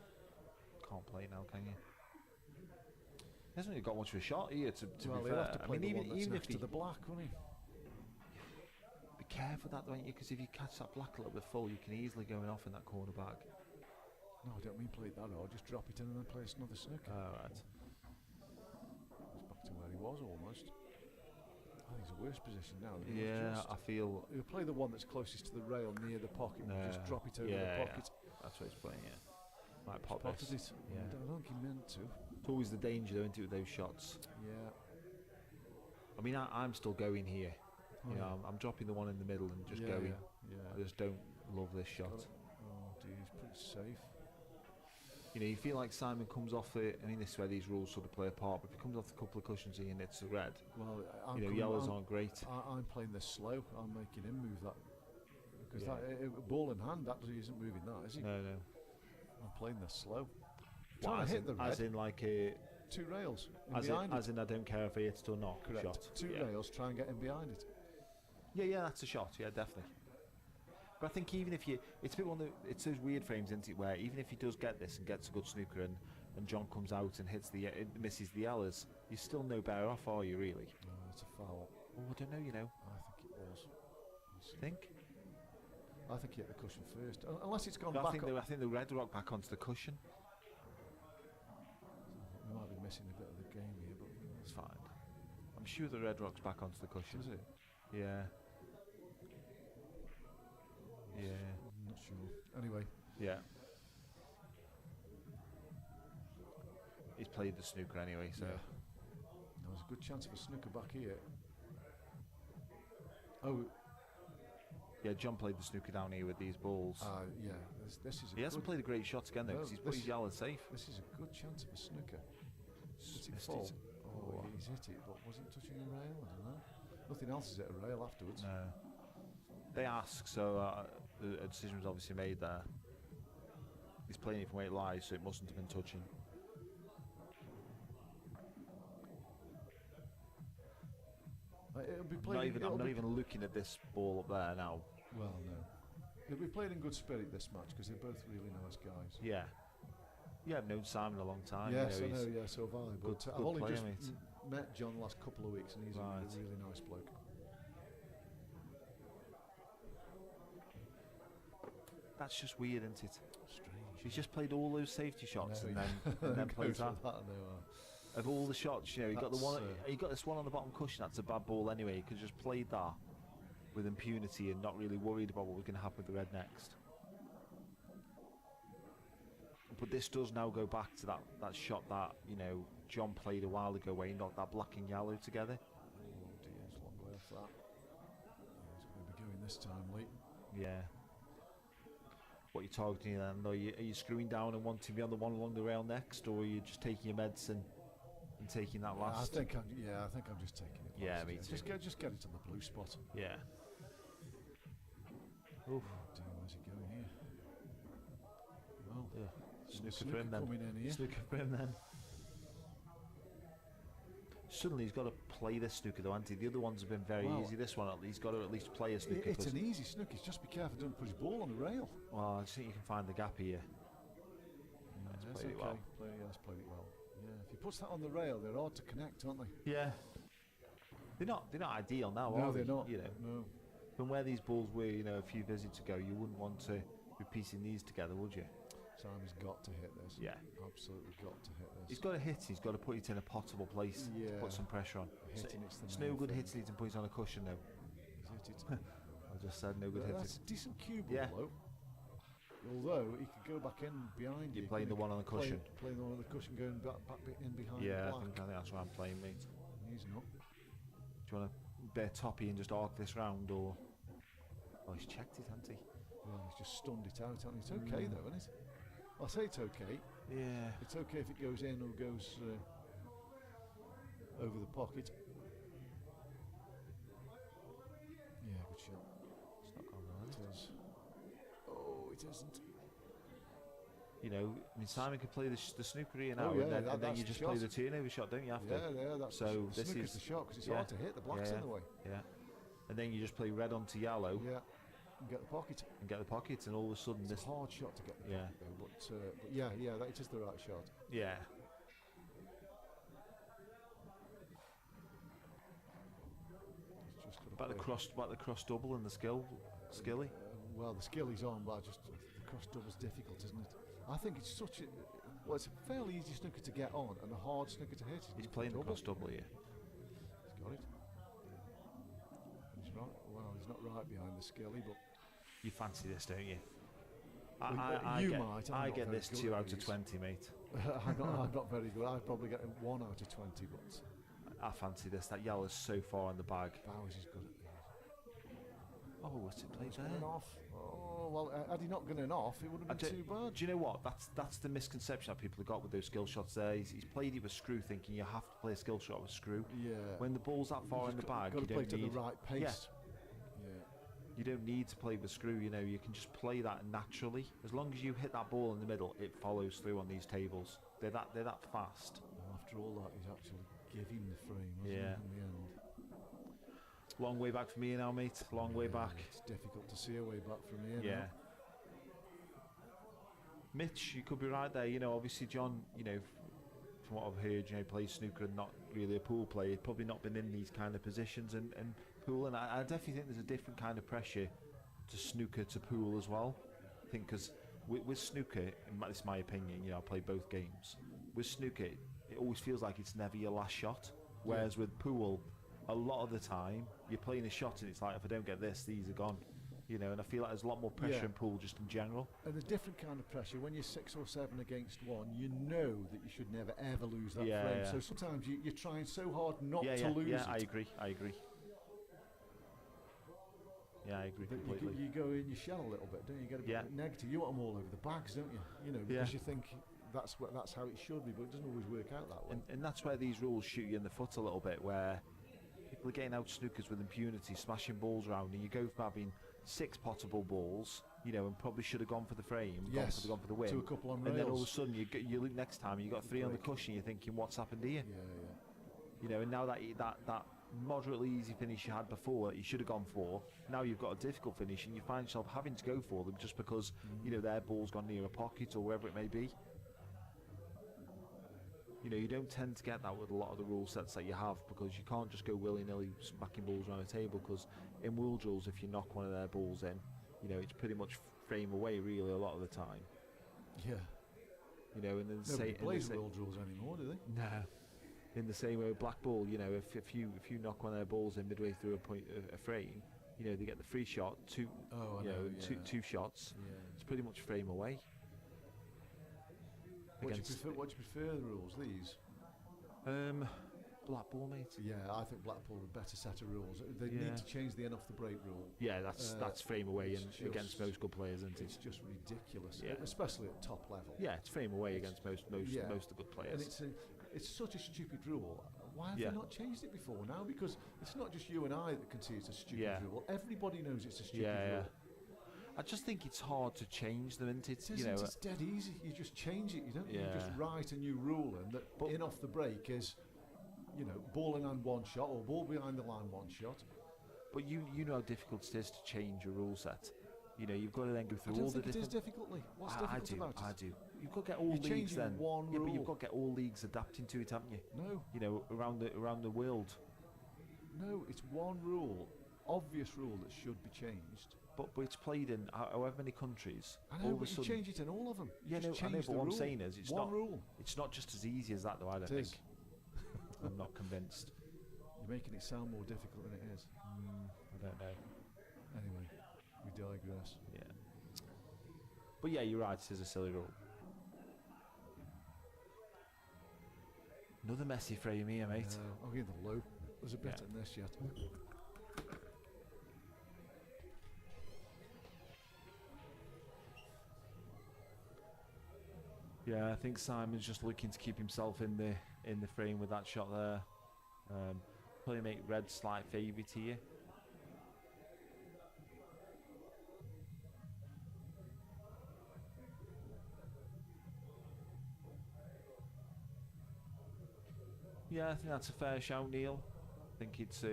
Can't play now, can you? He hasn't really got much of a shot here, to be fair. He'll have to play even next to the black, won't he? Be careful that, don't you? Because if you catch that black a little bit full, you can easily go off in that corner bag. No, I don't mean play it that hard. Just drop it in and then play another snooker. Right. He's back to where he was almost. I think he's a worse position now. Yeah, I feel... He'll play the one that's closest to the rail near the pocket and just drop it over the pocket. Yeah. That's what he's playing, yeah. Might pop this. It. Yeah. I don't think he meant to. It's always the danger, though, isn't it, with those shots? Yeah. I mean, I'm still going here. You know, I'm dropping the one in the middle and just going. Yeah. I just don't love this shot. Oh, dude, he's pretty safe. You know, you feel like Simon comes off the... I mean, this is where these rules sort of play a part, but if he comes off a couple of cushions here and hits the red, yellows aren't great. I'm playing this slow. I'm making him move that. Because that ball in hand, that isn't moving that, is he? No. I'm playing this slow. Well, trying to hit the red. As in like a... 2 rails. As in I don't care if he hits it or not. Correct. Shot. 2 rails, try and get him behind it. Yeah, that's a shot. Yeah, definitely. But I think even if you... It's a bit it's those weird frames, isn't it, where even if he does get this and gets a good snooker and John comes out and misses the yellows, you're still no better off, are you, really? No, it's a foul. Oh, I don't know, you know. I think it was. Think? I think he hit the cushion first, unless it's gone No, back. I think the red rock back onto the cushion. We might be missing a bit of the game here, but It's fine. I'm sure the red rock's back onto the cushion. is it? Yeah. Yeah. I'm not sure. Anyway, Yeah. He's played the snooker anyway, so. yeah. There's a good chance of a snooker back here. Oh, Yeah, John played the snooker down here with these balls. yeah. This is. He hasn't played a great shot again though, No, because he's put his yellow safe. This is a good chance of a snooker. Did it Missed fall? it. Oh, he's hit it, but was it touching the rail? I don't know. Nothing else is at a rail afterwards. No. They ask, so a decision was obviously made there. He's playing it from where it lies, so it mustn't have been touching. It'll be I'm played. not even looking at this ball up there now. Well, no. It'll be played in good spirit this match because they're both really nice guys. Yeah. Yeah, I've known Simon a long time. Yes, you I know, know. he's Yeah, so have I. But good I've only player, just mate. met John the last couple of weeks, and he's a Right. really nice bloke. That's just weird, isn't it? Strange. He's just played all those safety shots No, and yeah. then played Goes that. with that, I know. Of all the shots, you know, he got the That's, one. He got this one on the bottom cushion. That's a bad ball anyway. He could have just played that with impunity and not really worried about what was going to happen with the red next. But this does now go back to that shot that, you know, John played a while ago where he knocked that black and yellow together. Oh dear, it's a long way off that. Yeah, he's going to be going this time, Lee. Yeah. What are you targeting then? Are you screwing down and wanting to be on the one along the rail next, or are you just taking your medicine and taking that last? I think I'm just taking it. Yeah, last, me too. Just get it on the blue spot. Yeah. Oh dear, where's he going here? Well, Yeah. Snooker snooker for him then. coming in here. Snooker for him then. Suddenly he's got to play this snooker though, hasn't he? The other ones have been very Well, easy. This one, he's got to at least play a snooker. It's an easy snooker. Just be careful, don't put his ball on the rail. Well, I just think you can find the gap here. That's played it well. That's played it well. Yeah, if he puts that on the rail, they're hard to connect, aren't they? Yeah. They're not ideal now, No, are they're they? not. You know, No. from where these balls were, you know, a few visits ago, you wouldn't want to be piecing these together, would you? Simon's got to hit this. Yeah. Absolutely got to hit this. He's got to hit. He's got to put it in a potable place to Yeah. put some pressure on. Hitting it's the It's main no good thing. hitting it and putting it on a cushion though. He's hit it. I just said no good hitting. That's a decent cue ball, Yeah. though. Although he could go back in behind you. You're playing the one on the cushion. Playing the one on the cushion, going back in behind Yeah, the I black. think that's what I'm playing, mate. He's not. Do you want to bear toppy and just arc this round, or? Oh, he's checked it, hasn't he? Well, he's just stunned it out. Hasn't he? It's okay though, isn't it? I say it's okay. Yeah. It's okay if it goes in or goes over the pocket. Yeah, good shot. It's not gone well, It is it? is. Oh, it isn't. You know, I mean, Simon could play the snooker here now, Oh, yeah, and then that's you the just play shot. the turnover shot, don't you? After. Yeah, that's So the this snooker's is- the shot because it's yeah. hard to hit. The black's Yeah. in the way. Yeah. And then you just play red onto yellow Yeah, and get the pocket. and get the pocket, and all of a sudden It's this. a hard shot to get the Yeah. pocket though, but yeah, it is the right shot. Yeah. It's just got to About the cross double and the skilly. well, the skill he's on, but just the cross double's difficult, isn't it? I think it's such a it's a fairly easy snooker to get on and a hard snooker to hit. He's playing the cross double here. He's got it. He's right. Well, he's not right behind the skilly, but You fancy this, don't you? you get, might. I'm I not get very this good 2 at out of these. 20, mate. I'm not very good. I'd probably get 1 out of 20, but I fancy this. That yellow's so far in the bag. Bowers is good at these. Oh, what's it played It's there? going off. Oh well, had he not gone off, it would I have been do- too bad. Do you know what? That's the misconception that people have got with those skill shots there. He's played it with screw, thinking you have to play a skill shot with screw. Yeah. When the ball's that far in the bag, got you to play don't it at need. the right pace. Yeah. You don't need to play with screw. You know, you can just play that naturally. As long as you hit that ball in the middle, it follows through on these tables. They're that fast. And after all that, he's actually giving the frame, wasn't Yeah. he, in the end? Long way back from here now, mate. Long way Yeah, back. It's difficult to see a way back from here. Yeah. now. Mitch, you could be right there. You know, obviously John, you know, from what I've heard, you know, plays snooker and not really a pool player. Probably not been in these kind of positions and pool. And I definitely think there's a different kind of pressure to snooker to pool as well. I think because with snooker, this is my opinion, I play both games. With snooker, it always feels like it's never your last shot. Whereas with pool, a lot of the time, you're playing a shot and it's like, if I don't get this, these are gone. And I feel like there's a lot more pressure in pool just in general. And a different kind of pressure. When you're 6 or 7 against one, you know that you should never ever lose that frame. Yeah. So sometimes you're trying so hard not to lose it. Yeah, I agree. Yeah, I agree completely. You go in your shell a little bit, don't you? You get a bit negative. You want them all over the bags, don't you? Because you think that's how it should be, but it doesn't always work out that way. And that's where these rules shoot you in the foot a little bit, where people are getting out snookers with impunity, smashing balls around, and you go from having 6 potable balls, and probably should have gone for the frame, gone for the win, to a couple on rails. And then all of a sudden you look next time, you got 3 on the cushion, you're thinking, what's happened here? Yeah. And now that moderately easy finish you had before that you should have gone for, now you've got a difficult finish and you find yourself having to go for them just because their ball's gone near a pocket or wherever it may be. You don't tend to get that with a lot of the rule sets that you have, because you can't just go willy-nilly smacking balls around a table, because in world rules, if you knock one of their balls in, it's pretty much frame away really a lot of the time. Yeah. And then nobody plays world rules anymore, do they? No. In the same way with black ball, if you knock one of their balls in midway through a frame, they get the free shot, two shots. Yeah. It's pretty much frame away. What do you prefer the rules? These? Black ball, mate. Yeah, I think black ball are a better set of rules. They need to change the end off the break rule. Yeah, that's frame away against most good players, isn't it? It's just ridiculous, especially at top level. Yeah, it's frame away against most of the good players. And it's such a stupid rule. Why have they not changed it before now? Because it's not just you and I that can see it's a stupid rule. Everybody knows it's a stupid rule. I just think it's hard to change them, isn't it? It's dead easy. You just change it. You just write a new rule in that in off the break is, ball in hand 1 shot or ball behind the line 1 shot. But you know how difficult it is to change a rule set. You've got to then go through all the different... it is difficultly. What's difficult about it? I do. You've got to get all leagues then. One rule. But you've got to get all leagues adapting to it, haven't you? No. Around the world. No, it's one rule, obvious rule that should be changed. But it's played in however many countries. I know, but you change it in all of them. Yeah, no, I know, but what I'm saying is it's one rule. It's not just as easy as that, though, I don't think. I'm not convinced. You're making it sound more difficult than it is. I don't know. Anyway, we digress. Yeah. But yeah, you're right, it is a silly rule. Another messy frame here, mate. I'll give the low. There's a bit in this yet. Yeah, I think Simon's just looking to keep himself in the frame with that shot there. Probably make red slight favourite here. Yeah, I think that's a fair shout, Neil. I think it's.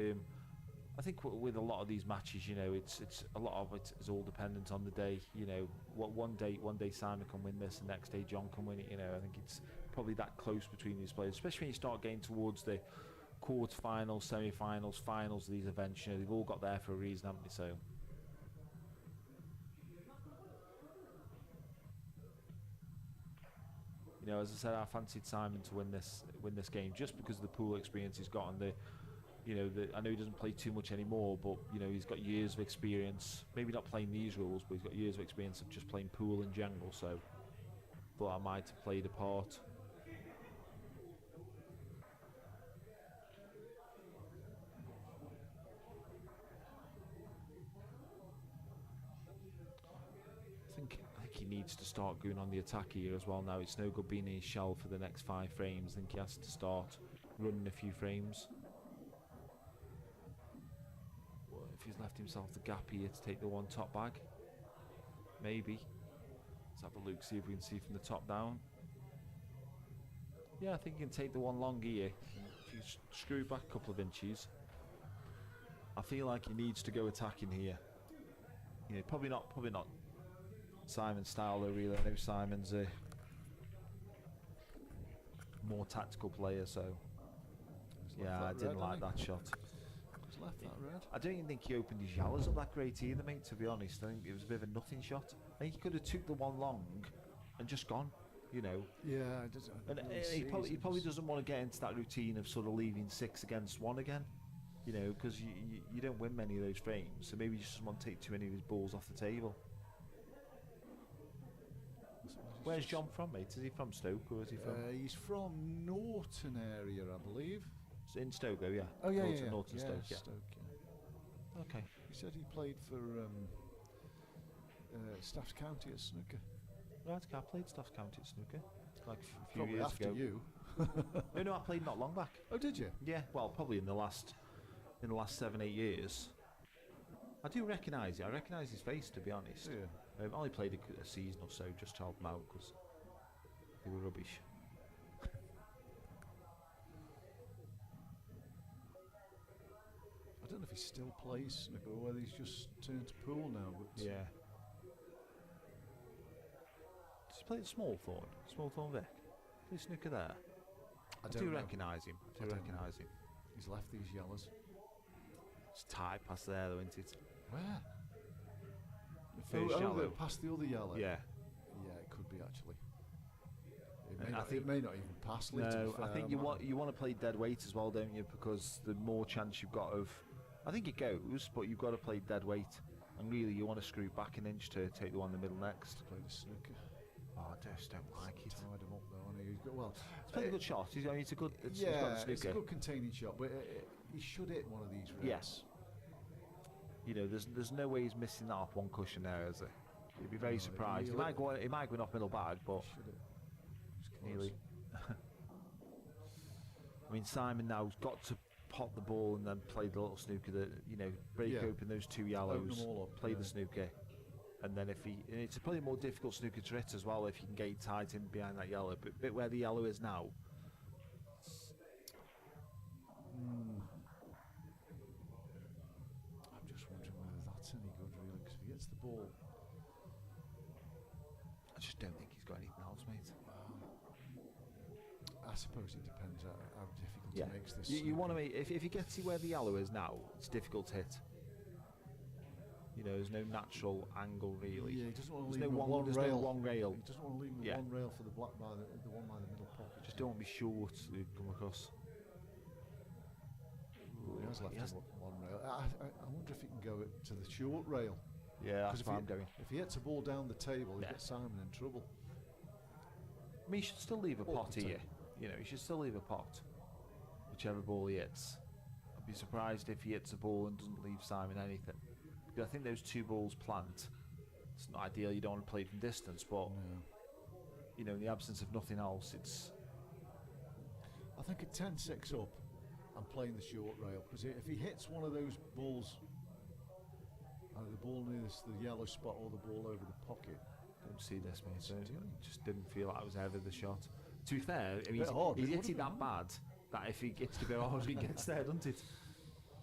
I think with a lot of these matches, it's a lot of it is all dependent on the day. What one day Simon can win this, and next day John can win it. I think it's probably that close between these players, especially when you start getting towards the quarterfinals, semi-finals, finals of these events. They've all got there for a reason, haven't they? So. As I said, I fancied Simon to win this game just because of the pool experience he's got, and I know he doesn't play too much anymore, but he's got years of experience. Maybe not playing these rules, but he's got years of experience of just playing pool in general. So, thought I might have played a part. I think he needs to start going on the attack here as well now. It's no good being in his shell for the next 5 frames. I think he has to start running a few frames. If he's left himself the gap here to take the one top bag, maybe. Let's have a look, see if we can see from the top down. Yeah, I think he can take the one long here. If you screw back a couple of inches, I feel like he needs to go attacking here. Probably not Simon's style though, really. I know Simon's a more tactical player, so yeah, I didn't like that shot. left that red. I don't even think he opened his yallows up that great either, mate, to be honest. I think it was a bit of a nothing shot. I think he could have took the one long and just gone, you know. Yeah, it doesn't. And he probably doesn't want to get into that routine of sort of leaving 6 against 1 again, you know, because you don't win many of those frames. So maybe he just doesn't want to take too many of his balls off the table. Where's John from, mate? Is he from Stoke or is he from? He's from Norton area, I believe. In Stoke, oh yeah. Oh yeah, Norton, Stoke, yeah. Stoke, yeah. Okay. He said he played for Staffs County at snooker. Right, I played Staffs County at snooker like a few Probably years after ago. you. No, I played not long back. Oh, did you? Yeah, well, probably in the last 7-8 years. I do recognise it. I recognise his face, to be honest. Yeah. I only played a season or so just to help him out because they were rubbish. I don't know if he still plays snooker or whether he's just turned to pool now. But Yeah. Does he play at Smallthorne Vic? Play snooker there. I do recognise him. I do recognise him. He's left these yellows. It's tight past there though, isn't it? Where? The first yellow. Past the other yellow. Yeah. Yeah, it could be actually. And It may not even pass. Lee, to No, be fair, I think you want to play dead weight as well, don't you? Because the more chance you've got of, I think it goes, but you've got to play dead weight, and really you want to screw back an inch to take the one in the middle next. Play the snooker. Oh, I just don't like it. Tied him up though, and he's got It's played a good shot. It's a good. He's got the snooker. It's a good containing shot, but he should hit one of these reds. Yes. You know, there's no way he's missing that off one cushion there, is there? You'd be very surprised. He might go off middle bag, but nearly. I mean, Simon now's got to pop the ball and then play the little snooker that, you know, break open those 2 yellows, play the snooker, and then and it's probably a more difficult snooker to hit as well if you can get tight in behind that yellow. But bit where the yellow is now. I'm just wondering whether that's any good, really, because if he gets the ball. I just don't think he's got anything else, mate. I suppose it depends how difficult he makes this. You want to make if he gets it where the yellow is now, it's difficult to hit. You know, there's no natural angle really. Yeah, he doesn't want to there's leave no one there's rail. No one rail. He doesn't want to leave one rail for the one by the middle pocket. Just don't be short to come across. He has left one rail. I wonder if he can go to the short rail. Yeah, that's where I'm going. If he hits a ball down the table, he gets Simon in trouble. I mean, he should still leave a pot here. You know, he should still leave a pot, whichever ball he hits. I'd be surprised if he hits a ball and doesn't leave Simon anything. Because I think those 2 balls plant. It's not ideal. You don't want to play from distance, but you know, in the absence of nothing else, it's. I think at 10-6 up, I'm playing the short rail because if he hits one of those balls, either the ball near the yellow spot or the ball over the pocket. Don't see this, mate. So just didn't feel like I was ever the shot. To be fair, I mean, he's hit it that bad that if he gets to go hard, he gets there, doesn't it?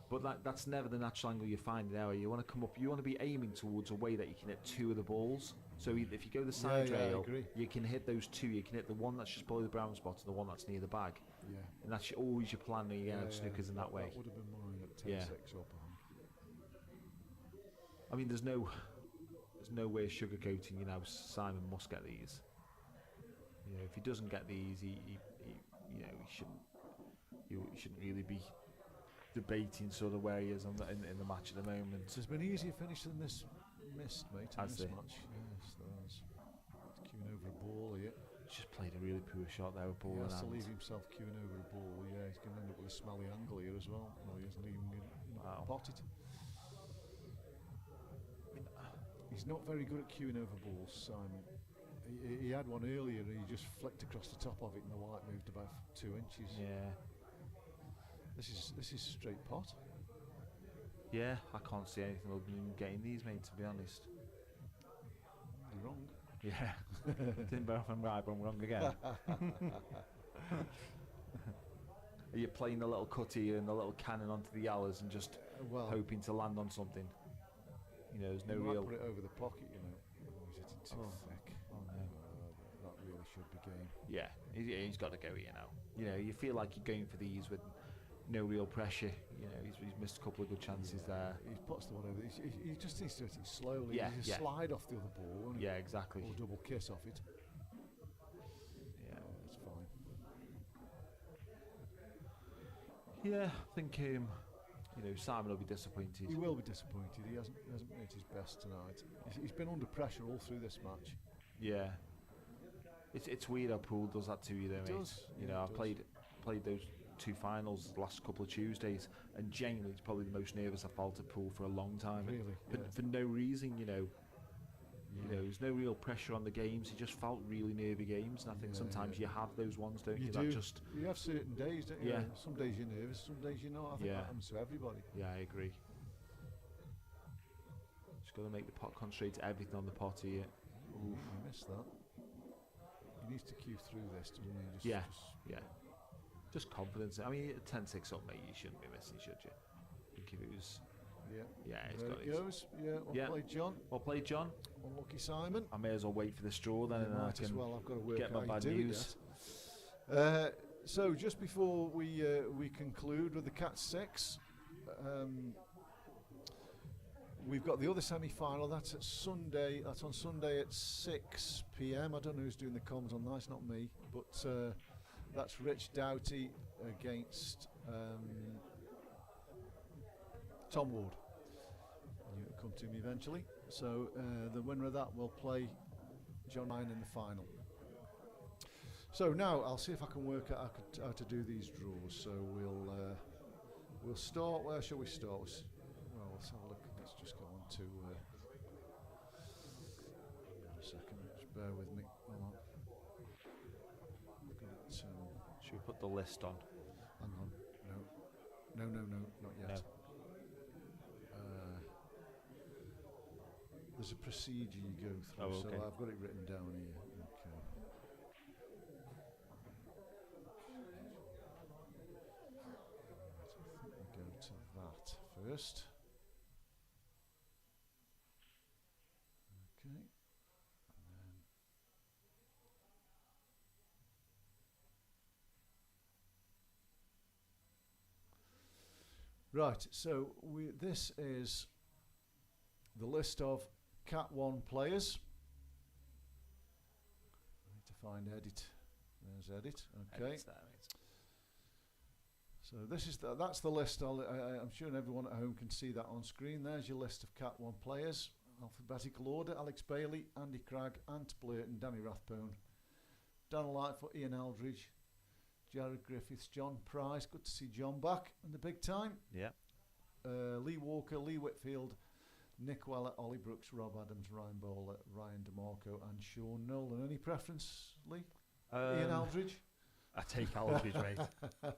But that's never the natural angle you find there. You want to come up, you want to be aiming towards a way that you can hit 2 of the balls. So if you go the side rail, you can hit those 2. You can hit the one that's just below the brown spot and the one that's near the bag. Yeah. And that's always your plan when you get out snookers in that way. That would have been mine at 10-6 up. I mean, there's no way of sugarcoating. You know, Simon must get these. You know, if he doesn't get these, he shouldn't really be debating sort of where he is in the match at the moment. So it's been easier finish than this missed, mate, in this match. Yes, there has. Queuing over a ball here. Just played a really poor shot there, a ball in hand. He has to leave himself queuing over a ball. Yeah, he's going to end up with a smelly angle here as well. Well, he hasn't even potted. He's not very good at queuing over balls, Simon. He had one earlier and he just flicked across the top of it and the white moved about 2 inches. Yeah. This is straight pot. Yeah, I can't see anything other than getting these, mate, to be honest. You're wrong. Yeah. Didn't both I'm right, but I'm wrong again. Are you playing the little cutty and the little cannon onto the yellows and just hoping to land on something? You know, there's no real. Put it over the pocket, you know. He's hitting too thick. Oh no. That really should be game. Yeah, he's got to go here now. You know, you feel like you're going for these with no real pressure. You know, he's missed a couple of good chances there. He puts the one over. He just needs to do it slowly. Yeah, He just slide off the other ball, won't he? Yeah, exactly. Or double kiss off it. Yeah, it's fine. Yeah, I think Simon will be disappointed. He will be disappointed. He hasn't made his best tonight. He's been under pressure all through this match. Yeah, it's weird how pool does that to you, though, mate. Does. You know, I've played those 2 finals the last couple of Tuesdays, and genuinely, it's probably the most nervous I've felt at pool for a long time. Really, for no reason, you know. You know, there's no real pressure on the games. It just felt really nervy games, and I think sometimes you have those ones, don't you? You do. That You have certain days, don't you? Yeah. Some days you're nervous, some days you're not. I think that happens to everybody. Yeah, I agree. Just got to make the pot concentrate everything on the pot here. Ooh, I missed that. He needs to cue through this, doesn't he? Just confidence. I mean, 10-6 up, mate. You shouldn't be missing, should you? I think if it was. Yeah, it's got it. Goes. Well played, John. Well played, John. Unlucky, Simon. I may as well wait for the straw then, and I might can as well. I've got to work get my out bad news. So just before we conclude with the Cat 6, we've got the other semi-final. That's at Sunday. That's on Sunday at 6 p.m. I don't know who's doing the comms on that. It's not me, but that's Rich Doughty against Tom Ward. You come to me eventually. So the winner of that will play John Ryan in the final. So now I'll see if I can work out how to do these draws. So we'll start. Where shall we start? Well, let's have a look. Let's just go on to. A second, just bear with me. Hold on. Should we put the list on? Hang on. No, not yet. No. There's a procedure you go through, Oh, okay. so I've got it written down here. Okay. Right, I think we go to that first. Okay. Right, so this is the list of Cat 1 players. I need to find edit. There's edit. Okay. Edit's there, mate. So this is that's the list. I'm sure everyone at home can see that on screen. There's your list of Cat 1 players. Alphabetical order: Alex Bailey, Andy Cragg, Ant Blurton, Danny Rathbone, Dan Lightfoot, Ian Aldridge, Jared Griffiths, John Price. Good to see John back in the big time. Yeah. Lee Walker, Lee Whitfield, Nick Weller, Ollie Brooks, Rob Adams, Ryan Bowler, Ryan DeMarco, and Sean Nolan. Any preference, Lee? Ian Aldridge? I take Aldridge, mate. I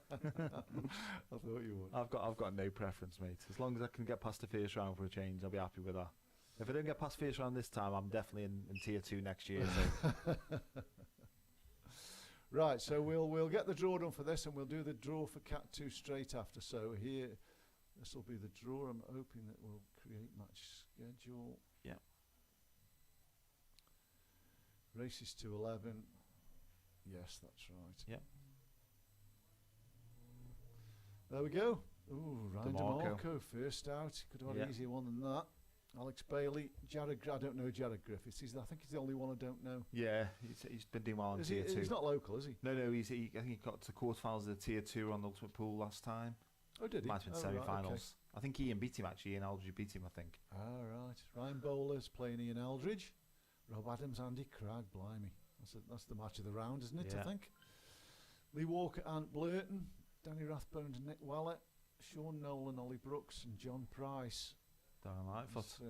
thought you would. I've got no preference, mate. As long as I can get past the first round for a change, I'll be happy with that. If I don't get past first round this time, I'm definitely in tier 2 next year. So. Right, so we'll get the draw done for this, and we'll do the draw for Cat 2 straight after. So here, this will be the draw. I'm hoping that we'll create match schedule. Yeah. Races to 11. Yes, that's right. Yeah. There we go. Ooh, Ryan DeMarco. DeMarco first out. Could have had an easier one than that. Alex Bailey, I don't know Jared Griffiths. I think he's the only one I don't know. Yeah, he's been doing well in tier 2. He's not local, is he? No, I think he got to quarterfinals of the tier 2 on the Ultimate Pool last time. Oh, did he? Might have been semi-finals. Right, okay. I think Ian beat him, actually. Ian Aldridge beat him, I think. Right. Ryan Bowler's playing Ian Aldridge. Rob Adams, Andy Cragg, blimey. That's the match of the round, isn't it, Yeah. I think? Lee Walker, Ant Blurton, Danny Rathbone and Nick Weller, Sean Nolan, Ollie Brooks and John Price. Darren Lightfoot.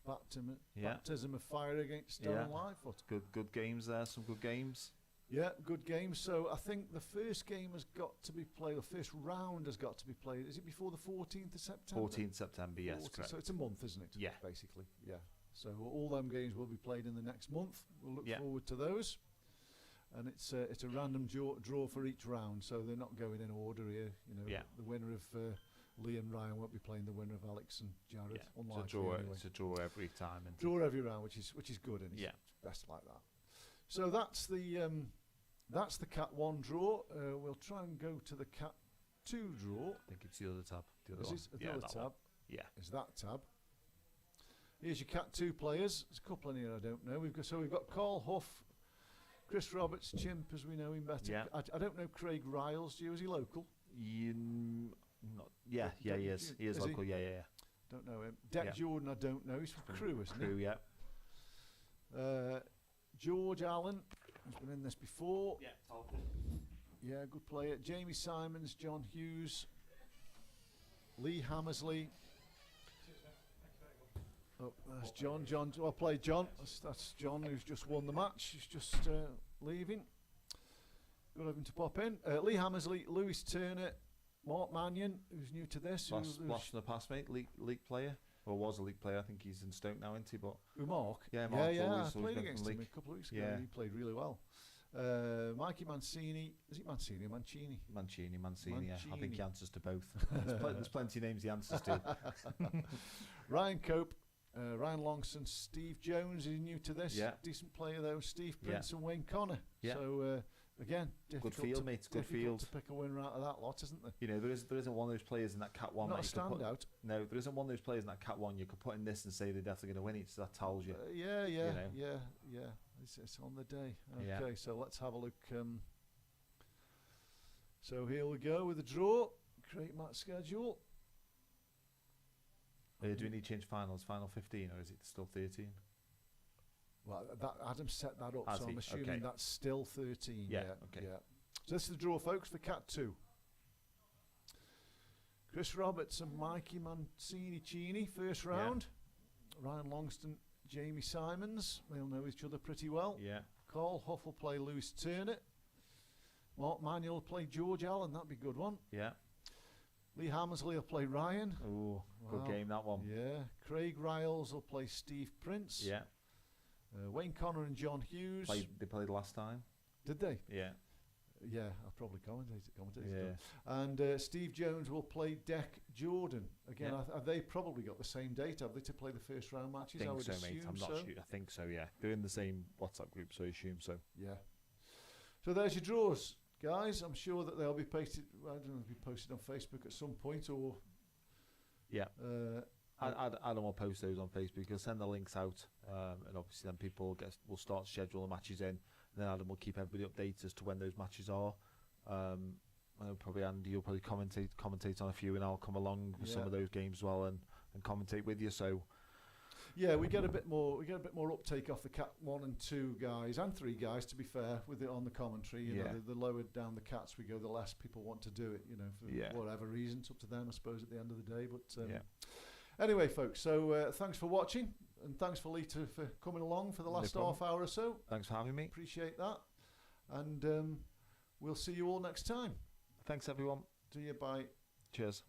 Baptism of fire against Darren Lightfoot. Good games there, some good games. Yeah, good games. So I think the first game has got to be played, the first round has got to be played. Is it before the 14th of September? 14th September, yes, correct. So it's a month, isn't it? Yeah. Basically, yeah. So all them games will be played in the next month. We'll look forward to those. And it's a random draw for each round, so they're not going in order here. You know, the winner of Lee and Ryan won't be playing the winner of Alex and Jared. Yeah, it's a draw every time. Draw every round, which is good, and it's best like that. So that's the Cat 1 draw. We'll try and go to the Cat 2 draw. I think it's the other tab. The other Is one. it the Yeah, other that tab? one. Yeah. Is that tab? Here's your Cat 2 players. There's a couple in here I don't know. We've got Carl Huff, Chris Roberts, Chimp as we know him better. Yeah. I don't know Craig Riles. Is he local? Yeah, he is. He is local. Yeah. Don't know him. Deck Jordan, I don't know. He's from Crewe, isn't Crewe, he? yeah. George Allen, he's been in this before. Yeah, Yeah, good player. Jamie Simons, John Hughes, Lee Hammersley. Oh, there's John. Well played, John. That's John, who's just won the match. He's just leaving. Good of him to pop in. Lee Hammersley, Lewis Turner, Mark Mannion, who's new to this. Last in the past, mate. League player. Or was a league player. I think he's in Stoke now, isn't he? But Mark? Yeah, Mark. Yeah. I played against him a couple of weeks ago. Yeah. He played really well. Mikey Mancini. Is it Mancini or Mancini? Mancini. Yeah. I think he answers to both. There's plenty of names he answers to. Ryan Cope, Ryan Longston, Steve Jones is new to this. Yeah. Decent player though. Steve Prince and Wayne Connor. Yeah. So again, good field, mate. Good field to pick a winner out of that lot, isn't there? You know, there isn't one of those players in that Cat 1. Not a standout. No, there isn't one of those players in that Cat 1 you could put in this and say they're definitely going to win it. So that tells you. Yeah. You know. Yeah. It's on the day. Yeah. Okay, so let's have a look. So here we go with the draw. Create match schedule. Do we need to change finals? Final 15 or is it still 13? Well, that Adam set that up, so I'm assuming okay. That's still 13. Yeah, okay. Yeah. So this is the draw, folks, for Cat 2. Chris Roberts and Mikey Mancini, first round. Ryan Longston, Jamie Simons. They'll know each other pretty well. Yeah. Carl Huff will play Lewis Turner. Mark Manuel will play George Allen. That'd be a good one. Yeah. Lee Hammersley will play Ryan. Oh, good game, that one. Yeah. Craig Riles will play Steve Prince. Yeah. Wayne Connor and John Hughes. They played last time. Did they? Yeah. Yeah, I'll probably commentate. Yeah. And Steve Jones will play Deck Jordan. Again, Yeah. have they probably got the same date, have they, to play the first round matches? I would think so, assume mate. I'm not sure. I think so, yeah. They're in the same WhatsApp group, so I assume so. Yeah. So there's your draws, guys. I'm sure that they'll be posted. I don't know if they'll be posted on Facebook at some point or. Yeah. Adam will post those on Facebook. He'll send the links out, and obviously then people will start to schedule the matches in. And then Adam will keep everybody updated as to when those matches are. I know probably Andy, you'll probably commentate on a few, and I'll come along with some of those games as well and commentate with you. So. Yeah, we get a bit more uptake off the Cat 1 and 2 guys and 3 guys, to be fair, with it on the commentary. You know, the lower down the Cats we go, the less people want to do it, you know, for whatever reason. It's up to them, I suppose, at the end of the day. But anyway, folks, so thanks for watching, and thanks for Lee for coming along for the last half hour or so. Thanks for having me. Appreciate that. And we'll see you all next time. Thanks, everyone. See you, bye. Cheers.